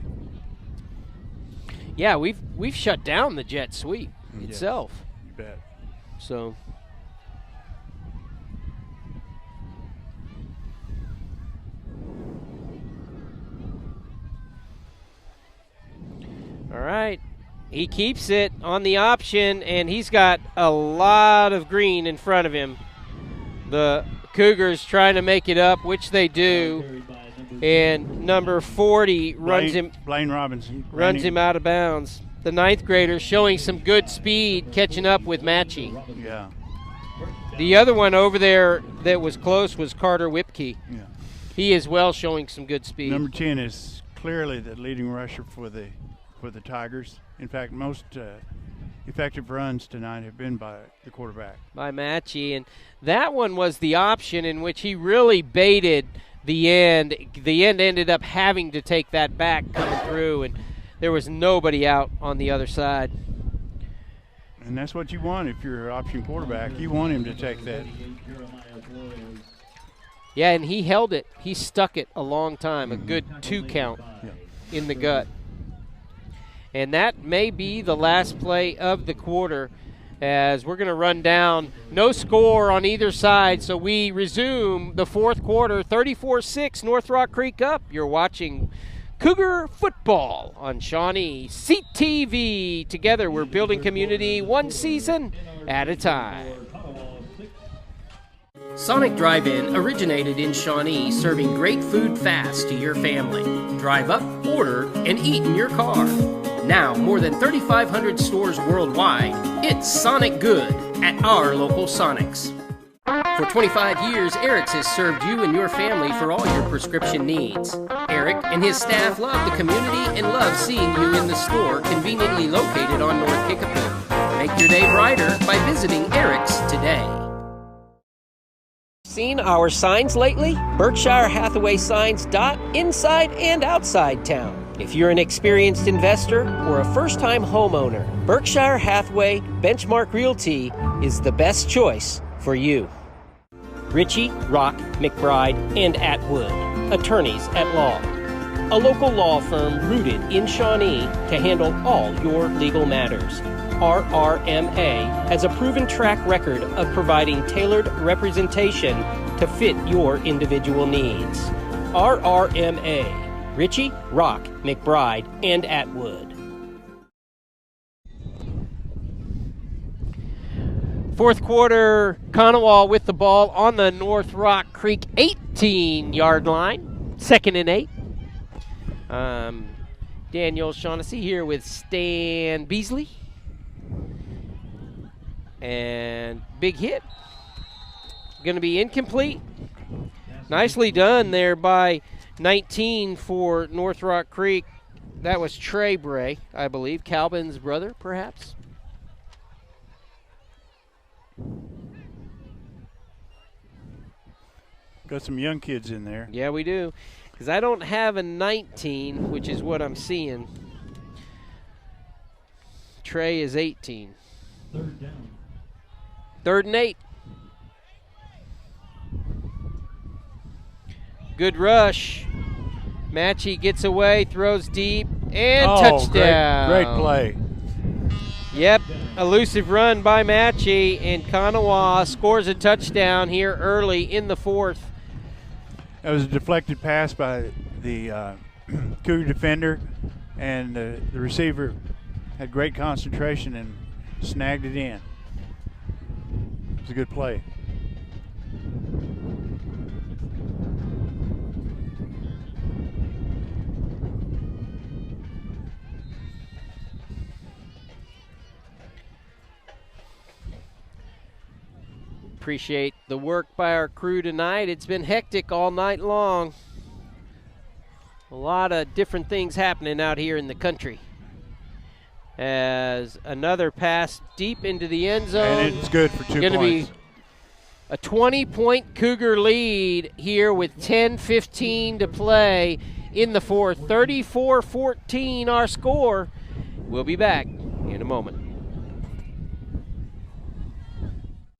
Yeah, we've shut down the jet sweep itself. You bet. So all right, he keeps it on the option, and he's got a lot of green in front of him. The Cougars trying to make it up, which they do, and number 40 Blaine Robinson runs him out of bounds. The 9th grader showing some good speed, catching up with Matchy. Yeah. The other one over there that was close was Carter Whipkey. Yeah. He as well showing some good speed. Number 10 is clearly the leading rusher for the Tigers. In fact, most effective runs tonight have been by the quarterback. By Matchy, and that one was the option in which he really baited the end. The end ended up having to take that back coming through, and there was nobody out on the other side. And that's what you want if you're an option quarterback. You want him to take that. Yeah, and he held it. He stuck it a long time, a good 2 count in the gut. And that may be the last play of the quarter, as we're going to run down. No score on either side, so we resume the 4th quarter, 34-6, North Rock Creek up. You're watching Cougar football on Shawnee CTV. Together, we're building community one season at a time. Sonic Drive-In originated in Shawnee, serving great food fast to your family. Drive up, order, and eat in your car. Now, more than 3,500 stores worldwide, it's Sonic Good at our local Sonics. For 25 years, Eric's has served you and your family for all your prescription needs. Eric and his staff love the community and love seeing you in the store, conveniently located on North Kickapoo. Make your day brighter by visiting Eric's today. Seen our signs lately? Berkshire Hathaway signs dot inside and outside town. If you're an experienced investor or a first-time homeowner, Berkshire Hathaway Benchmark Realty is the best choice for you. Ritchie, Rock, McBride, and Atwood, attorneys at law. A local law firm rooted in Shawnee to handle all your legal matters. RRMA has a proven track record of providing tailored representation to fit your individual needs. RRMA. Ritchie, Rock, McBride, and Atwood. 4th quarter, Konawa with the ball on the North Rock Creek 18-yard line. 2nd and 8. Daniel Shaughnessy here with Stan Beasley. And big hit. Going to be incomplete. Nicely done there by 19 for North Rock Creek. That was Trey Bray, I believe. Calvin's brother, perhaps. Got some young kids in there. Yeah, we do. Because I don't have a 19, which is what I'm seeing. Trey is 18. 3rd down. 3rd and 8. Good rush. Matchy gets away, throws deep, and touchdown. Great play. Yep, elusive run by Matchy, and Konawa scores a touchdown here early in the 4th. That was a deflected pass by the Cougar defender, and the receiver had great concentration and snagged it in. It was a good play. Appreciate the work by our crew tonight. It's been hectic all night long. A lot of different things happening out here in the country. As another pass deep into the end zone. And it's good for 2 points. Going to be a 20-point Cougar lead here with 10:15 to play in the fourth. 34-14 our score. We'll be back in a moment.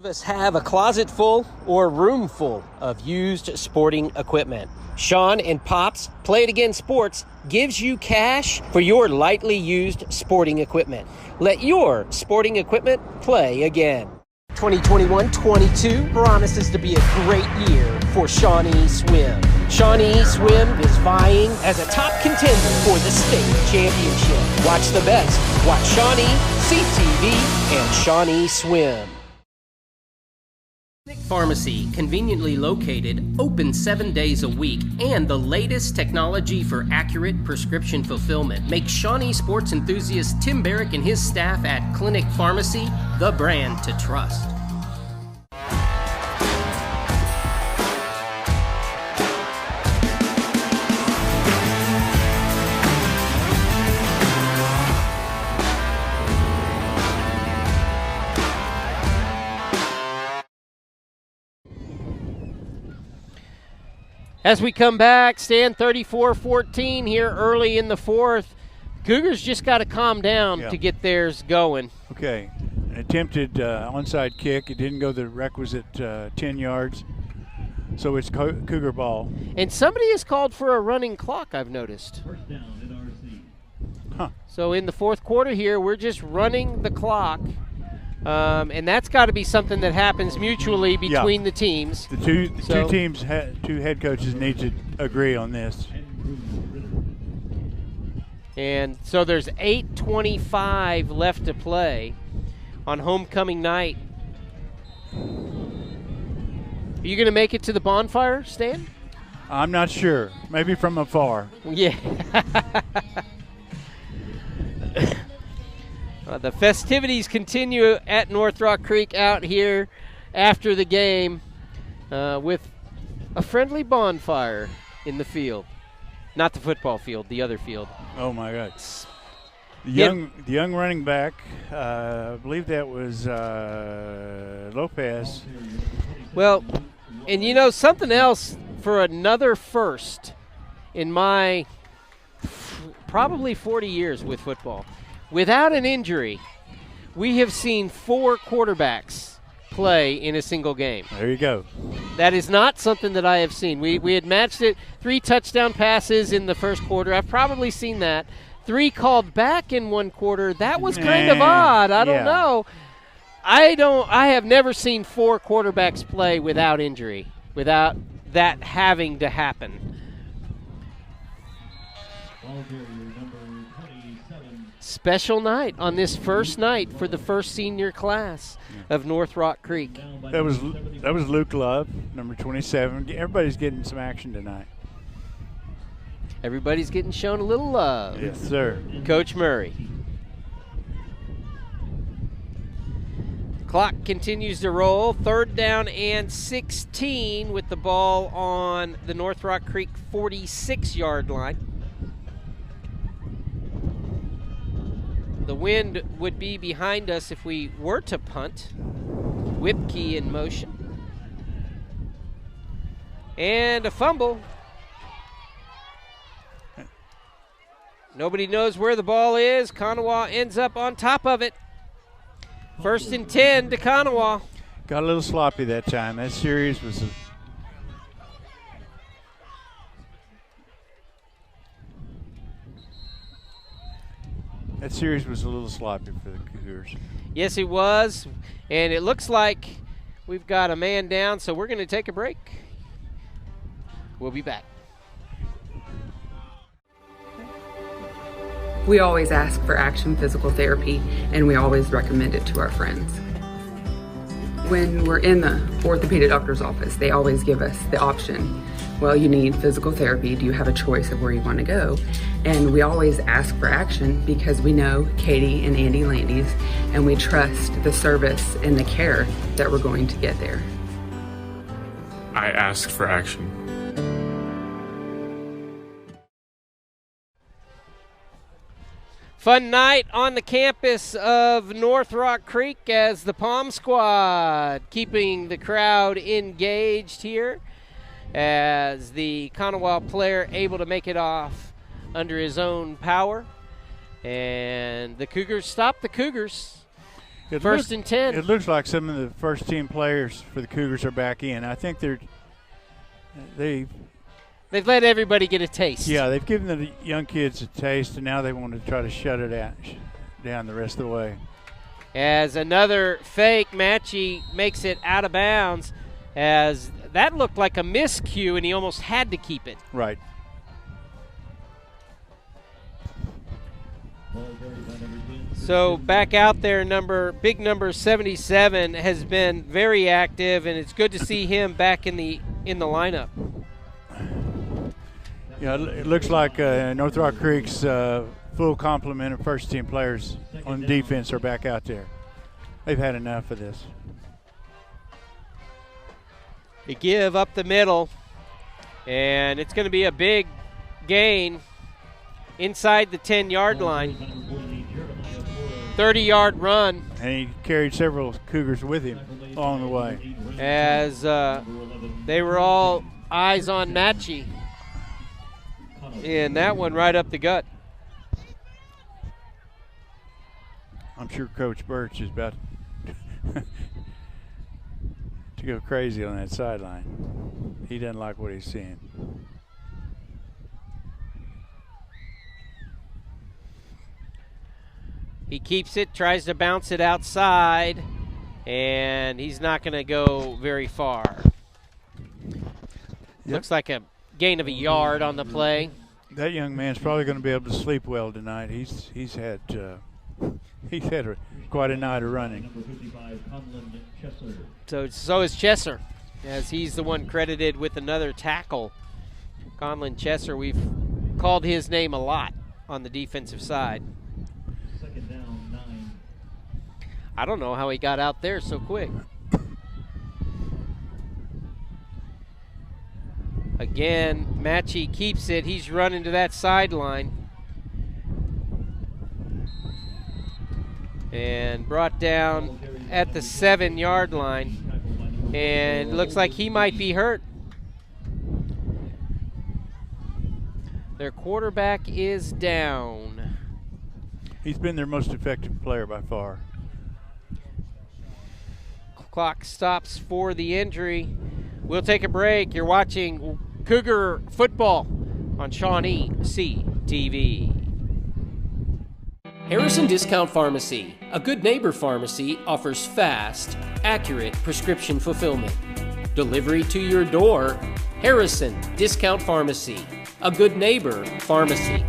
Of us have a closet full or room full of used sporting equipment. Sean and Pops Play It Again Sports gives you cash for your lightly used sporting equipment. Let your sporting equipment play again. 2021-22 promises to be a great year for Shawnee Swim. Shawnee Swim is vying as a top contender for the state championship. Watch the best. Watch Shawnee, CTV, and Shawnee Swim. Pharmacy, conveniently located, open 7 days a week, and the latest technology for accurate prescription fulfillment makes Shawnee sports enthusiast Tim Barrick and his staff at Clinic Pharmacy the brand to trust. As we come back, stand 34-14 here early in the fourth. Cougars just got to calm down to get theirs going. Okay. An attempted onside kick. It didn't go the requisite 10 yards. So it's Cougar ball. And somebody has called for a running clock, I've noticed. First down, NRC. Huh. So in the fourth quarter here, we're just running the clock. And that's got to be something that happens mutually between the teams. The two teams, two head coaches need to agree on this. And so there's 8:25 left to play on homecoming night. Are you going to make it to the bonfire, Stan? I'm not sure. Maybe from afar. Yeah. The festivities continue at North Rock Creek out here after the game with a friendly bonfire in the field. Not the football field, the other field. Oh, my God. The young running back, I believe that was Lopez. Well, and you know, something else for another first in my probably 40 years with football. Without an injury, we have seen 4 quarterbacks play in a single game. There you go. That is not something that I have seen. We had matched it 3 touchdown passes in the first quarter. I've probably seen that. 3 called back in 1 quarter. That was kind of odd. I don't know. I have never seen 4 quarterbacks play without injury, without that having to happen. Special night on this first night for the first senior class of North Rock Creek. That was Luke Love, number 27. Everybody's getting some action tonight. Everybody's getting shown a little love. Yes, sir. Coach Murray. Clock continues to roll. 3rd down and 16 with the ball on the North Rock Creek 46-yard line. The wind would be behind us if we were to punt. Whip key in motion. And a fumble. Nobody knows where the ball is. Konawa ends up on top of it. 1st and 10 to Konawa. Got a little sloppy that time. That series was a little sloppy for the Cougars. Yes, it was. And it looks like we've got a man down, so we're going to take a break. We'll be back. We always ask for Action Physical Therapy, and we always recommend it to our friends. When we're in the orthopedic doctor's office, they always give us the option. Well, you need physical therapy. Do you have a choice of where you want to go? And we always ask for Action because we know Katie and Andy Landys, and we trust the service and the care that we're going to get there. I ask for Action. Fun night on the campus of North Rock Creek as the Palm Squad keeping the crowd engaged here. as the Konawa player able to make it off under his own power. And the Cougars stop the Cougars. First and 10. It looks like some of the first team players for the Cougars are back in. I think they've let everybody get a taste. Yeah, they've given the young kids a taste, and now they want to try to shut it down the rest of the way. As another fake, Matchie makes it out of bounds, as that looked like a miscue, and he almost had to keep it. Right. So back out there, big number 77 has been very active, and it's good to see him back in the lineup. Yeah, it looks like North Rock Creek's full complement of first team players on defense are back out there. They've had enough of this. They give up the middle, and it's going to be a big gain inside the 10-yard line. 30-yard run. And he carried several Cougars with him along the way. As they were all eyes on Matchie. And that one right up the gut. I'm sure Coach Birch is about to go crazy on that sideline. He doesn't like what he's seeing. He keeps it, tries to bounce it outside, and he's not going to go very far. Yep. Looks like a gain of a yard on the play. That young man's probably going to be able to sleep well tonight. He's had quite a night of running. So is Chesser, as he's the one credited with another tackle. Conlon Chesser, we've called his name a lot on the defensive side. Second down, 9. I don't know how he got out there so quick. Again, Matchie keeps it. He's running to that sideline. And brought down at the 7-yard line. And looks like he might be hurt. Their quarterback is down. He's been their most effective player by far. Clock stops for the injury. We'll take a break. You're watching Cougar football on Shawnee CTV. Harrison Discount Pharmacy, a good neighbor pharmacy, offers fast, accurate prescription fulfillment. Delivery to your door. Harrison Discount Pharmacy, a good neighbor pharmacy.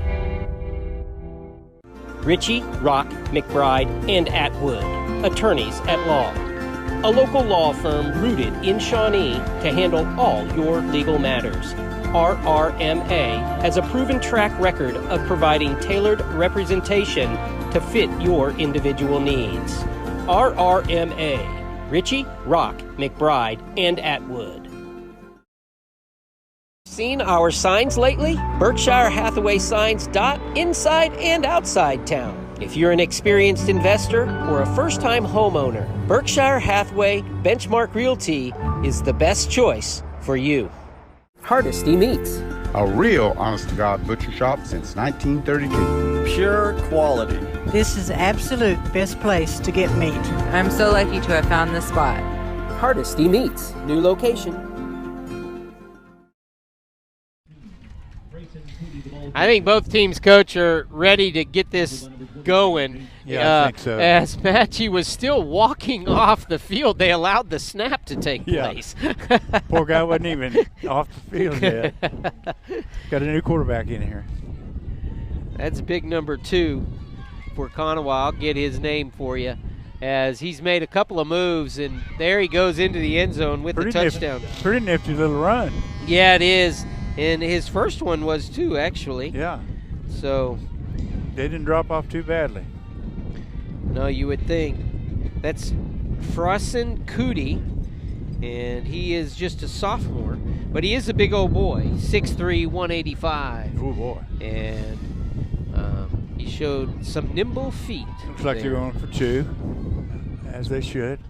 Ritchie, Rock, McBride, and Atwood, attorneys at law. A local law firm rooted in Shawnee to handle all your legal matters. RRMA has a proven track record of providing tailored representation to fit your individual needs. RRMA, Ritchie, Rock, McBride, and Atwood. Seen our signs lately? Berkshire Hathaway signs dot inside and outside town. If you're an experienced investor or a first-time homeowner, Berkshire Hathaway Benchmark Realty is the best choice for you. Hardesty Meats, a real honest-to-God butcher shop since 1932. Pure quality. This is absolute best place to get meat. I'm so lucky to have found this spot. Hardesty Meats, new location. I think both teams, Coach, are ready to get this going. Yeah, I think so. As Matchie was still walking off the field, they allowed the snap to take place. Poor guy wasn't even off the field yet. Got a new quarterback in here. That's big number 2 for Konawa. I'll get his name for you, as he's made a couple of moves, and there he goes into the end zone with the touchdown. Pretty nifty little run. Yeah, it is. And his first one was too, actually. Yeah. So they didn't drop off too badly. No, you would think. That's Frossen Cootie, and he is just a sophomore, but he is a big old boy, 6'3", 185. Oh boy! And he showed some nimble feet. Looks like they're going for 2, as they should.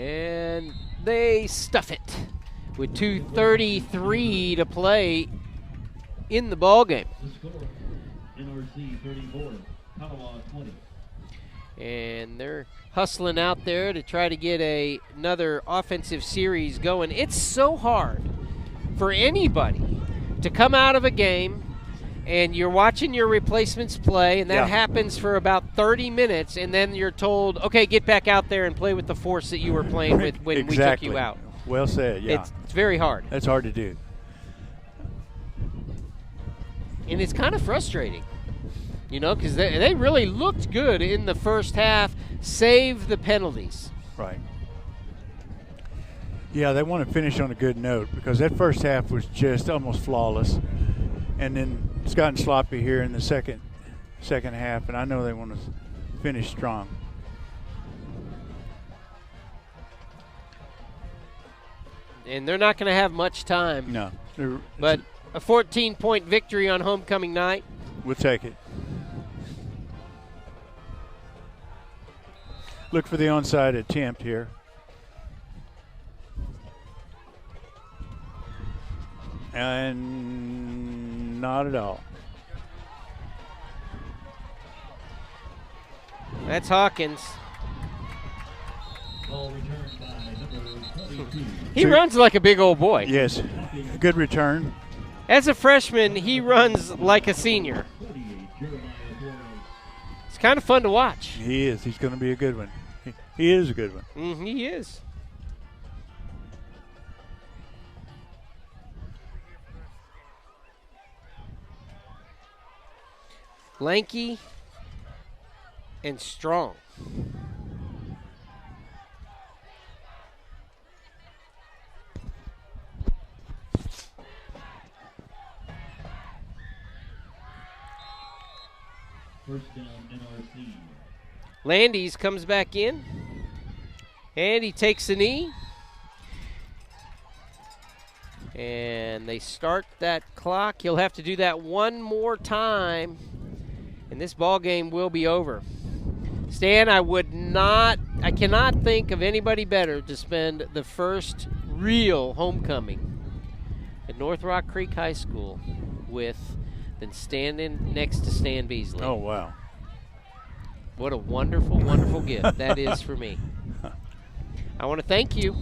And they stuff it with 2:33 to play in the ball game. NRC 34, Konawa 20. And they're hustling out there to try to get another offensive series going. It's so hard for anybody to come out of a game and you're watching your replacements play, and that happens for about 30 minutes, and then you're told, okay, get back out there and play with the force that you were playing with when we took you out. Well said, yeah. It's very hard. That's hard to do. And it's kind of frustrating, you know, because they really looked good in the first half, save the penalties. Right. Yeah, they want to finish on a good note because that first half was just almost flawless. And then it's gotten sloppy here in the second half, and I know they want to finish strong. And they're not going to have much time. No. But a 14-point victory on homecoming night. We'll take it. Look for the onside attempt here. And not at all. That's Hawkins. He runs like a big old boy. Yes, good return. As a freshman, he runs like a senior. It's kind of fun to watch. He is. He's going to be a good one. He is a good one. He is. Lanky and strong. First down, NRC. Landis comes back in, and he takes a knee. And they start that clock. He'll have to do that one more time, and this ball game will be over. Stan, I cannot think of anybody better to spend the first real homecoming at North Rock Creek High School with than standing next to Stan Beasley. Oh, wow. What a wonderful, wonderful gift that is for me. I want to thank you.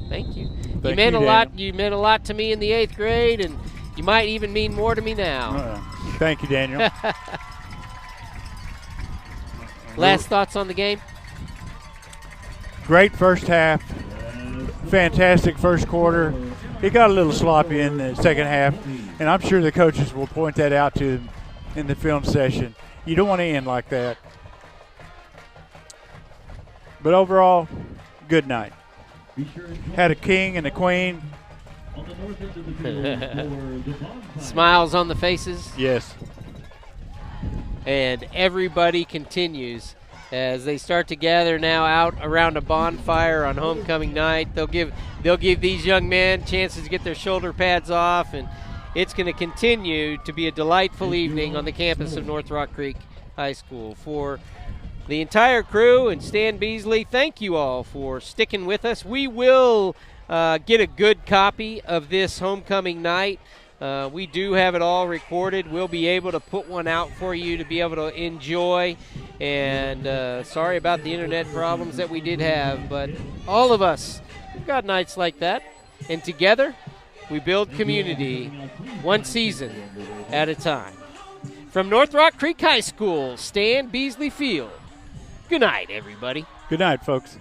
Thank you. You meant a lot. You meant a lot to me in the 8th grade, and you might even mean more to me now. Thank you, Daniel. Last thoughts on the game? Great first half. Fantastic first quarter. It got a little sloppy in the second half, and I'm sure the coaches will point that out to them in the film session. You don't want to end like that. But overall, good night. Had a king and a queen. Smiles on the faces. Yes. And everybody continues as they start to gather now out around a bonfire on homecoming night. They'll give these young men chances to get their shoulder pads off, and it's going to continue to be a delightful evening on the campus of North Rock Creek High School. For the entire crew and Stan Beasley, thank you all for sticking with us. We will get a good copy of this homecoming night. We do have it all recorded. We'll be able to put one out for you to be able to enjoy. And sorry about the internet problems that we did have, but all of us, we've got nights like that. And together, we build community one season at a time. From North Rock Creek High School, Stan Beasley Field. Good night, everybody. Good night, folks.